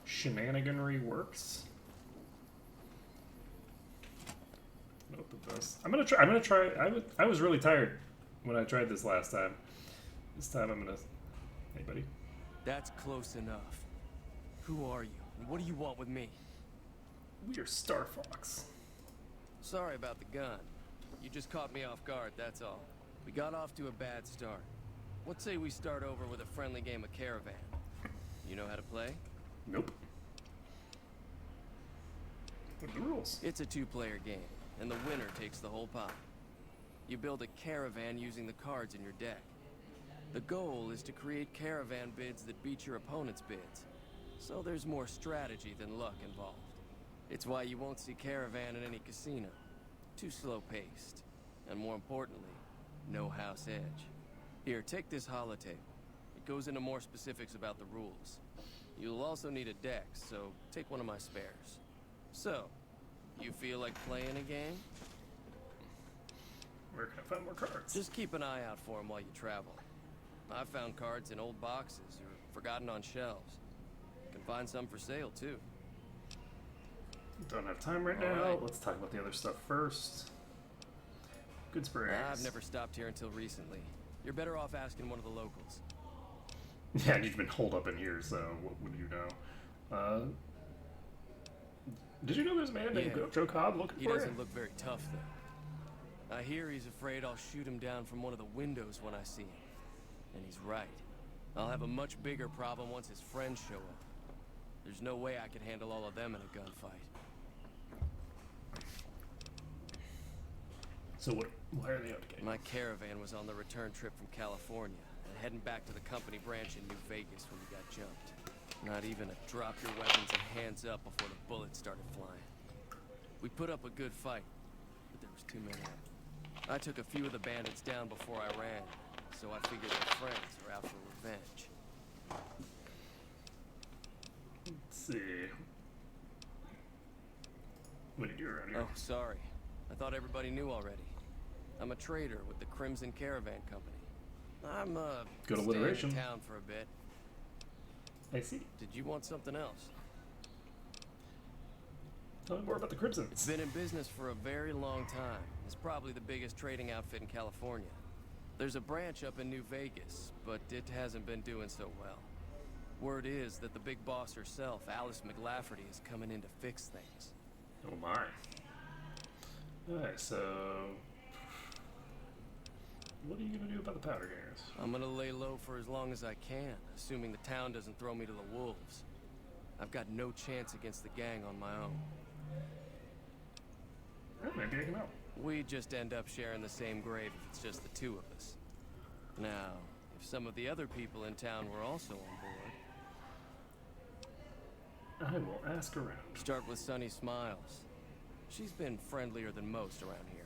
shenaniganry works? Open this. I'm gonna try. I was really tired when I tried this last time. This time I'm gonna... Hey, buddy. That's close enough. Who are you, and what do you want with me? We are Star Fox. Sorry about the gun. You just caught me off guard, that's all. We got off to a bad start. What say we start over with a friendly game of Caravan? You know how to play? Nope. What are the rules? It's a two-player game, and the winner takes the whole pot. You build a caravan using the cards in your deck. The goal is to create caravan bids that beat your opponent's bids. So there's more strategy than luck involved. It's why you won't see Caravan in any casino. Too slow-paced. And more importantly, no house edge. Here, take this holotable. It goes into more specifics about the rules. You'll also need a deck, so take one of my spares. So, you feel like playing a game? Where can I find more cards? Just keep an eye out for them while you travel. I found cards in old boxes or forgotten on shelves. Can find some for sale too. Don't have time right now. Alright. Let's talk about the other stuff first. Good springs. I've never stopped here until recently. You're better off asking one of the locals. Yeah, and you've been holed up in here, so what would you know? Did you know there's a man named Joe Cobb looking for you? He doesn't look very tough, though. I hear he's afraid I'll shoot him down from one of the windows when I see him. And he's right. I'll have a much bigger problem once his friends show up. There's no way I could handle all of them in a gunfight. So why are they out again? My caravan was on the return trip from California and heading back to the company branch in New Vegas when we got jumped. Not even a drop your weapons and hands up before the bullets started flying. We put up a good fight, but there was too many of them. I took a few of the bandits down before I ran, so I figured their friends are out for revenge. Let's see. What did you do around here? Oh, sorry. I thought everybody knew already. I'm a trader with the Crimson Caravan Company. I'm Good staying alliteration. in town for a bit. I see. Did you want something else? Tell me more about the Crimsons. It's been in business for a very long time. It's probably the biggest trading outfit in California. There's a branch up in New Vegas, but it hasn't been doing so well. Word is that the big boss herself, Alice McLafferty, is coming in to fix things. Oh my. Alright, so what are you gonna do about the powder gangers? I'm gonna lay low for as long as I can, assuming the town doesn't throw me to the wolves. I've got no chance against the gang on my own. Well, maybe I can help. We just end up sharing the same grave if it's just the two of us. Now, if some of the other people in town were also on board... I will ask around. Start with Sunny Smiles. She's been friendlier than most around here.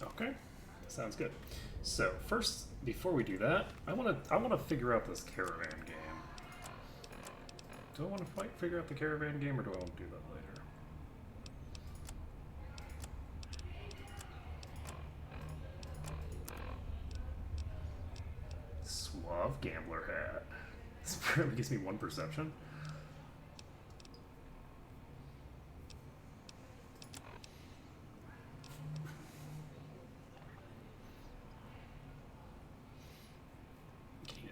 Okay, sounds good. So first, before we do that, I wanna figure out this caravan game. Do I want to figure out the caravan game, or do I want to do that later? Suave gambler hat. This apparently gives me 1 perception.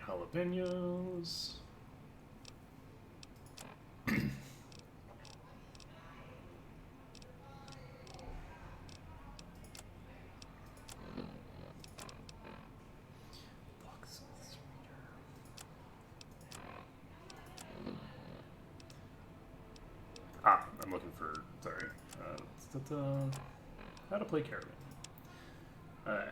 Jalapenos. I'm looking for, sorry, how to play caravan. Alright.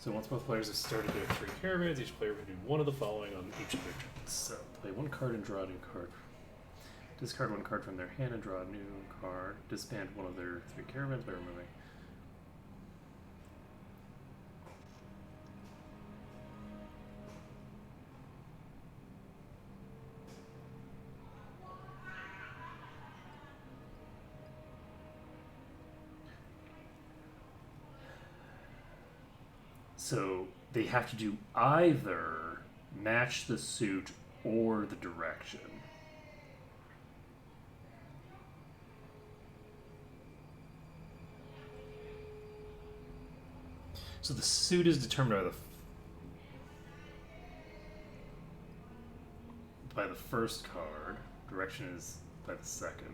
So once both players have started their 3 caravans, each player will do one of the following on each of their turns. So play 1 card and draw a new card. Discard 1 card from their hand and draw a new card. Disband one of their 3 caravans by removing. So they have to do either match the suit or the direction. So the suit is determined by the first card. Direction is by the second.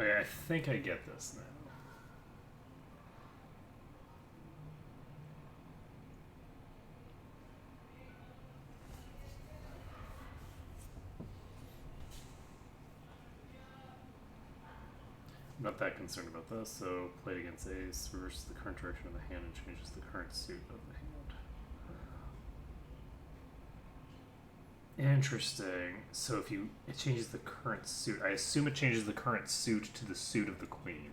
Okay, I think I get this now. I'm not that concerned about this, so played against ace, reverses the current direction of the hand and changes the current suit of the hand. Interesting. So if it changes the current suit, I assume it changes the current suit to the suit of the queen.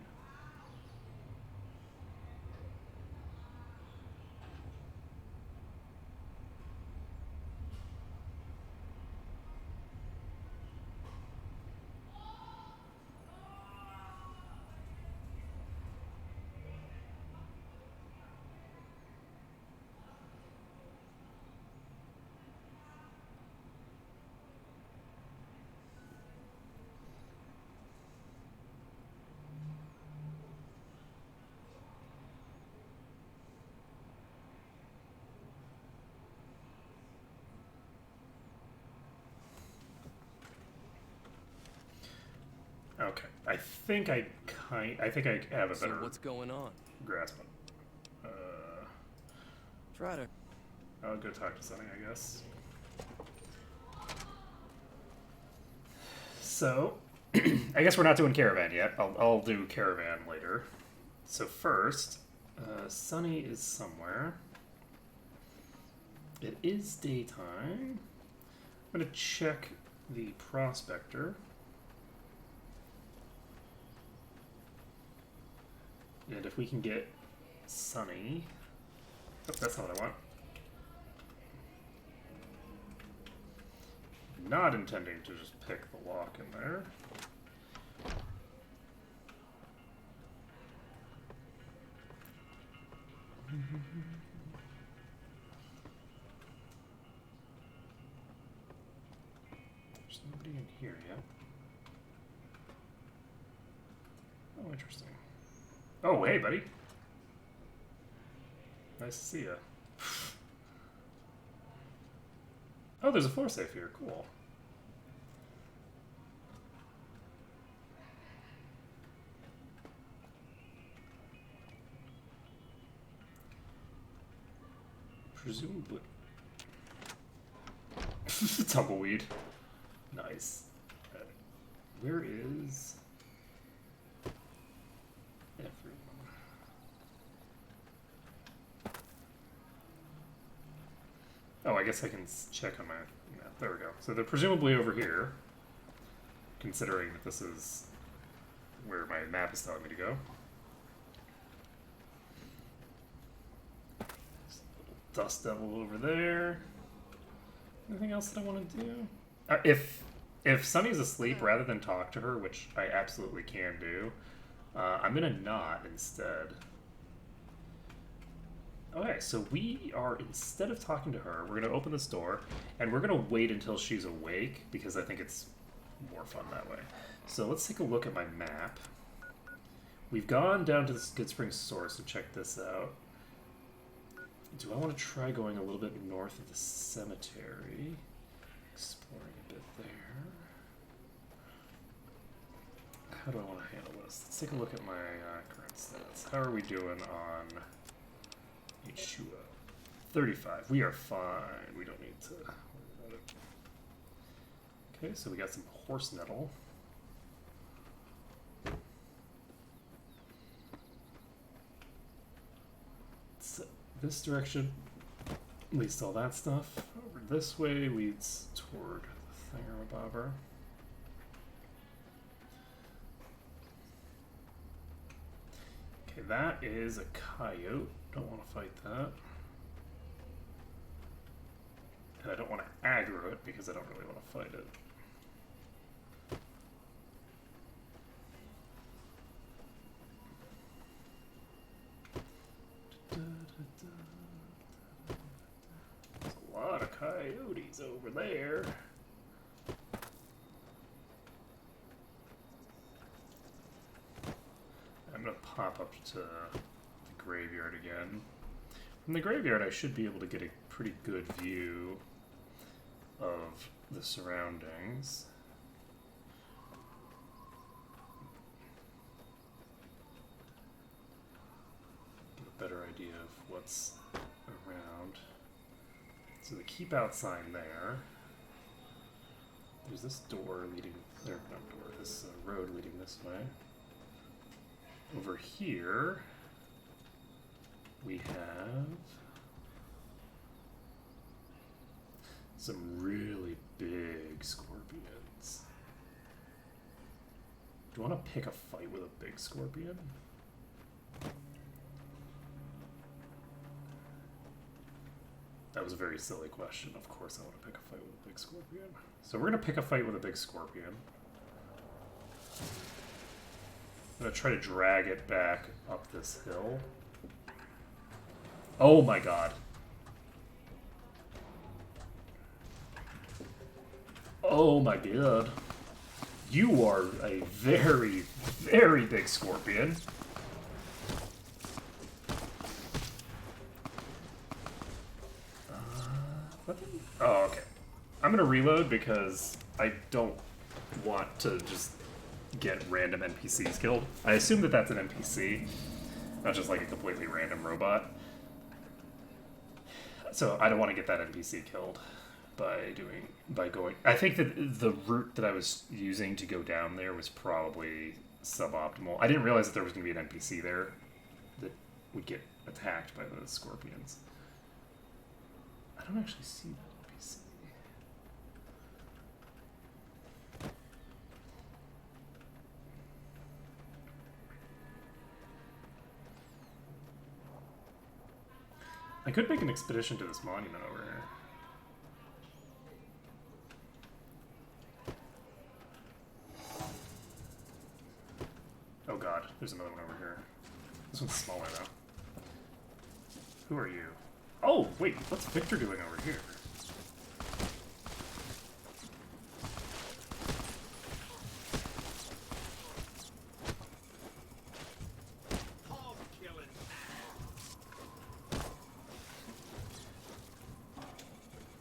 Okay, I think I have a better. So what's going on? Grasp it. Try to. I'll go talk to Sonny, I guess. So, I guess we're not doing caravan yet. I'll do caravan later. So first, Sonny is somewhere. It is daytime. I'm gonna check the prospector. And if we can get Sonny... Oh, that's not what I want. Not intending to just pick the lock in there. There's nobody in here yet. Oh, interesting. Oh, hey, buddy. Nice to see you. Oh, there's a floor safe here. Cool. Presumably. Tumbleweed. Nice. Where is everyone? Oh, I guess I can check on my... Yeah, there we go. So they're presumably over here, considering that this is where my map is telling me to go. Dust Devil over there. Anything else that I want to do? If Sunny's asleep, rather than talk to her, which I absolutely can do, I'm gonna not instead. Okay, so we are, instead of talking to her, we're gonna open this door, and we're gonna wait until she's awake, because I think it's more fun that way. So let's take a look at my map. We've gone down to this Good Spring source and checked this out. Do I want to try going a little bit north of the cemetery? Exploring a bit there. How do I want to handle this? Let's take a look at my current stats. How are we doing on Yeshua? 35. We are fine. We don't need to worry about it. Okay, so we got some horse nettle. So this direction leads to all that stuff. Over this way leads toward the thingamabobber. Okay, that is a coyote. Don't want to fight that. And I don't want to aggro it because I don't really want to fight it. There's a lot of coyotes over there. I'm going to pop up to the graveyard again. From the graveyard, I should be able to get a pretty good view of the surroundings. what's around. So the keep out sign there. There's this door leading, or not door, this road leading this way. Over here, we have some really big scorpions. Do you want to pick a fight with a big scorpion? That was a very silly question. Of course I want to pick a fight with a big scorpion. So we're going to pick a fight with a big scorpion. I'm going to try to drag it back up this hill. Oh my god. Oh my god. You are a very, very big scorpion. Oh, okay. I'm gonna reload because I don't want to just get random NPCs killed. I assume that that's an NPC, not just like a completely random robot. So I don't want to get that NPC killed by going. I think that the route that I was using to go down there was probably suboptimal. I didn't realize that there was going to be an NPC there that would get attacked by the scorpions. I don't actually see that NPC. I could make an expedition to this monument over here. Oh god, there's another one over here. This one's smaller though. Who are you? Oh, wait, what's Victor doing over here?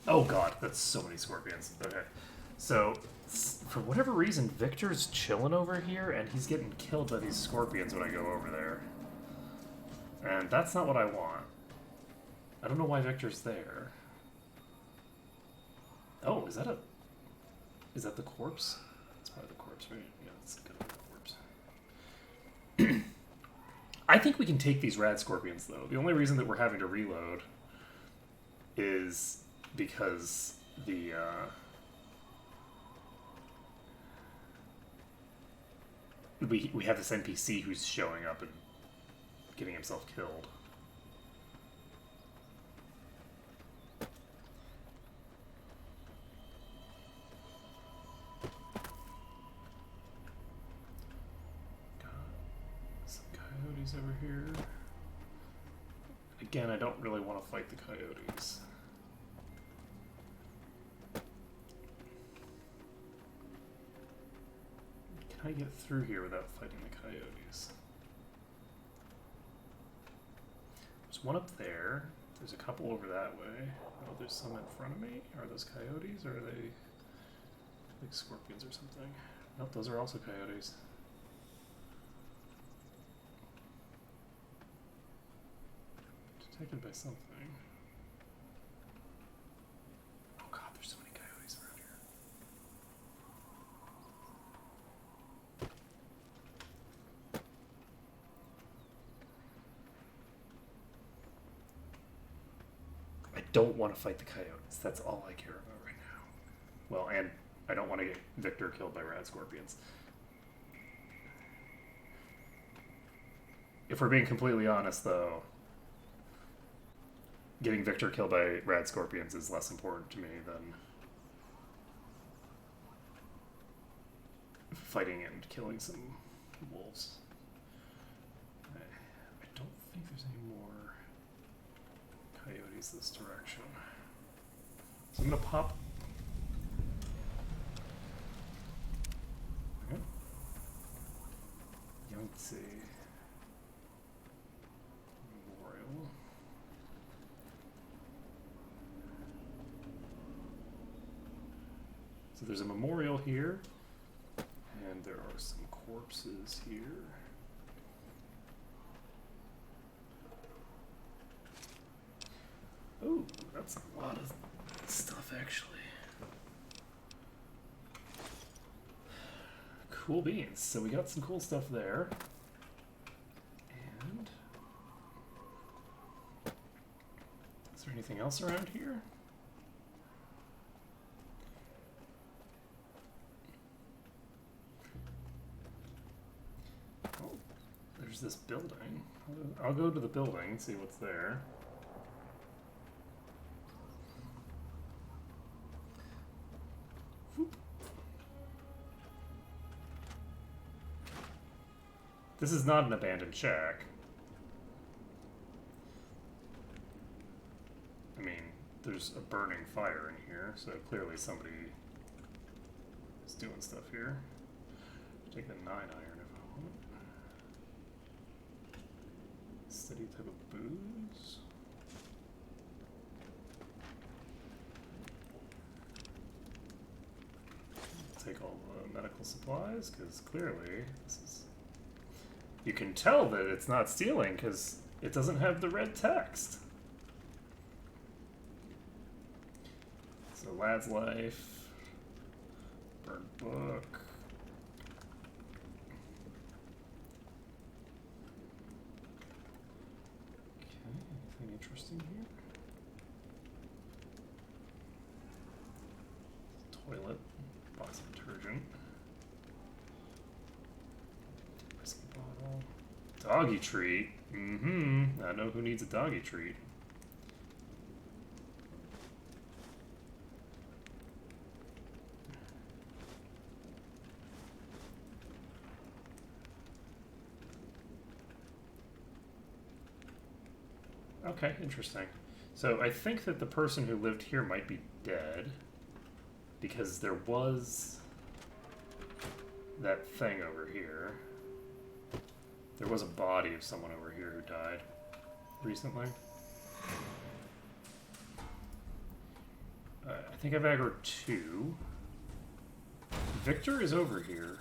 Oh god, that's so many scorpions. Okay. So, for whatever reason, Victor's chilling over here, and he's getting killed by these scorpions when I go over there. And that's not what I want. I don't know why Victor's there. Oh, is that the corpse? That's probably the corpse, right? Yeah, that's gotta be the corpse. I think we can take these rad scorpions, though. The only reason that we're having to reload is because the we have this NPC who's showing up and getting himself killed. Got some coyotes over here. Again, I don't really want to fight the coyotes. Can I get through here without fighting the coyotes? There's one up there. There's a couple over that way. Oh, there's some in front of me. Are those coyotes or are they like scorpions or something? Nope, those are also coyotes. Detected by something. Oh god, there's so many coyotes around here. I don't want to fight the coyotes. That's all I care about right now. Well, and I don't want to get Victor killed by rad scorpions. If we're being completely honest, though, getting Victor killed by rad scorpions is less important to me than fighting and killing some wolves. I don't think there's any more coyotes this direction. So I'm gonna pop. Okay. Yangtze Memorial. So there's a memorial here, and there are some corpses here. Ooh, that's a lot of stuff, actually. Cool beans. So we got some cool stuff there. And is there anything else around here? Oh, there's this building. I'll go to the building and see what's there. This is not an abandoned shack. I mean, there's a burning fire in here, so clearly somebody is doing stuff here. Take the 9 iron if I want. Steady type of booze. Take all the medical supplies, because clearly this is... You can tell that it's not stealing because it doesn't have the red text. So lad's life, burned book. Okay, anything interesting here? Toilet, box of detergent. Doggy treat? Mm-hmm. I know who needs a doggy treat. Okay, interesting. So I think that the person who lived here might be dead because there was that thing over here. There was a body of someone over here who died recently. I think I've aggroed 2. Victor is over here.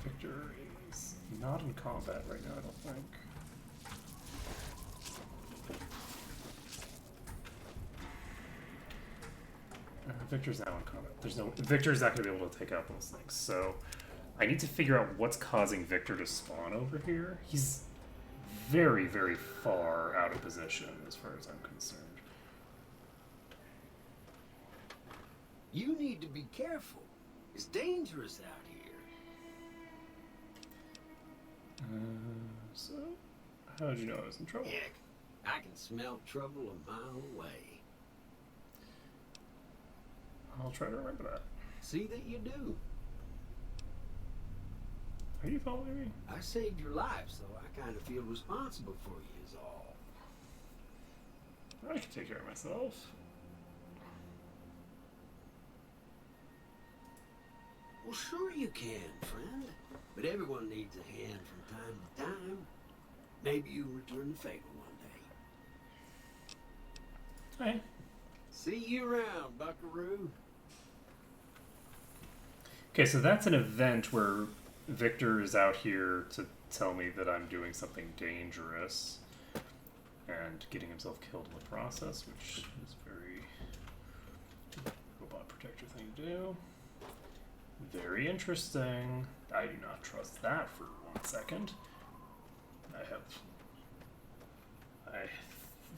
Victor is not in combat right now, I don't think. Victor's now in combat. Victor's not going to be able to take out those things, so I need to figure out what's causing Victor to spawn over here. He's very, very far out of position as far as I'm concerned. You need to be careful. It's dangerous out here. So, how did you know I was in trouble? Heck, I can smell trouble a mile away. I'll try to remember that. See that you do. Are you following me? I saved your life, so I kind of feel responsible for you is all. I can take care of myself. Well, sure you can, friend. But everyone needs a hand from time to time. Maybe you'll return the favor one day. Hey. See you around, buckaroo. Okay, so that's an event where Victor is out here to tell me that I'm doing something dangerous and getting himself killed in the process, which is a very robot protector thing to do. Very interesting. I do not trust that for 1 second. I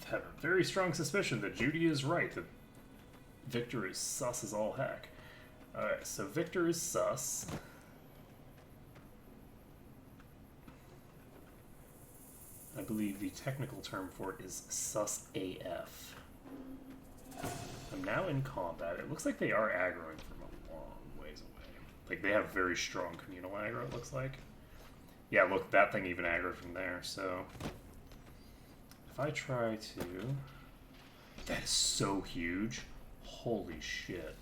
have a very strong suspicion that Judy is right, that Victor is sus as all heck. Alright, so Victor is sus. I believe the technical term for it is sus AF. I'm now in combat. It looks like they are aggroing from a long ways away. Like, they have very strong communal aggro, it looks like. Yeah, look, that thing even aggroed from there, so... If I try to... That is so huge. Holy shit.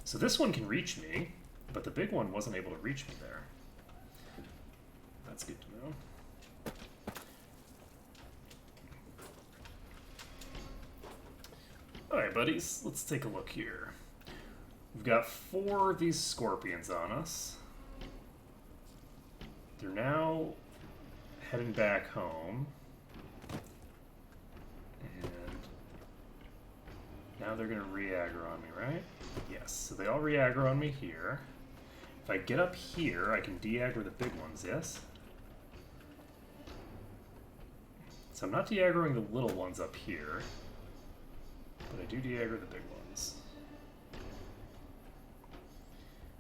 So this one can reach me, but the big one wasn't able to reach me there. That's good to know. Alright, buddies, let's take a look here. We've got 4 of these scorpions on us. They're now heading back home. Now they're gonna re-aggro on me, right? Yes, so they all re-aggro on me here. If I get up here, I can de-aggro the big ones, yes? So I'm not de-aggroing the little ones up here, but I do de-aggro the big ones.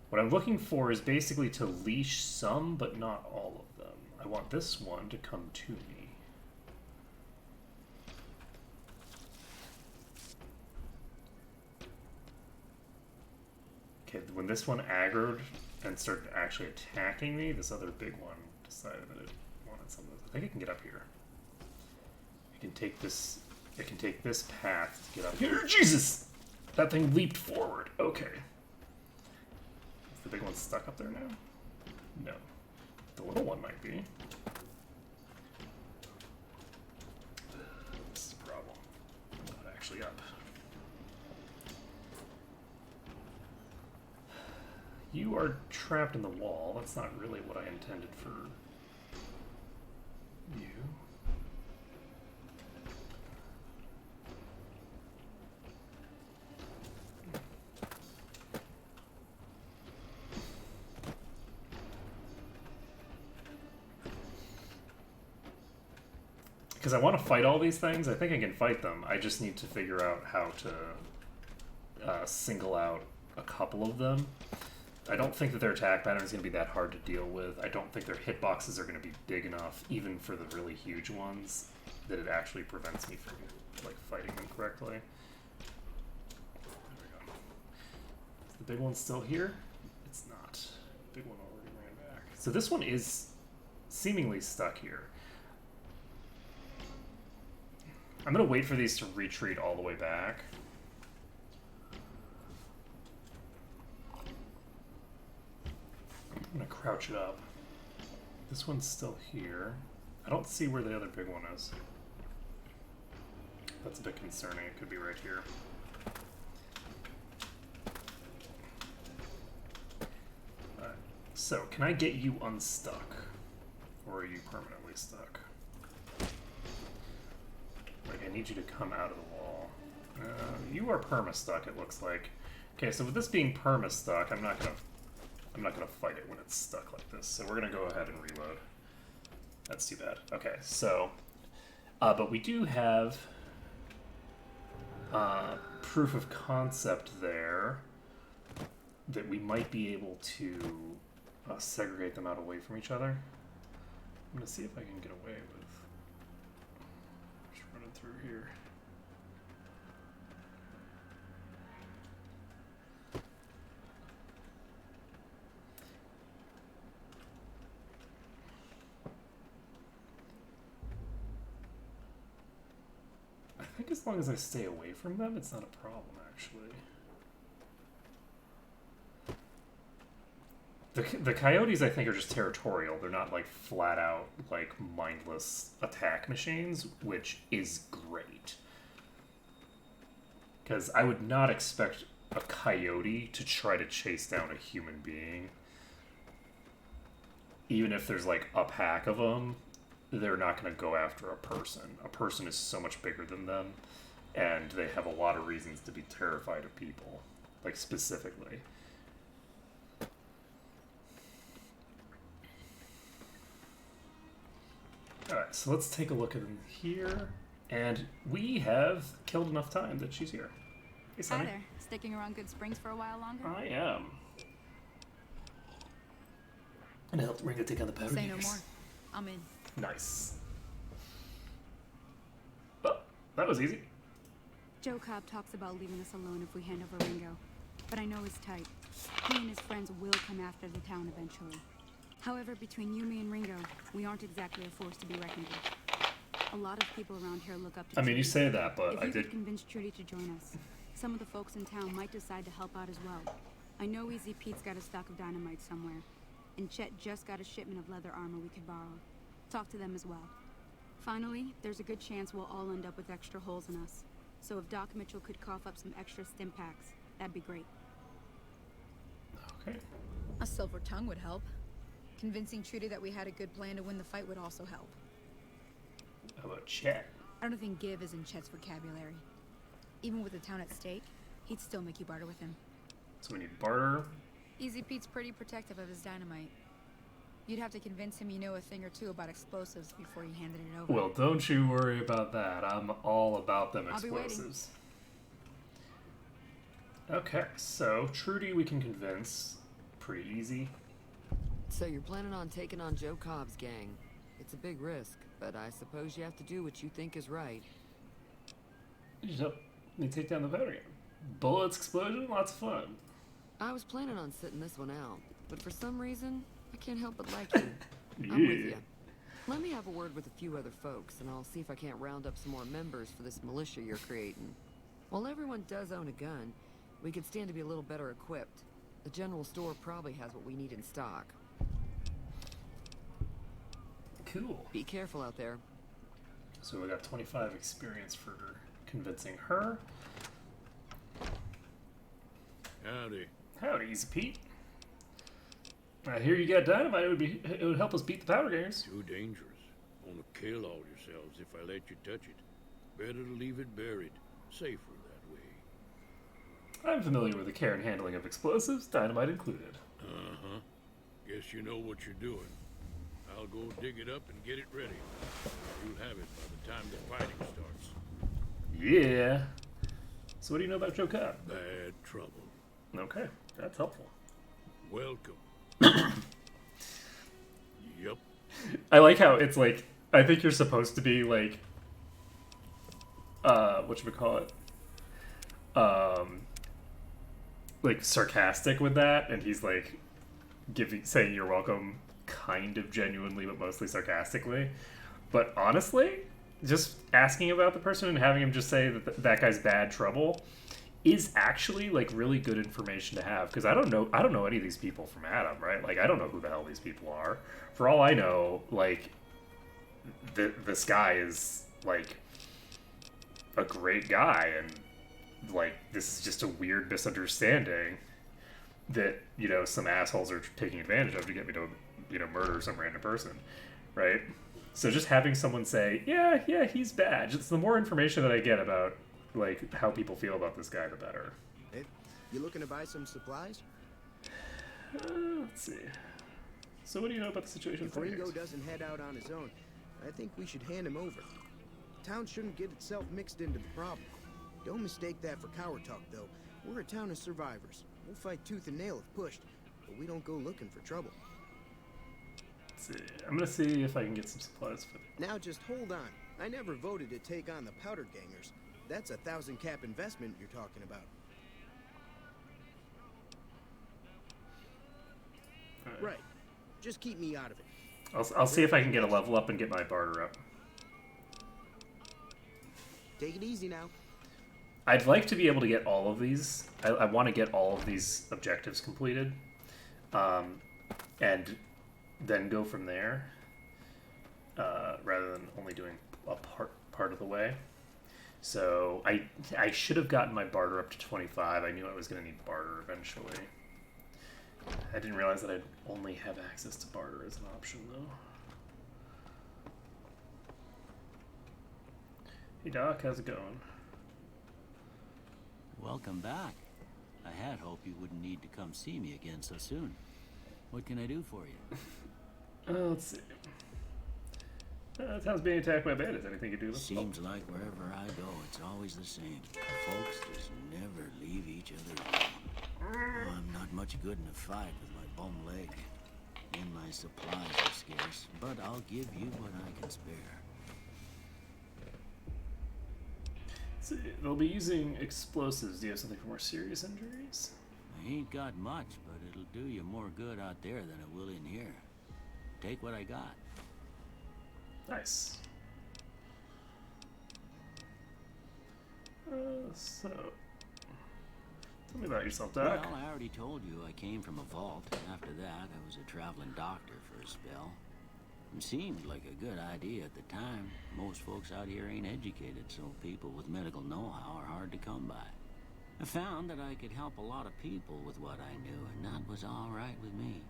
What I'm looking for is basically to leash some, but not all of them. I want this one to come to me. Okay, when this one aggroed and started actually attacking me, this other big one decided that it wanted some of those. I think I can get up here. I can take this path to get up here. Jesus! That thing leaped forward. Okay. Is the big one stuck up there now? No. The little one might be. This is a problem. I'm not actually up. You are trapped in the wall. That's not really what I intended for you. Because I want to fight all these things. I think I can fight them. I just need to figure out how to single out a couple of them. I don't think that their attack pattern is going to be that hard to deal with. I don't think their hitboxes are going to be big enough, even for the really huge ones, that it actually prevents me from like fighting them correctly. There we go. Is the big one still here? It's not. The big one already ran back. So this one is seemingly stuck here. I'm going to wait for these to retreat all the way back. I'm going to crouch it up. This one's still here. I don't see where the other big one is. That's a bit concerning. It could be right here. Alright. So, can I get you unstuck? Or are you permanently stuck? Like, I need you to come out of the wall. You are perma-stuck, it looks like. Okay, so with this being perma-stuck, I'm not gonna fight it when it's stuck like this. So we're gonna go ahead and reload. That's too bad. Okay, so, but we do have proof of concept there that we might be able to segregate them out away from each other. I'm gonna see if I can get away with just running through here. I think as long as I stay away from them, it's not a problem, actually. The coyotes, I think, are just territorial. They're not, like, flat-out, like, mindless attack machines, which is great. Because I would not expect a coyote to try to chase down a human being. Even if there's, like, a pack of them, they're not going to go after a person. A person is so much bigger than them, and they have a lot of reasons to be terrified of people, like, specifically. Alright, so let's take a look at them here. And we have killed enough time that she's here. Hey, Sonny. Hi there. Sticking around Good Springs for a while longer? I am. And I helped Ringo take on the powder Say no gears. more. I'm in. Nice. Oh, that was easy. Joe Cobb talks about leaving us alone if we hand over Ringo. But I know he's tight. He and his friends will come after the town eventually. However, between you, me, and Ringo, we aren't exactly a force to be reckoned with. A lot of people around here look up to I mean, Trudy. you say that, but if I you did... could convince Trudy to join us, some of the folks in town might decide to help out as well. I know Easy Pete's got a stock of dynamite somewhere, and Chet just got a shipment of leather armor we could borrow. Talk to them as well. Finally, there's a good chance we'll all end up with extra holes in us. So if Doc Mitchell could cough up some extra stim packs, that'd be great. Okay. A silver tongue would help. Convincing Trudy that we had a good plan to win the fight would also help. How about Chet? I don't think give is in Chet's vocabulary. Even with the town at stake, he'd still make you barter with him. So we need barter. Easy Pete's pretty protective of his dynamite. You'd have to convince him you know a thing or two about explosives before you handed it over. Well, don't you worry about that. I'm all about them I'll be waiting. explosives. Okay, so Trudy we can convince. Pretty easy. So you're planning on taking on Joe Cobb's gang. It's a big risk, but I suppose you have to do what you think is right. You just help me take down the powder gun. Bullets, explosion, lots of fun. I was planning on sitting this one out, but for some reason, I can't help but like you. Yeah. I'm with you. Let me have a word with a few other folks, and I'll see if I can't round up some more members for this militia you're creating. While everyone does own a gun, we could stand to be a little better equipped. The general store probably has what we need in stock. Cool. Be careful out there. So we got 25 experience for convincing her. Howdy. Howdy, Easy Pete. I hear you got dynamite. It would help us beat the powder gangers. Too dangerous. Wanna kill all yourselves if I let you touch it. Better to leave it buried. Safer that way. I'm familiar with the care and handling of explosives, dynamite included. Uh-huh. Guess you know what you're doing. I'll go dig it up and get it ready. You'll have it by the time the fighting starts. Yeah. So what do you know about Joe Cobb? Bad trouble. Okay, that's helpful. Welcome. Yup. I like how it's like, I think you're supposed to be like, whatchamacallit? Like sarcastic with that, and he's like saying you're welcome kind of genuinely but mostly sarcastically. But honestly, just asking about the person and having him just say that that guy's bad trouble is actually like really good information to have, because I don't know any of these people from Adam, right? Like I don't know who the hell these people are. For all I know, like this guy is like a great guy, and like this is just a weird misunderstanding that, you know, some assholes are taking advantage of to get me to, you know, murder some random person, right? So just having someone say, yeah, he's bad. Just the more information that I get about like how people feel about this guy, the better. Hey, you looking to buy some supplies? Let's see. So what do you know about the situation? If Ringo doesn't head out on his own, I think we should hand him over. Town shouldn't get itself mixed into the problem. Don't mistake that for coward talk, though. We're a town of survivors. We'll fight tooth and nail if pushed, but we don't go looking for trouble. Let's see. I'm gonna see if I can get some supplies for them. Now just hold on. I never voted to take on the powder gangers. That's a 1,000 cap investment you're talking about. Right. Just keep me out of it. I'll see if I can get a level up and get my barter up. Take it easy now. I'd like to be able to get all of these. I want to get all of these objectives completed, and then go from there, rather than only doing a part of the way. So I should have gotten my barter up to 25. I knew I was going to need barter eventually. I didn't realize that I'd only have access to barter as an option, though. Hey Doc, how's it going? Welcome back. I had hoped you wouldn't need to come see me again so soon. What can I do for you? Let's see. Town's being attacked by bandits. Anything you do? Seems like wherever I go, it's always the same. Folks just never leave each other alone. I'm not much good in a fight with my bum leg. And my supplies are scarce, but I'll give you what I can spare. So they'll be using explosives. Do you have something for more serious injuries? I ain't got much, but it'll do you more good out there than it will in here. Take what I got. Nice. So, tell me about yourself, Doc. Well, I already told you I came from a vault. After that, I was a traveling doctor for a spell. It seemed like a good idea at the time. Most folks out here ain't educated, so people with medical know-how are hard to come by. I found that I could help a lot of people with what I knew, and that was all right with me.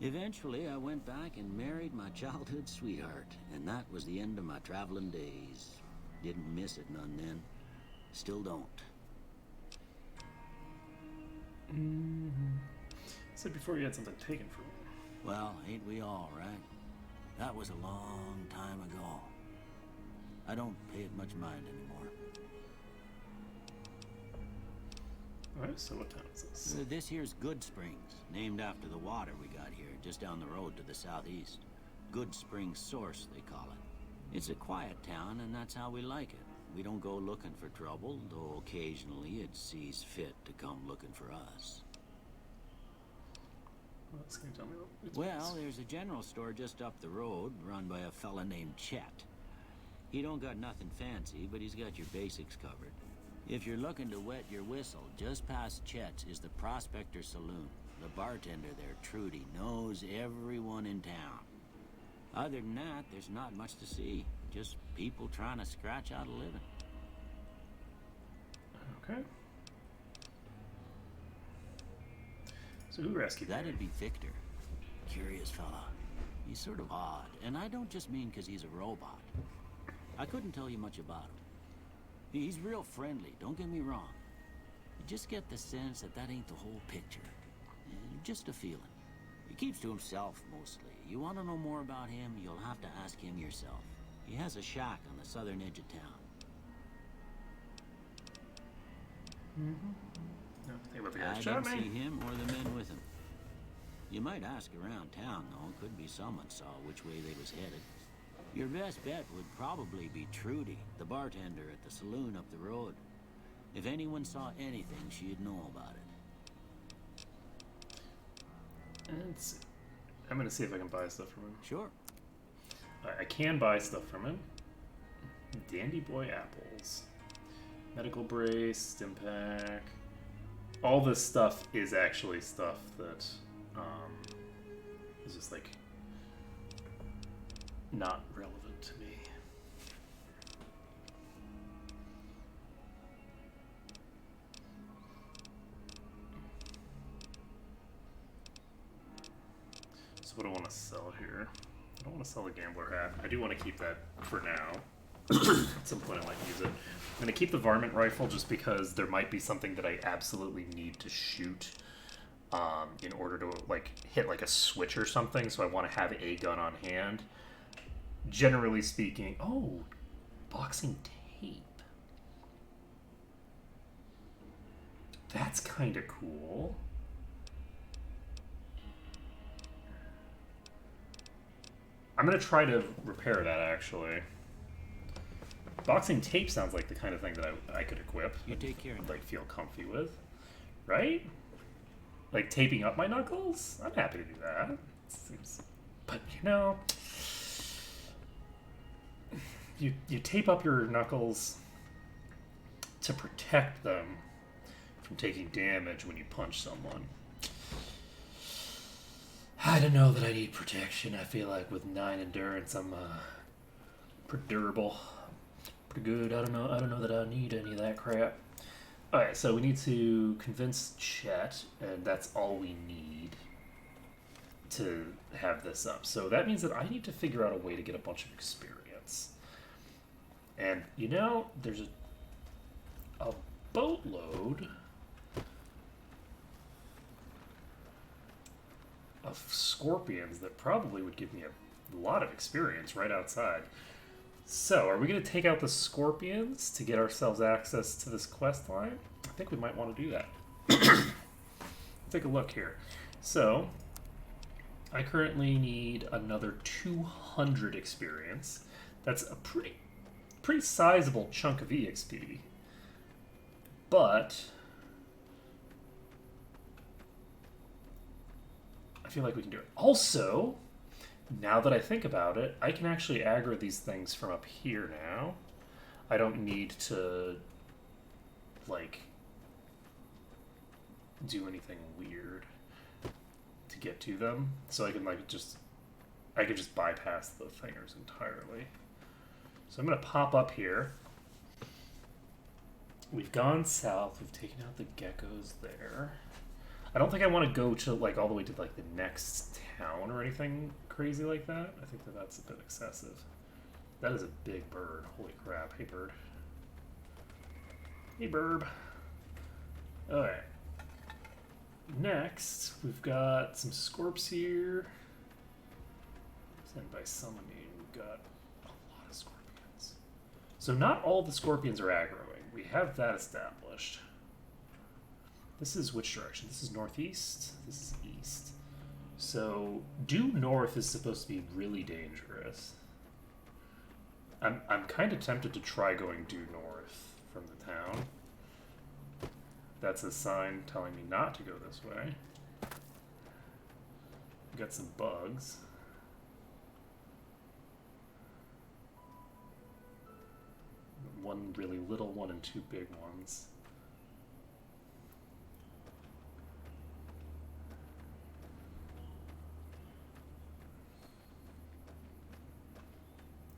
Eventually, I went back and married my childhood sweetheart, and that was the end of my traveling days. Didn't miss it none then. Still don't. Said before you had something taken from you. Well, ain't we all, right? That was a long time ago. I don't pay it much mind anymore. Alright, so what town is this? This here's Good Springs, named after the water we got here, just down the road to the southeast. Good Springs Source, they call it. It's a quiet town, and that's how we like it. We don't go looking for trouble, though occasionally it sees fit to come looking for us. What else can you tell me about? Well, there's a general store just up the road, run by a fella named Chet. He don't got nothing fancy, but he's got your basics covered. If you're looking to wet your whistle, just past Chet's is the Prospector Saloon. The bartender there, Trudy, knows everyone in town. Other than that, there's not much to see. Just people trying to scratch out a living. Okay. So who rescued me? That'd be Victor. Curious fella. He's sort of odd, and I don't just mean because he's a robot. I couldn't tell you much about him. He's real friendly, don't get me wrong. You just get the sense that that ain't the whole picture. Just a feeling. He keeps to himself, mostly. You want to know more about him, you'll have to ask him yourself. He has a shack on the southern edge of town. I didn't see him or the men with him. You might ask around town, though. Could be someone saw which way they was headed. Your best bet would probably be Trudy, the bartender at the saloon up the road. If anyone saw anything, she'd know about it. Let's see. I'm gonna see if I can buy stuff from him. Sure. I can buy stuff from him. Dandy Boy apples. Medical brace, stim pack. All this stuff is actually stuff that is just like not relevant to me. So what do I want to sell here? I don't want to sell the gambler hat. I do want to keep that for now. At some point I might use it. I'm going to keep the varmint rifle just because there might be something that I absolutely need to shoot in order to like hit like a switch or something, so I want to have a gun on hand. Generally speaking, boxing tape. That's kind of cool. I'm going to try to repair that, actually. Boxing tape sounds like the kind of thing that I could equip. You take care of like feel comfy with. Right? Like taping up my knuckles? I'm happy to do that. Seems, but you know, you tape up your knuckles to protect them from taking damage when you punch someone. I don't know that I need protection. I feel like with 9 endurance, I'm pretty durable, pretty good. I don't know that I need any of that crap. All right, so we need to convince Chet, and that's all we need to have this up. So that means that I need to figure out a way to get a bunch of experience. And you know, there's a boatload of scorpions that probably would give me a lot of experience right outside. So, are we going to take out the scorpions to get ourselves access to this quest line? I think we might want to do that. Take a look here. So, I currently need another 200 experience. That's a pretty sizable chunk of EXP. But I feel like we can do it. Also, now that I think about it, I can actually aggro these things from up here now. I don't need to, like, do anything weird to get to them. So I can, like, I could just bypass the fingers entirely. So I'm going to pop up here. We've gone south. We've taken out the geckos there. I don't think I want to go to, like, all the way to, like, the next town or anything crazy like that. I think that that's a bit excessive. That is a big bird. Holy crap. Hey, bird. Hey, Burb. Alright. Next, we've got some Scorps here. Sent by summoning. We've got a lot of Scorpions. So not all the Scorpions are aggroing. We have that established. This is which direction? This is northeast. This is east. So due north is supposed to be really dangerous. I'm kind of tempted to try going due north from the town. That's a sign telling me not to go this way. Got some bugs. One really little one and two big ones.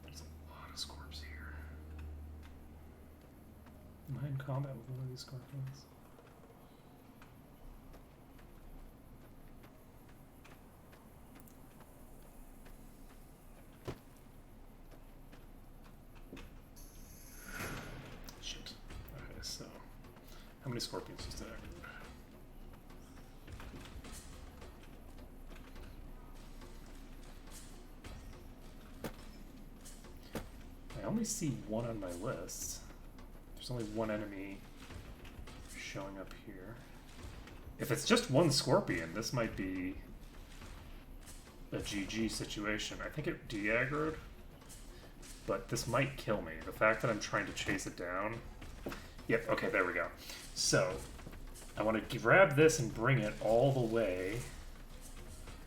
There's a lot of Scorps here. Am I in combat with one of these Scorpions? Shit. Okay, so how many Scorpions is there? I only see one on my list. There's only one enemy showing up here. If it's just one Scorpion, this might be a GG situation. I think it de-aggroed, but this might kill me. The fact that I'm trying to chase it down. Yep, okay, there we go. So, I want to grab this and bring it all the way.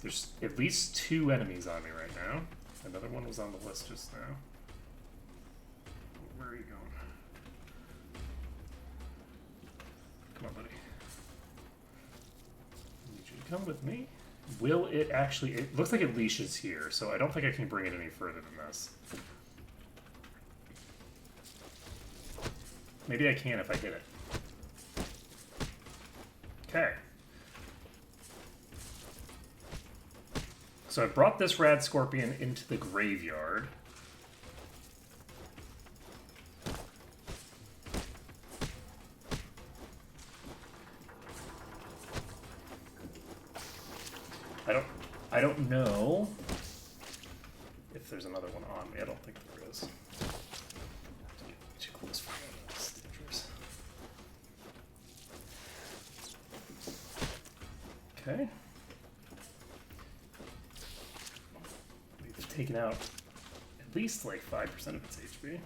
There's at least 2 enemies on me right now. Another one was on the list just now. Where are you going? Come on, buddy. I need you to come with me. Will it actually... It looks like it leashes here, so I don't think I can bring it any further than this. Maybe I can if I hit it. Okay. So I brought this rad scorpion into the graveyard. I don't know if there's another one on me. I don't think there is. Too close for me. It's dangerous. Okay. We've taken out at least like 5% of its HP.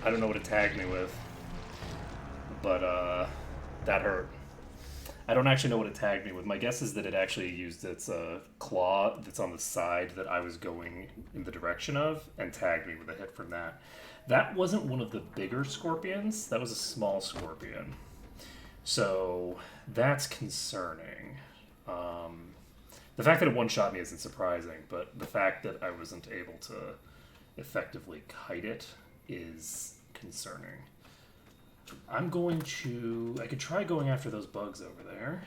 I don't know what it tagged me with, but that hurt. I don't actually know what it tagged me with. My guess is that it actually used its claw that's on the side that I was going in the direction of and tagged me with a hit from that. That wasn't one of the bigger scorpions. That was a small scorpion. So that's concerning. The fact that it one-shot me isn't surprising, but the fact that I wasn't able to effectively kite it is concerning. I'm going to... I could try going after those bugs over there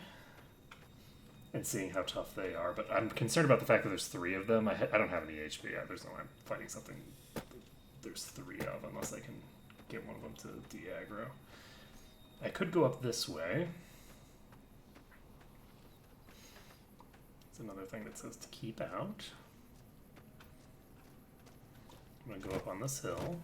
and seeing how tough they are, but I'm concerned about the fact that there's 3 of them. I don't have any HP. There's no way I'm fighting something there's 3 of unless I can get one of them to de-aggro. I could go up this way. It's another thing that says to keep out. I'm going to go up on this hill.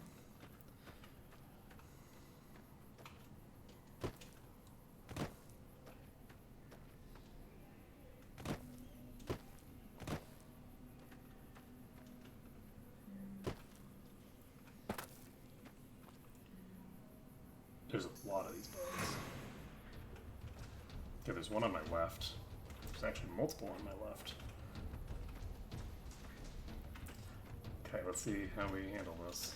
There's a lot of these bugs. Okay, there's one on my left. There's actually multiple on my left. Okay, let's see how we handle this.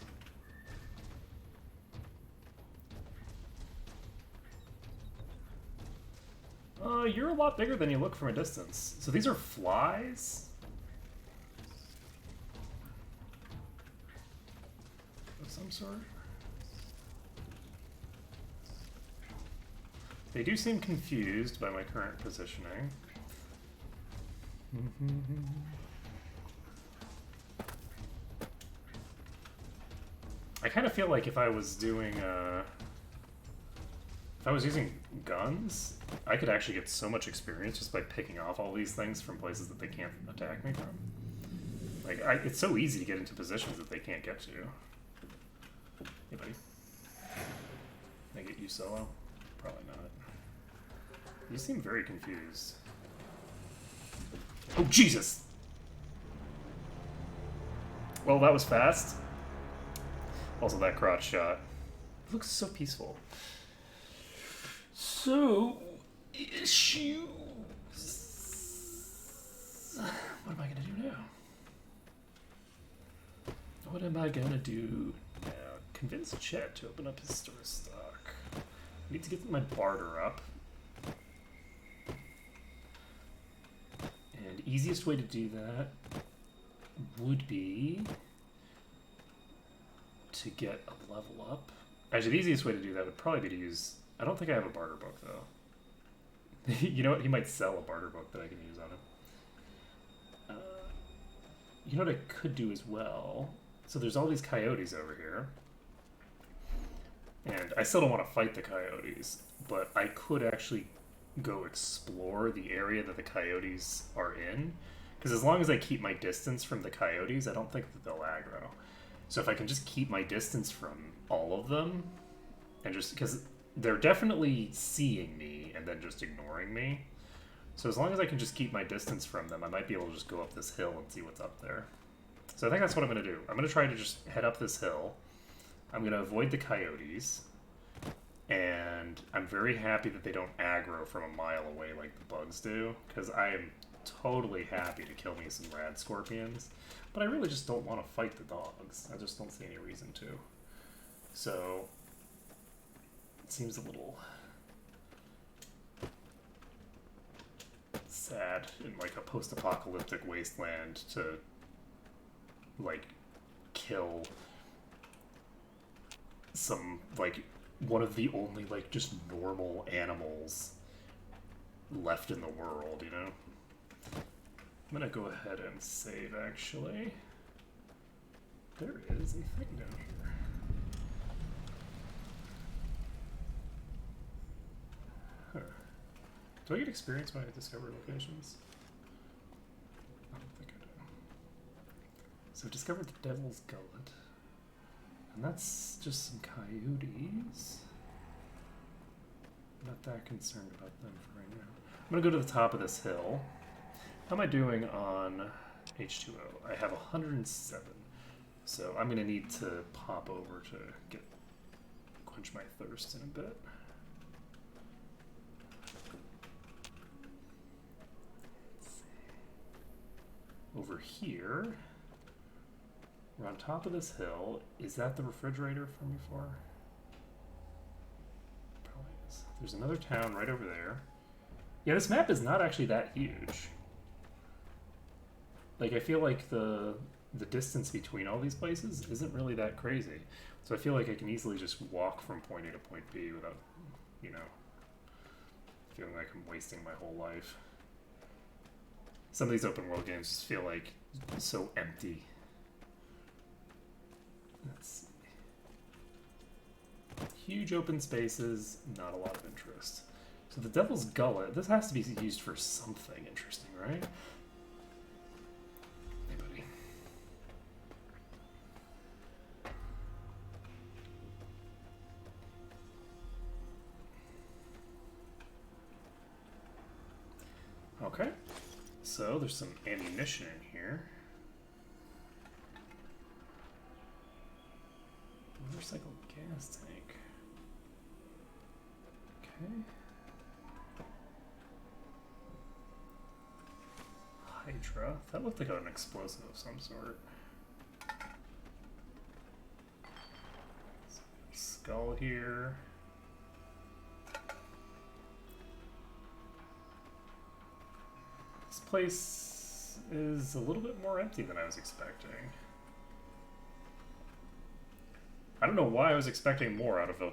You're a lot bigger than you look from a distance. So these are flies? Of some sort? They do seem confused by my current positioning. I kind of feel like if I was doing, if I was using guns, I could actually get so much experience just by picking off all these things from places that they can't attack me from. Like, it's so easy to get into positions that they can't get to. Hey, buddy. Can I get you solo? Probably not. You seem very confused. Oh, Jesus! Well, that was fast. Also, that crotch shot. It looks so peaceful. So, issues. What am I gonna do now? What am I gonna do now? Convince Chet to open up his store stock. I need to get my barter up. And easiest way to do that would be to get a level up. Actually, the easiest way to do that would probably be to use... I don't think I have a barter book, though. You know what? He might sell a barter book that I can use on him. You know what I could do as well? So there's all these coyotes over here. And I still don't want to fight the coyotes, but I could actually go explore the area that the coyotes are in. Because as long as I keep my distance from the coyotes, I don't think that they'll aggro. So if I can just keep my distance from all of them, and just because they're definitely seeing me and then just ignoring me. So as long as I can just keep my distance from them, I might be able to just go up this hill and see what's up there. So I think that's what I'm going to do. I'm going to try to just head up this hill. I'm going to avoid the coyotes. And I'm very happy that they don't aggro from a mile away like the bugs do, because I am totally happy to kill me some rad scorpions. But I really just don't want to fight the dogs. I just don't see any reason to. So it seems a little sad in like a post-apocalyptic wasteland to like kill some like one of the only like just normal animals left in the world, you know? I'm gonna go ahead and save actually. There is a thing down here. Huh. Do I get experience when I discover locations? I don't think I do. So discovered the Devil's Gullet. And that's just some coyotes. Not that concerned about them for right now. I'm gonna go to the top of this hill. How am I doing on H2O? I have 107. So I'm gonna need to pop over to quench my thirst in a bit. Let's see. Over here. We're on top of this hill. Is that the refrigerator from before? Probably is. There's another town right over there. Yeah, this map is not actually that huge. Like, I feel like the distance between all these places isn't really that crazy. So I feel like I can easily just walk from point A to point B without, you know, feeling like I'm wasting my whole life. Some of these open world games just feel like so empty. Let's see. Huge open spaces, not a lot of interest. So the Devil's Gullet, this has to be used for something interesting, right? Hey, buddy. Okay, so there's some ammunition in here. Motorcycle gas tank. Okay. Hydra. That looked like an explosive of some sort. Skull here. This place is a little bit more empty than I was expecting. I don't know why I was expecting more out of a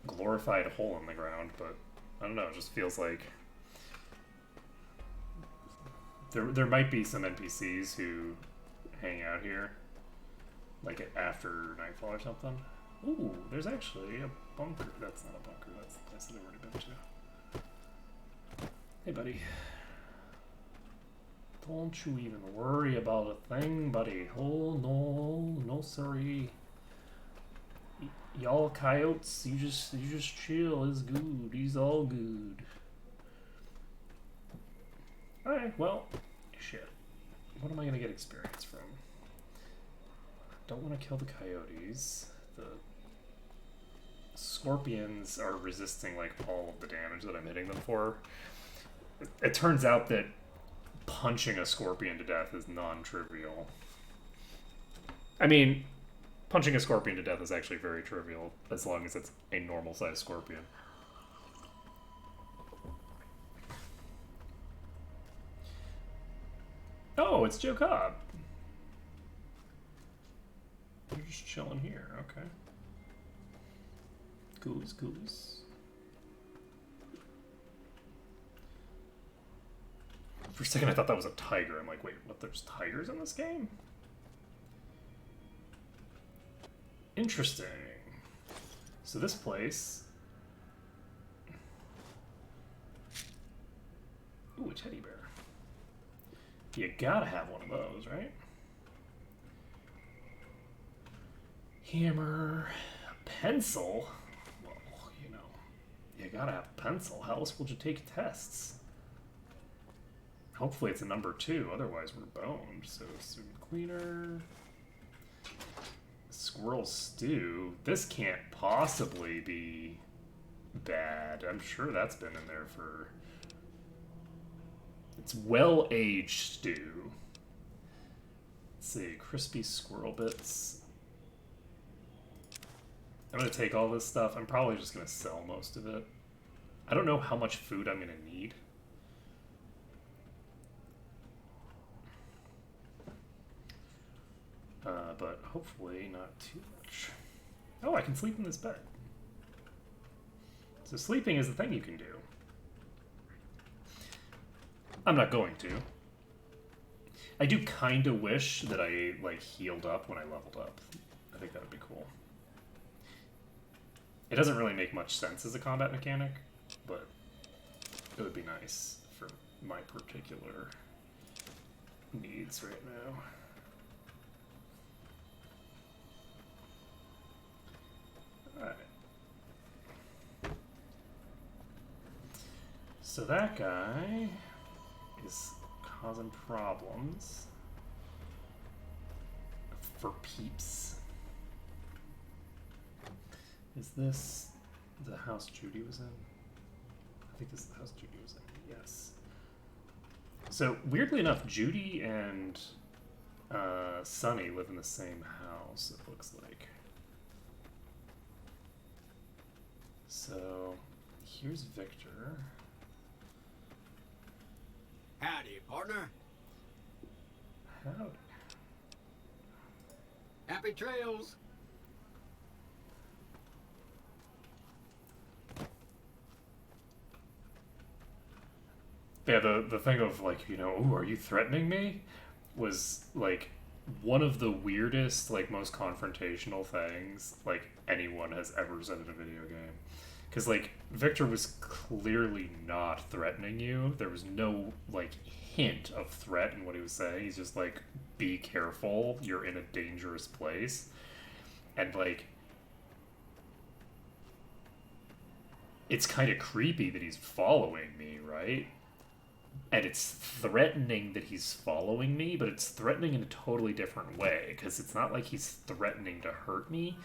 glorified hole in the ground, but I don't know, it just feels like there might be some NPCs who hang out here, like after nightfall or something. Ooh, there's actually a bunker. That's not a bunker, that's the place that I've already been to. Hey, buddy. Don't you even worry about a thing, buddy. Oh, no, no sorry. Y'all coyotes, you just chill. It's good. He's all good. Alright, well, shit. What am I gonna get experience from? Don't want to kill the coyotes. The scorpions are resisting like all of the damage that I'm hitting them for. It turns out that punching a scorpion to death is non-trivial. I mean, punching a scorpion to death is actually very trivial, as long as it's a normal-sized scorpion. Oh, it's Joe Cobb. You're just chilling here, okay. Coolies, coolies. For a second I thought that was a tiger. I'm like, wait, what, there's tigers in this game? Interesting. So this place... Ooh, a teddy bear. You gotta have one of those, right? Hammer. A pencil? Well, you know, you gotta have a pencil. How else would you take tests? Hopefully it's a number 2, otherwise we're boned. So, student cleaner. Squirrel stew. This can't possibly be bad. I'm sure that's been in there for... It's well-aged stew. Let's see, crispy squirrel bits. I'm gonna take all this stuff. I'm probably just gonna sell most of it. I don't know how much food I'm gonna need. But hopefully not too much. Oh, I can sleep in this bed. So sleeping is the thing you can do. I'm not going to. I do kind of wish that I, like, healed up when I leveled up. I think that would be cool. It doesn't really make much sense as a combat mechanic, but it would be nice for my particular needs right now. Alright. So that guy is causing problems for peeps. Is this the house Judy was in? I think this is the house Judy was in, yes. So, weirdly enough, Judy and Sunny live in the same house, it looks like. So, here's Victor. Howdy, partner. Howdy. Happy trails. Yeah, the thing of, like, you know, ooh, are you threatening me? Was, like, one of the weirdest, like, most confrontational things, like, anyone has ever said in a video game. Because, like, Victor was clearly not threatening you. There was no, like, hint of threat in what he was saying. He's just like, be careful, you're in a dangerous place. And, like, it's kind of creepy that he's following me, right? And it's threatening that he's following me, but it's threatening in a totally different way, because it's not like he's threatening to hurt me.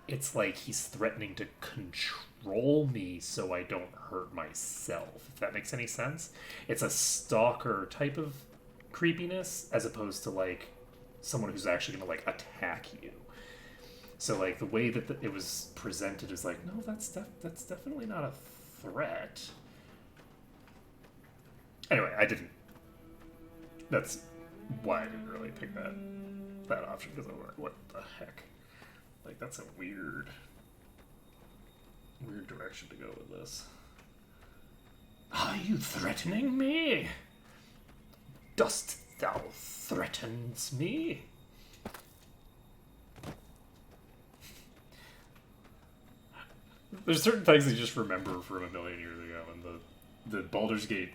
It's like he's threatening to control me so I don't hurt myself, if that makes any sense. It's a stalker type of creepiness, as opposed to, like, someone who's actually going to, like, attack you. So, like, the way that it was presented is like, no, that's definitely not a threat. Anyway, I didn't... That's why I didn't really pick that option, because I was like, what the heck? Like, that's a weird... weird direction to go with this. Are you threatening me? Dost thou threatens me? There's certain things you just remember from a million years ago, and the Baldur's Gate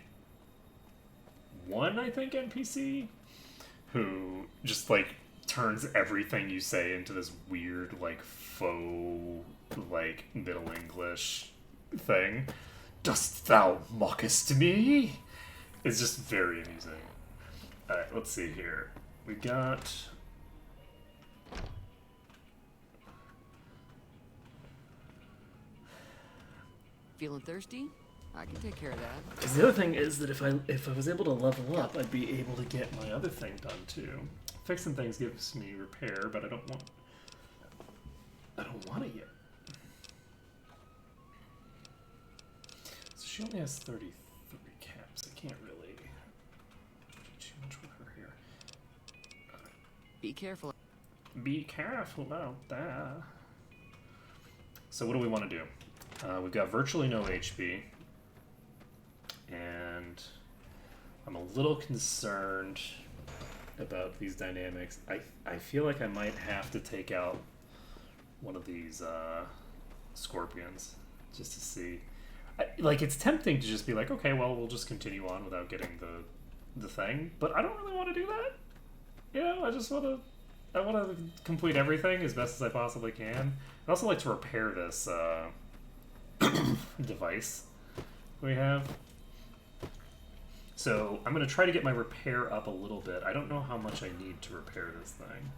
1, I think, NPC, who just, like, turns everything you say into this weird, like, faux, like, Middle English thing. Dost thou mockest me? It's just very amusing. Alright, let's see here. We got... Feeling thirsty? I can take care of that. Because the other thing is that if I was able to level up, I'd be able to get my other thing done too. Fixing things gives me repair, but I don't want it yet. So she only has 33 caps. I can't really do too much with her here. Be careful. Be careful about that. So what do we want to do? We've got virtually no HP. And I'm a little concerned about these dynamics. I feel like I might have to take out one of these scorpions just to see. Like, it's tempting to just be like, okay, well, we'll just continue on without getting the thing. But I don't really want to do that. You know, I want to complete everything as best as I possibly can. I'd also like to repair this device we have. So I'm going to try to get my repair up a little bit. I don't know how much I need to repair this thing.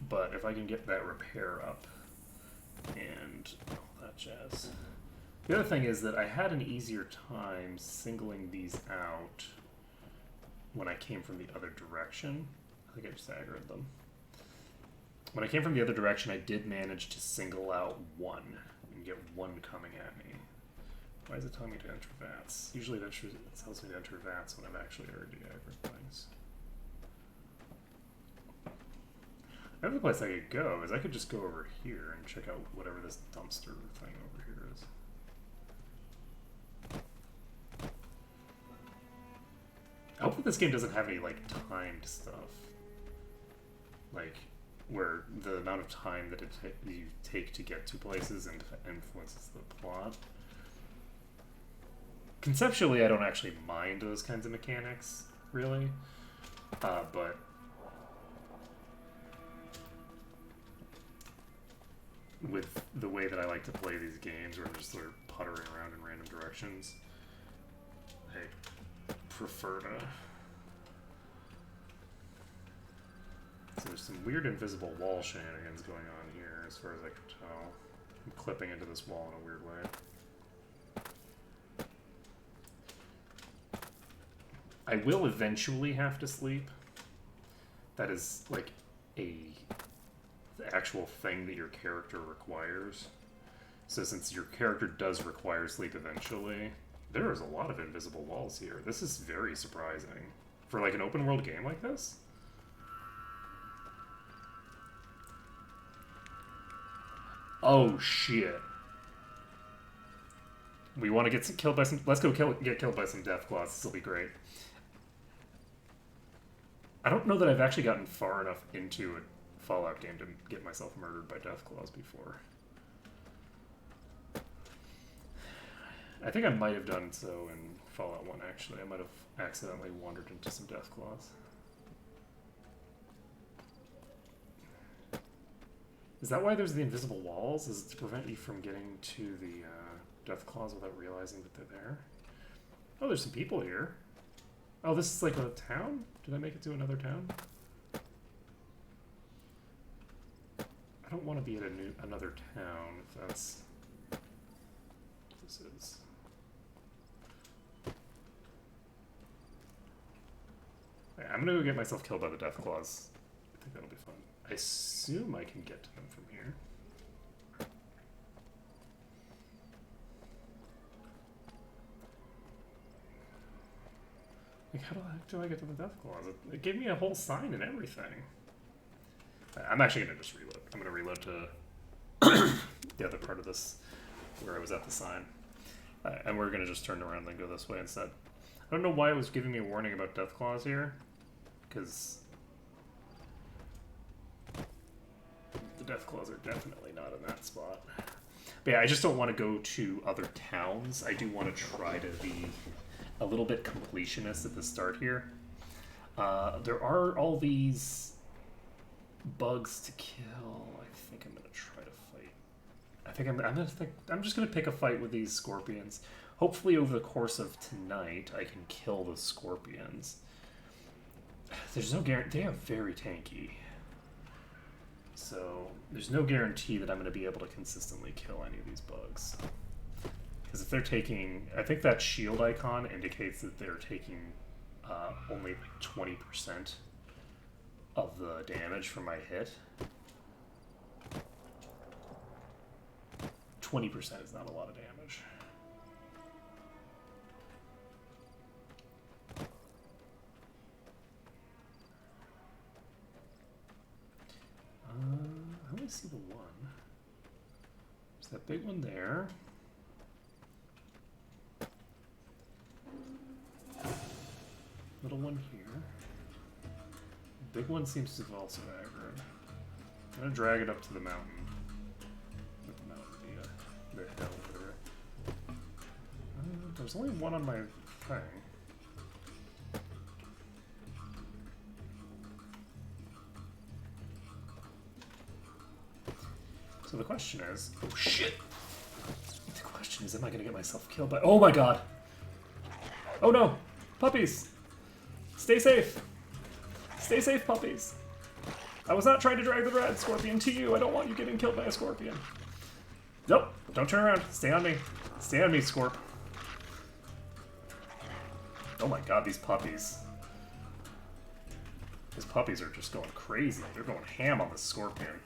But if I can get that repair up and all that jazz. The other thing is that I had an easier time singling these out when I came from the other direction. I think I just aggroed them. When I came from the other direction, I did manage to single out one and get one coming at me. Why is it telling me to enter VATS? Usually it tells me to enter VATS when I've actually already aggroed things. Another place I could go is I could just go over here and check out whatever this dumpster thing over here is. I hope that this game doesn't have any, like, timed stuff. Like, where the amount of time that you take to get to places and influences the plot. Conceptually, I don't actually mind those kinds of mechanics, really. But with the way that I like to play these games, where I'm just sort of puttering around in random directions, I prefer to... So there's some weird invisible wall shenanigans going on here, as far as I can tell. I'm clipping into this wall in a weird way. I will eventually have to sleep. That is, like, the actual thing that your character requires. So since your character does require sleep eventually, there is a lot of invisible walls here. This is very surprising. For, like, an open world game like this? Oh, shit. We want to get killed by some... Let's go get killed by some Deathclaws. This will be great. I don't know that I've actually gotten far enough into a Fallout game to get myself murdered by Deathclaws before. I think I might have done so in Fallout 1, actually. I might have accidentally wandered into some Deathclaws. Is that why there's the invisible walls? Is it to prevent you from getting to the Deathclaws without realizing that they're there? Oh, there's some people here. Oh, this is like a town? Did I make it to another town? I don't want to be at another town, if that's what this is. Right, I'm gonna go get myself killed by the Deathclaws. I think that'll be fun. I assume I can get to them from here. Like, how the heck do I get to the Deathclaws? It gave me a whole sign and everything. I'm actually going to just reload. I'm going to reload to the other part of this where I was at the sign. And we're gonna just turn around and then go this way instead. I don't know why it was giving me a warning about death claws here, because the death claws are definitely not in that spot. But yeah, I just don't want to go to other towns. I do want to try to be a little bit completionist at the start here. There are all these bugs to kill. I think I'm gonna try to fight. I think I'm just gonna pick a fight with these scorpions. Hopefully, over the course of tonight, I can kill the scorpions. There's no guarantee. They are very tanky, so there's no guarantee that I'm gonna be able to consistently kill any of these bugs. Because if they're taking, I think that shield icon indicates that they're taking only like 20% of the damage from my hit. 20% is not a lot of damage. I only see the one. There's that big one there. Little one here. Big one seems to have also aggroed. I'm gonna drag it up to the mountain. Not the mountain, the hill, whatever. There's only one on my thing. So the question is, oh shit! The question is, am I gonna get myself killed by? Oh my god! Oh no! Puppies! Stay safe! Stay safe, puppies! I was not trying to drag the red scorpion to you. I don't want you getting killed by a scorpion. Nope! Don't turn around. Stay on me. Stay on me, Scorp. Oh my god, these puppies. These puppies are just going crazy. They're going ham on the scorpion.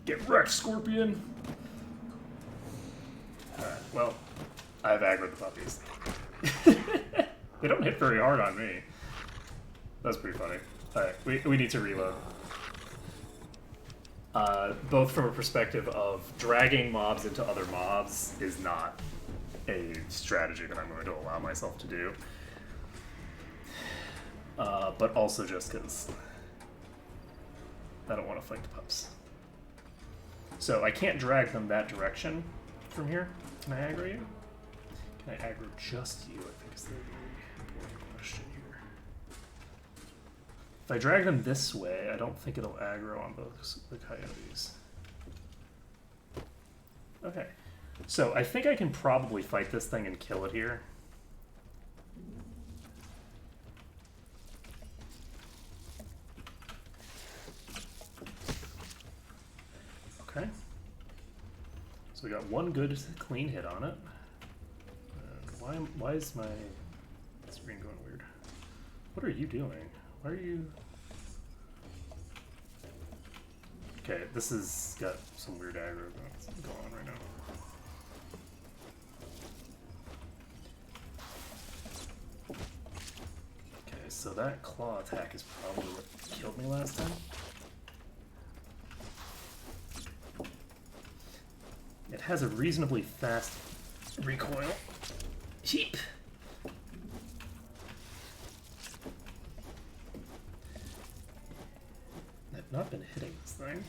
Get wrecked, scorpion! Alright, well, I've aggroed the puppies. They don't hit very hard on me. That's pretty funny. Alright, we need to reload. Both from a perspective of dragging mobs into other mobs is not a strategy that I'm going to allow myself to do. But also just because I don't want to fight the pups. So I can't drag them that direction from here. Can I aggro you? Can I aggro just you? I think is the important question here. If I drag them this way, I don't think it'll aggro on the coyotes. Okay. So I think I can probably fight this thing and kill it here. Okay. So we got one good clean hit on it. Why is my screen going weird? What are you doing? Why are you... Okay, this has got some weird aggro going on right now. Okay, so that claw attack is probably what killed me last time. It has a reasonably fast recoil. Cheap! I've not been hitting this thing.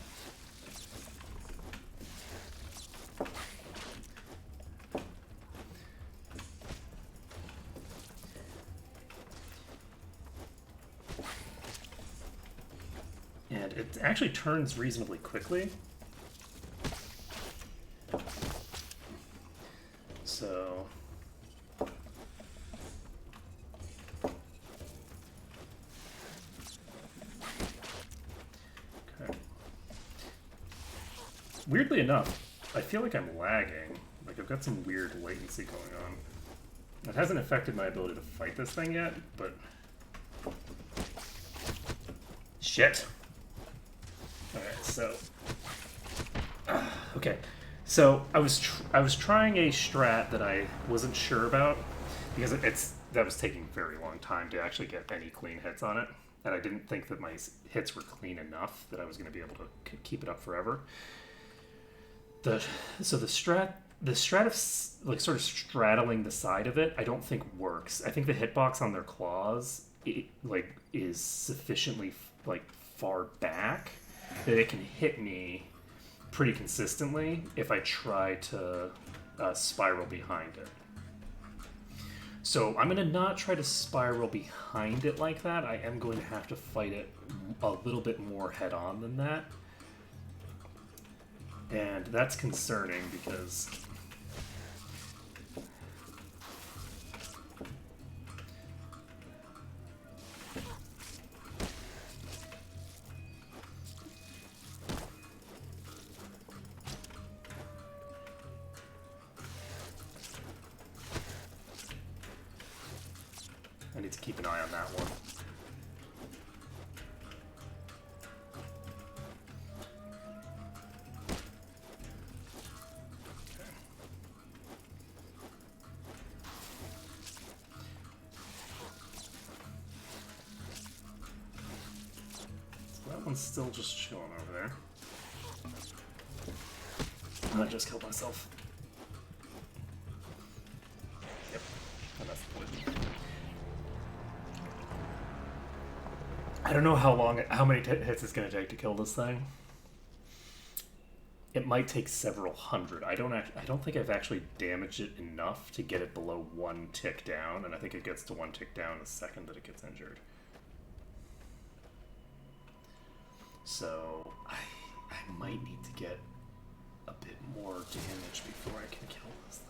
And it actually turns reasonably quickly. So... Weirdly enough, I feel like I'm lagging. Like I've got some weird latency going on. It hasn't affected my ability to fight this thing yet, but... Shit! Alright, so... Okay, so I was trying a strat that I wasn't sure about, because that was taking a very long time to actually get any clean hits on it. and I didn't think that my hits were clean enough that I was going to be able to keep it up forever. The strat of like sort of straddling the side of it, I don't think works. I think the hitbox on their claws is sufficiently like far back that it can hit me pretty consistently if I try to spiral behind it. So I'm going to not try to spiral behind it like that. I am going to have to fight it a little bit more head-on than that. And that's concerning because I need to keep an eye on that one. So that one's still just chilling over there. And I just killed myself. Yep, and that's the point. I don't know how many hits it's going to take to kill this thing. It might take several hundred. I don't think I've actually damaged it enough to get it below 1 tick down, and I think it gets to 1 tick down the second that it gets injured. So I might need to get a bit more damage before I can kill this thing.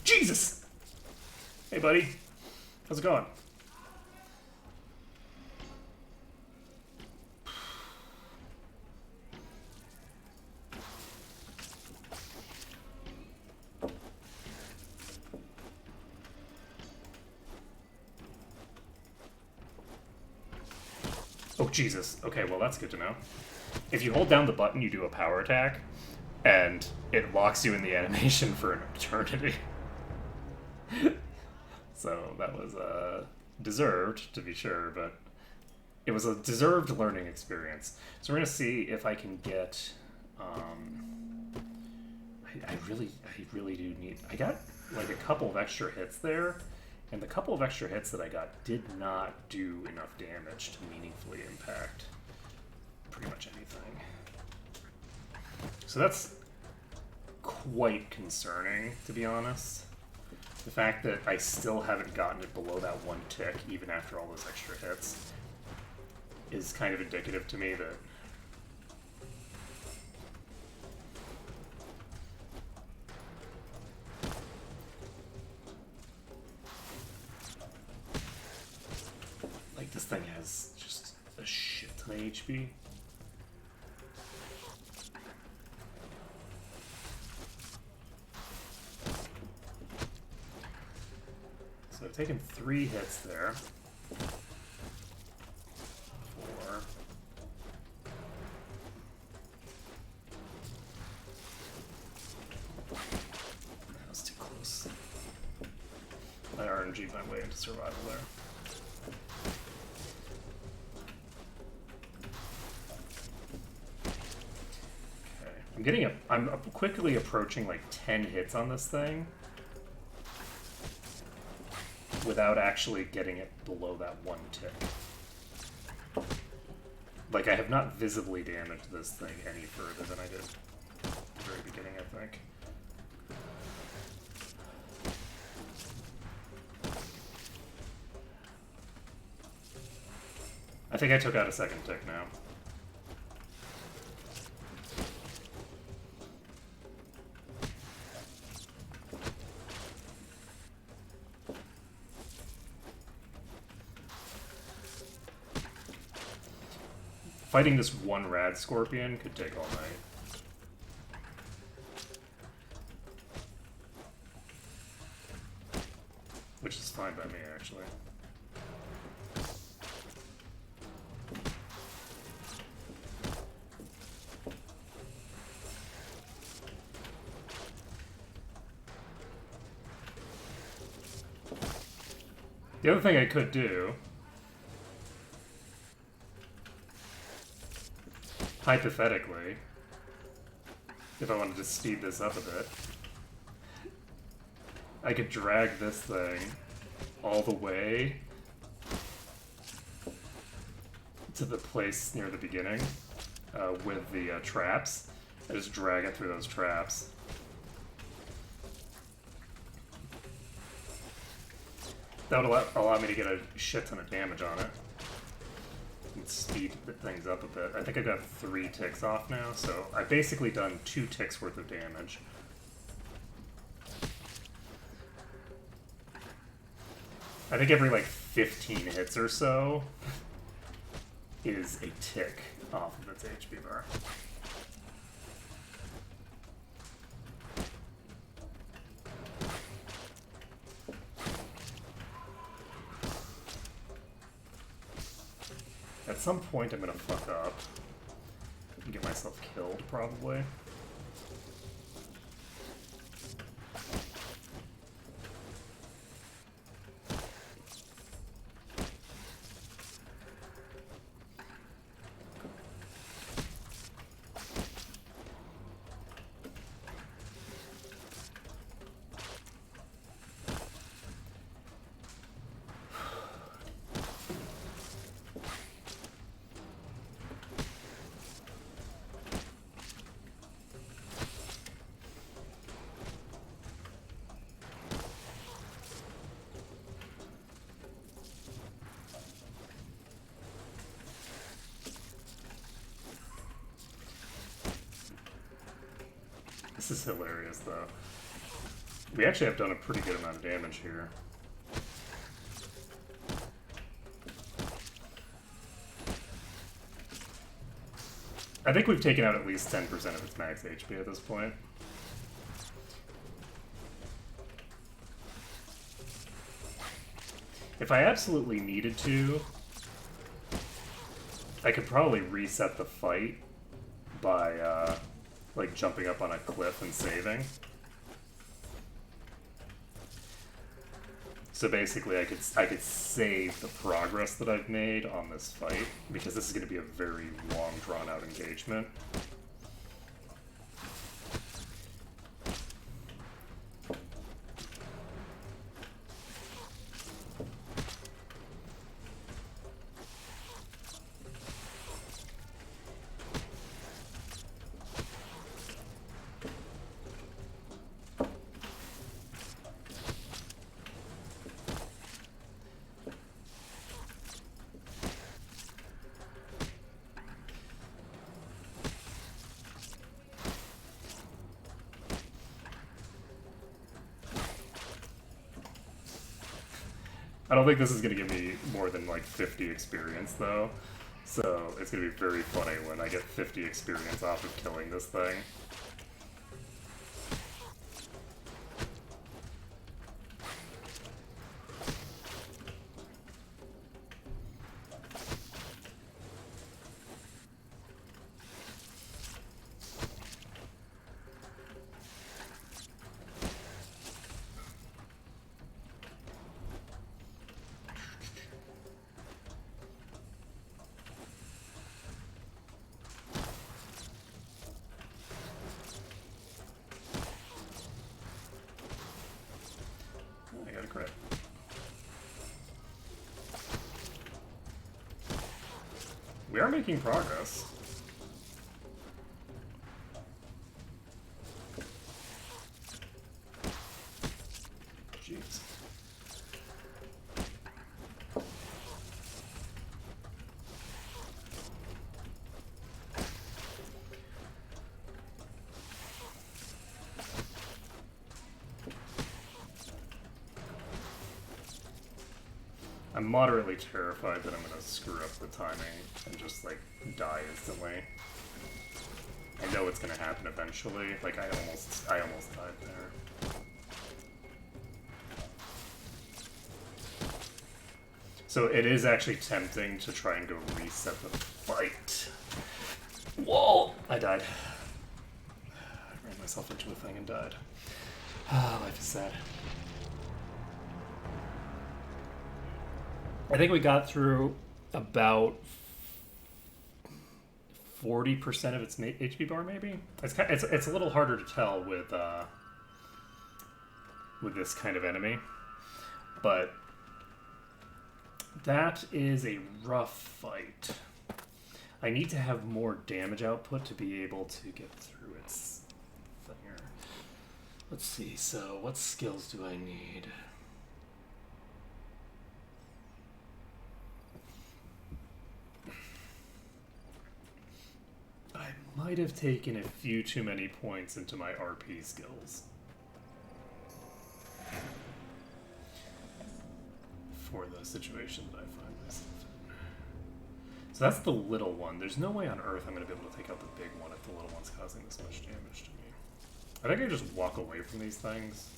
Jesus! Hey, buddy. How's it going? Oh, Jesus. Okay, well, that's good to know. If you hold down the button, you do a power attack, and it locks you in the animation for an eternity. So that was deserved, to be sure, but it was a deserved learning experience. So we're going to see if I can get... I really do need... I got like a couple of extra hits there, and the couple of extra hits that I got did not do enough damage to meaningfully impact pretty much anything. So that's quite concerning, to be honest. The fact that I still haven't gotten it below that 1 tick, even after all those extra hits, is kind of indicative to me that like this thing has just a shit ton of HP. So I've taken 3 hits there. 4. That was too close. I RNG'd my way into survival there. Okay, I'm quickly approaching like 10 hits on this thing without actually getting it below that 1 tick. Like, I have not visibly damaged this thing any further than I did at the very beginning, I think. I think I took out a 2nd tick now. Fighting this one rad scorpion could take all night. fine by me, actually. The other thing I could do, hypothetically, if I wanted to speed this up a bit, I could drag this thing all the way to the place near the beginning with the traps. I just drag it through those traps. That would allow me to get a shit ton of damage on it. And speed things up a bit. I think I got 3 ticks off now, so I've basically done 2 ticks worth of damage. I think every like 15 hits or so is a tick off of its HP bar. At some point I'm gonna fuck up and get myself killed, probably. This is hilarious, though. We actually have done a pretty good amount of damage here. I think we've taken out at least 10% of its max HP at this point. If I absolutely needed to, I could probably reset the fight by, like, jumping up on a cliff and saving. So basically, I could save the progress that I've made on this fight, because this is going to be a very long, drawn-out engagement. I don't think this is going to give me more than like 50 experience though, so it's going to be very funny when I get 50 experience off of killing this thing. I got a crit. We are making progress. Jeez. I'm moderately terrified that I'm gonna screw up the timing and just like die instantly. I know it's gonna happen eventually. Like I almost died there. So it is actually tempting to try and go reset the fight. Whoa! I died. I ran myself into a thing and died. Life is sad. I think we got through about 40% of its HP bar, maybe. It's a little harder to tell with this kind of enemy, but that is a rough fight. I need to have more damage output to be able to get through its thinger. Let's see. So, what skills do I need? I might have taken a few too many points into my RP skills for the situation that I find myself in. So that's the little one. There's no way on earth I'm going to be able to take out the big one if the little one's causing this much damage to me. I think I just walk away from these things.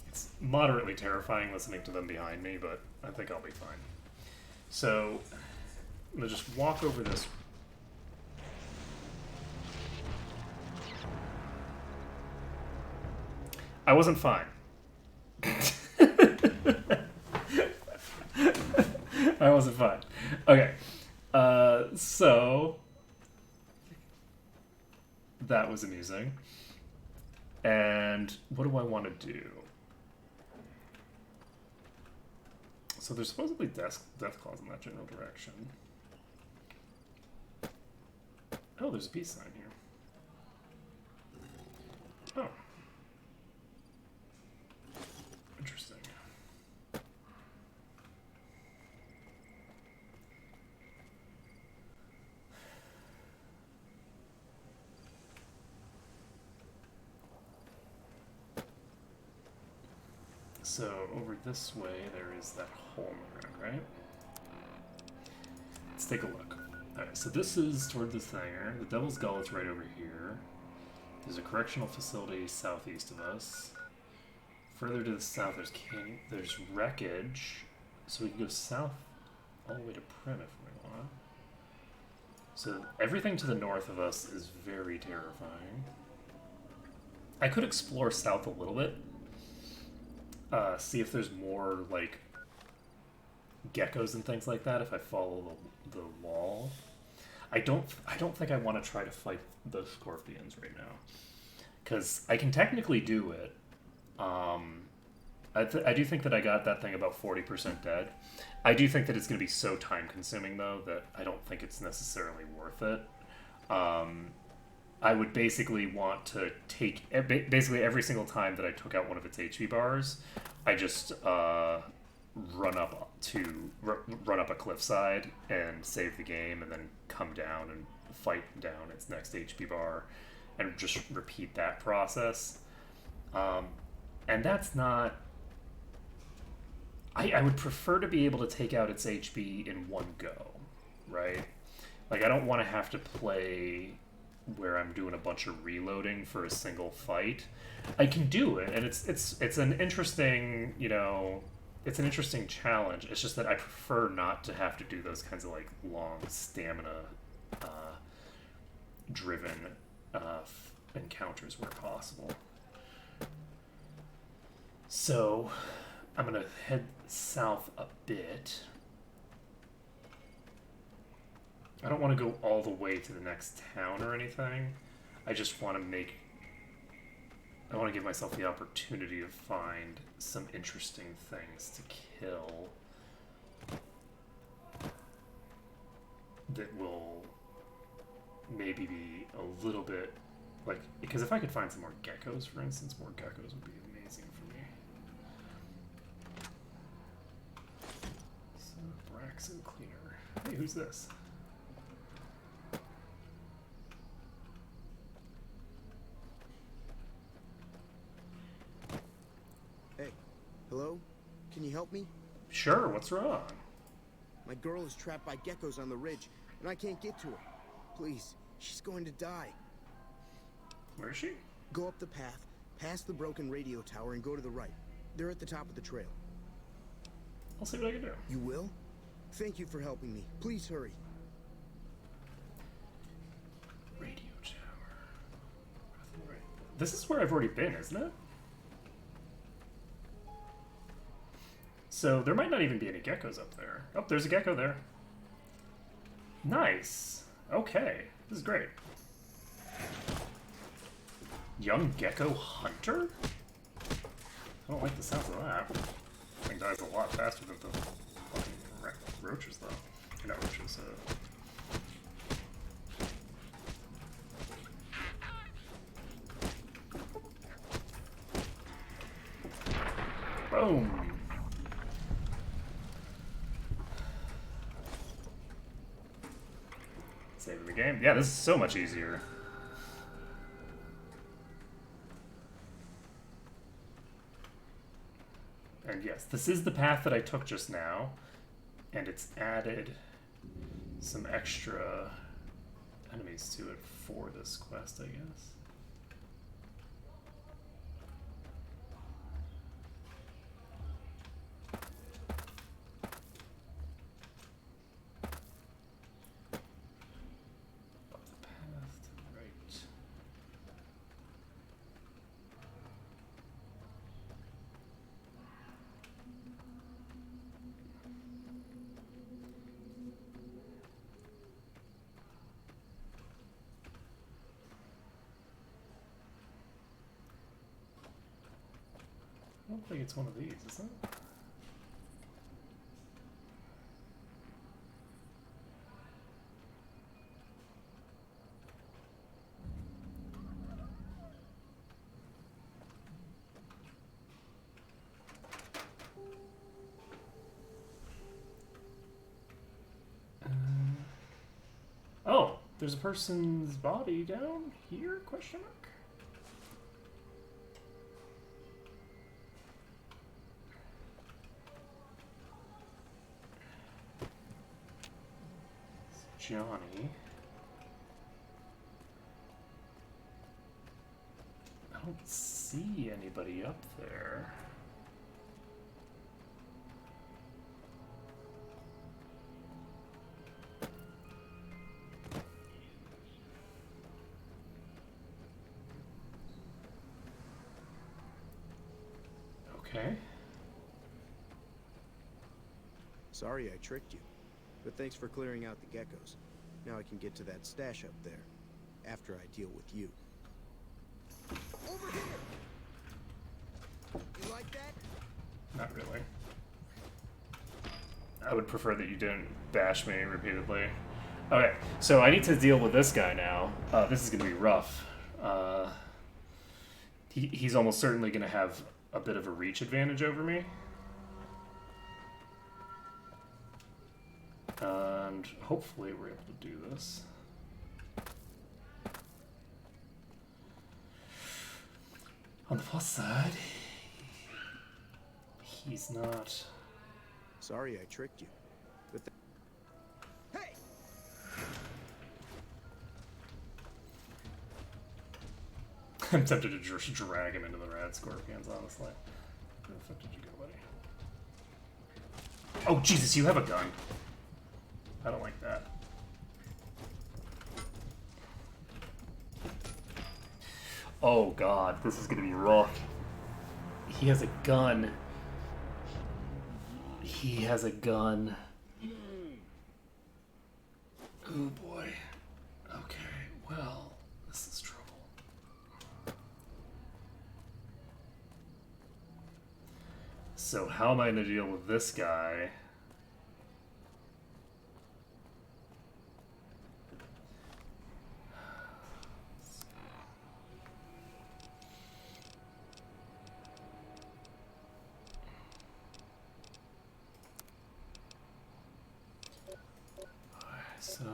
It's moderately terrifying listening to them behind me, but I think I'll be fine. So I'm going to just walk over this. I wasn't fine. I wasn't fine. Okay. So that was amusing. And what do I want to do? So there's supposedly death claws in that general direction. Oh, there's a peace sign here. Oh. Interesting. So over this way, there is that hole in the ground, right? Let's take a look. Alright, so this is toward the thinger. The Devil's Gullet's right over here. There's a correctional facility southeast of us. Further to the south, there's wreckage. So we can go south all the way to Prim if we want. So everything to the north of us is very terrifying. I could explore south a little bit. See if there's more, like, geckos and things like that if I follow the wall. I don't think I want to try to fight the scorpions right now. Because I can technically do it. I do think that I got that thing about 40% dead. I do think that it's going to be so time-consuming, though, that I don't think it's necessarily worth it. I would basically want to take... Basically, every single time that I took out one of its HP bars, I just run up a cliffside and save the game, and then come down and fight down its next HP bar, and just repeat that process. And that's not... I would prefer to be able to take out its HP in one go, right? Like, I don't want to have to play where I'm doing a bunch of reloading for a single fight. I can do it, and it's an interesting, it's an interesting challenge. It's just that I prefer not to have to do those kinds of, like, long stamina driven encounters where possible. So I'm gonna head south a bit. I don't want to go all the way to the next town or anything. I just want to I want to give myself the opportunity to find some interesting things to kill that will maybe be a little bit, like, because if I could find some more geckos, for instance, more geckos would be amazing for me. So, Braxo Cleaner. Hey, who's this? Hello? Can you help me? Sure, what's wrong? My girl is trapped by geckos on the ridge, and I can't get to her. Please, she's going to die. Where is she? Go up the path, past the broken radio tower, and go to the right. They're at the top of the trail. I'll see what I can do. You will? Thank you for helping me. Please hurry. Radio tower. This is where I've already been, isn't it? So there might not even be any geckos up there. Oh, there's a gecko there. Nice. Okay, this is great. Young gecko hunter? I don't like the sounds of that. Thing dies a lot faster than the fucking roaches, though. Not roaches, Boom! Saving the game. Yeah, this is so much easier. And yes, this is the path that I took just now, and it's added some extra enemies to it for this quest, I guess. I don't think it's one of these, is it? Oh, there's a person's body down here? Question mark? Johnny. I don't see anybody up there. Okay. Sorry I tricked you. But thanks for clearing out the geckos. Now I can get to that stash up there. After I deal with you. Over here! You like that? Not really. I would prefer that you didn't bash me repeatedly. Okay, so I need to deal with this guy now. This is going to be rough. He's almost certainly going to have a bit of a reach advantage over me. And hopefully we're able to do this. On the plus side, he's not... Sorry I tricked you. But hey! I'm tempted to just drag him into the rad scorpions, honestly. Where the fuck did you go, buddy? Oh, Jesus, you have a gun. I don't like that. Oh god, this is gonna be rough. He has a gun. He has a gun. Oh boy. Okay, well, this is trouble. So how am I gonna deal with this guy? So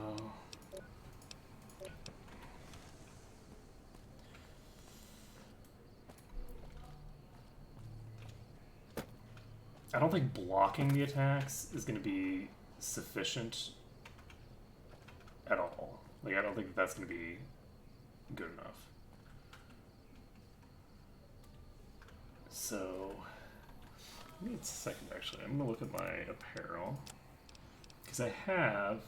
I don't think blocking the attacks is going to be sufficient at all. Like, I don't think that's going to be good enough. So Give me a second, actually. I'm gonna look at my apparel. Because I have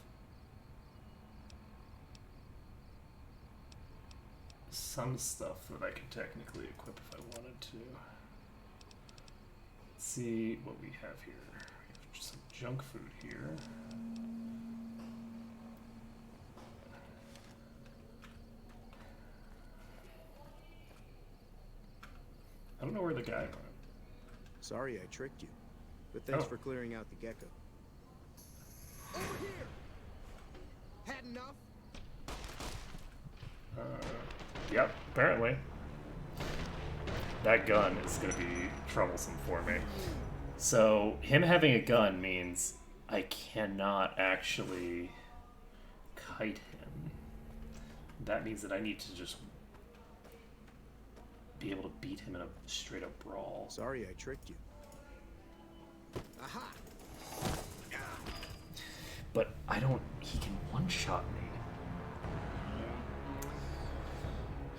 some stuff that I could technically equip if I wanted to. Let's see what we have here. We have some junk food here. I don't know where the guy went. Sorry I tricked you, but thanks for clearing out the gecko. Over here! Had enough? Yep, apparently. That gun is going to be troublesome for me. So, him having a gun means I cannot actually kite him. That means that I need to just be able to beat him in a straight up brawl. Sorry I tricked you. Aha! But I don't... He can one-shot me.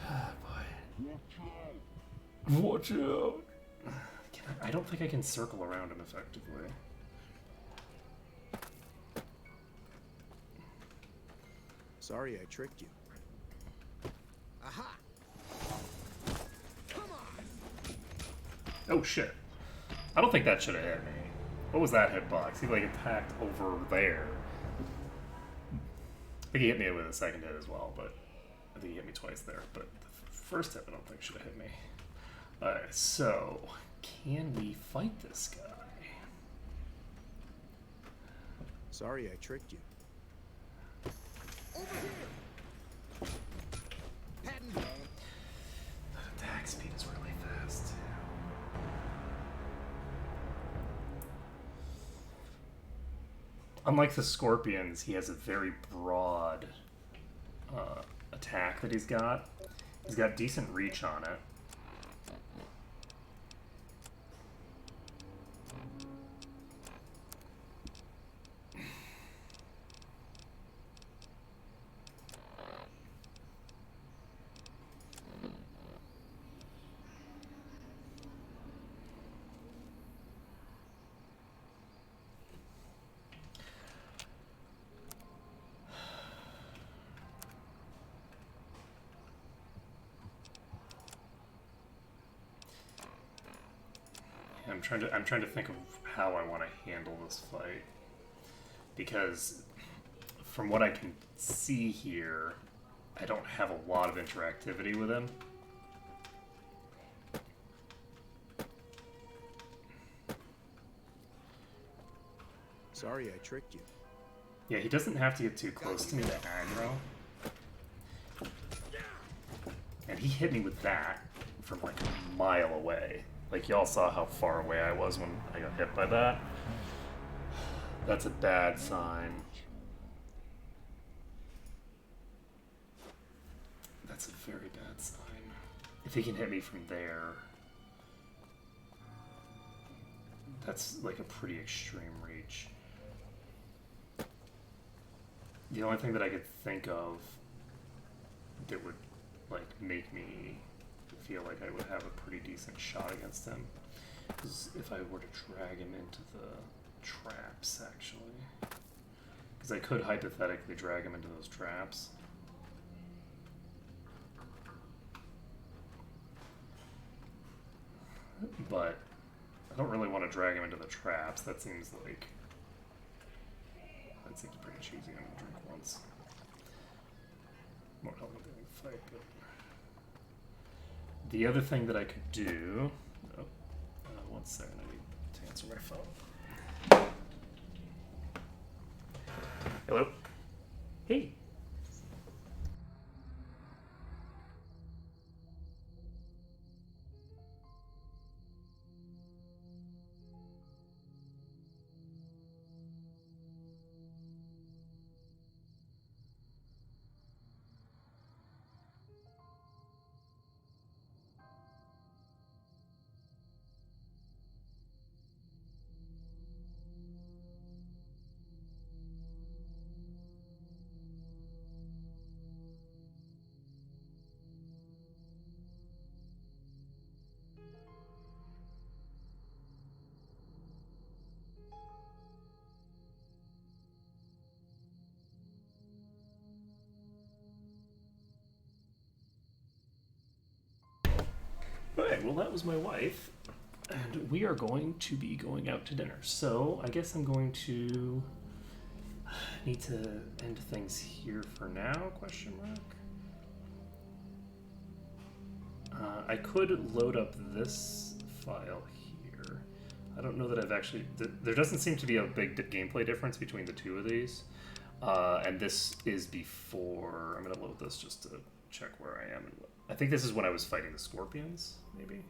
Boy. Watch out! I don't think I can circle around him effectively. Sorry I tricked you. Aha! Come on! Oh shit. I don't think that should have hit me. What was that hitbox? He like attacked over there. I think he hit me with a second hit as well, but I think he hit me twice there. But the first hit I don't think should have hit me. Alright, so can we fight this guy? Sorry I tricked you. Over here! That attack speed is really fast too. Unlike the scorpions, he has a very broad attack that he's got. He's got decent reach on it. I'm trying to think of how I want to handle this fight, because from what I can see here, I don't have a lot of interactivity with him. Sorry I tricked you. Yeah, he doesn't have to get too close to me to aggro. And he hit me with that from like a mile away. Like, y'all saw how far away I was when I got hit by that. That's a bad sign. That's a very bad sign. If he can hit me from there, that's like a pretty extreme reach. The only thing that I could think of that would like make me feel like I would have a pretty decent shot against him is if I were to drag him into the traps, actually. Because I could hypothetically drag him into those traps. But I don't really want to drag him into the traps. That seems pretty cheesy. I'm gonna drink once. Won't help me during the fight, but the other thing that I could do... Oh, one second, I need to answer my phone. Hello? Hey. well, that was my wife, and we are going to be going out to dinner. So I guess I'm going to need to end things here for now, question mark. I could load up this file here. I don't know that I've actually... There doesn't seem to be a big gameplay difference between the two of these. And this is before... I'm going to load this just to check where I am. I think this is when I was fighting the scorpions, maybe?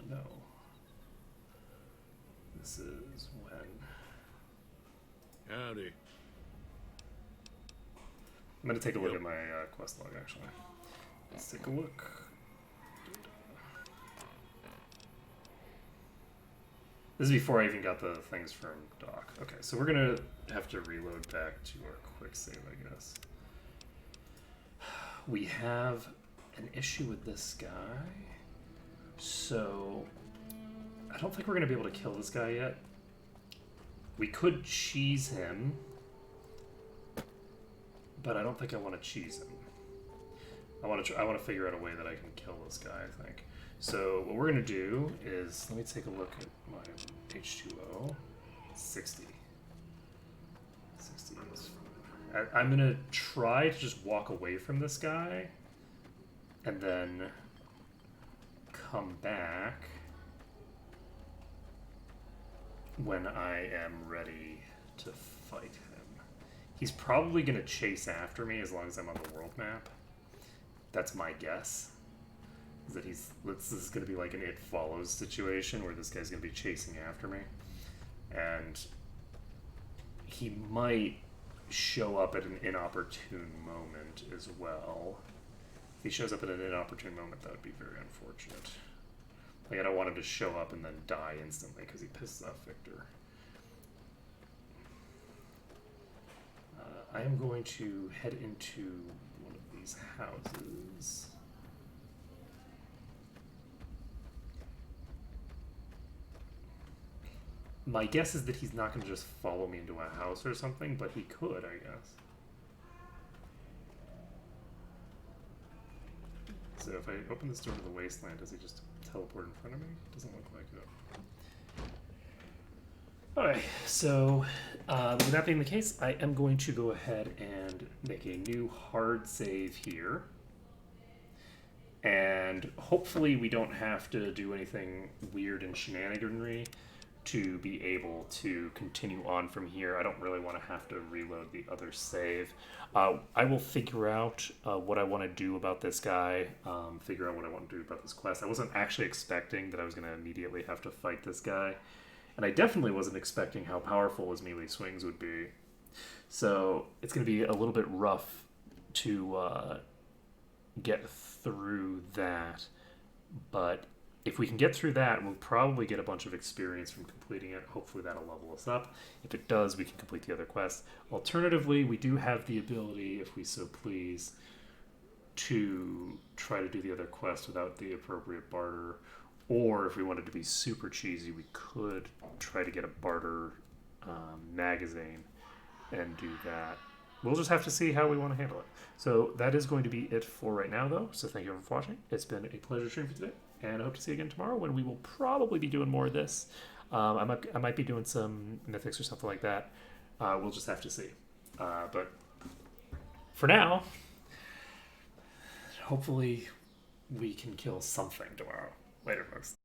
No. This is when... Howdy. I'm going to take a look at my quest log, actually. Let's take a look. This is before I even got the things from Doc. Okay, so we're going to have to reload back to our quick save, I guess. We have an issue with this guy. So, I don't think we're going to be able to kill this guy yet. We could cheese him, but I don't think I want to cheese him. I want to figure out a way that I can kill this guy, I think. So what we're going to do is, let me take a look at my H2O. 60. 60 is fine. I'm going to try to just walk away from this guy and then come back when I am ready to fight him. He's probably going to chase after me as long as I'm on the world map. That's my guess. Is that this is going to be like an It Follows situation where this guy's going to be chasing after me. And he might show up at an inopportune moment as well. If he shows up at an inopportune moment, that would be very unfortunate. Like, I don't want him to show up and then die instantly because he pisses off Victor. I am going to head into one of these houses. My guess is that he's not going to just follow me into a house or something, but he could, I guess. So if I open this door to the wasteland, does he just teleport in front of me? Doesn't look like it. Alright, so with that being the case, I am going to go ahead and make a new hard save here. And hopefully we don't have to do anything weird and shenaniganry to be able to continue on from here. I don't really want to have to reload the other save. I will figure out what I want to do about this guy, figure out what I want to do about this quest. I wasn't actually expecting that I was going to immediately have to fight this guy. And I definitely wasn't expecting how powerful his melee swings would be. So it's going to be a little bit rough to get through that. But if we can get through that, we'll probably get a bunch of experience from completing it. Hopefully that'll level us up. If it does, we can complete the other quests. Alternatively, we do have the ability, if we so please, to try to do the other quests without the appropriate barter. Or if we wanted to be super cheesy, we could try to get a barter magazine and do that. We'll just have to see how we want to handle it. So that is going to be it for right now, though. So thank you everyone for watching. It's been a pleasure streaming for today. And I hope to see you again tomorrow when we will probably be doing more of this. I might be doing some mythics or something like that. We'll just have to see. But for now, hopefully we can kill something tomorrow. Later, folks.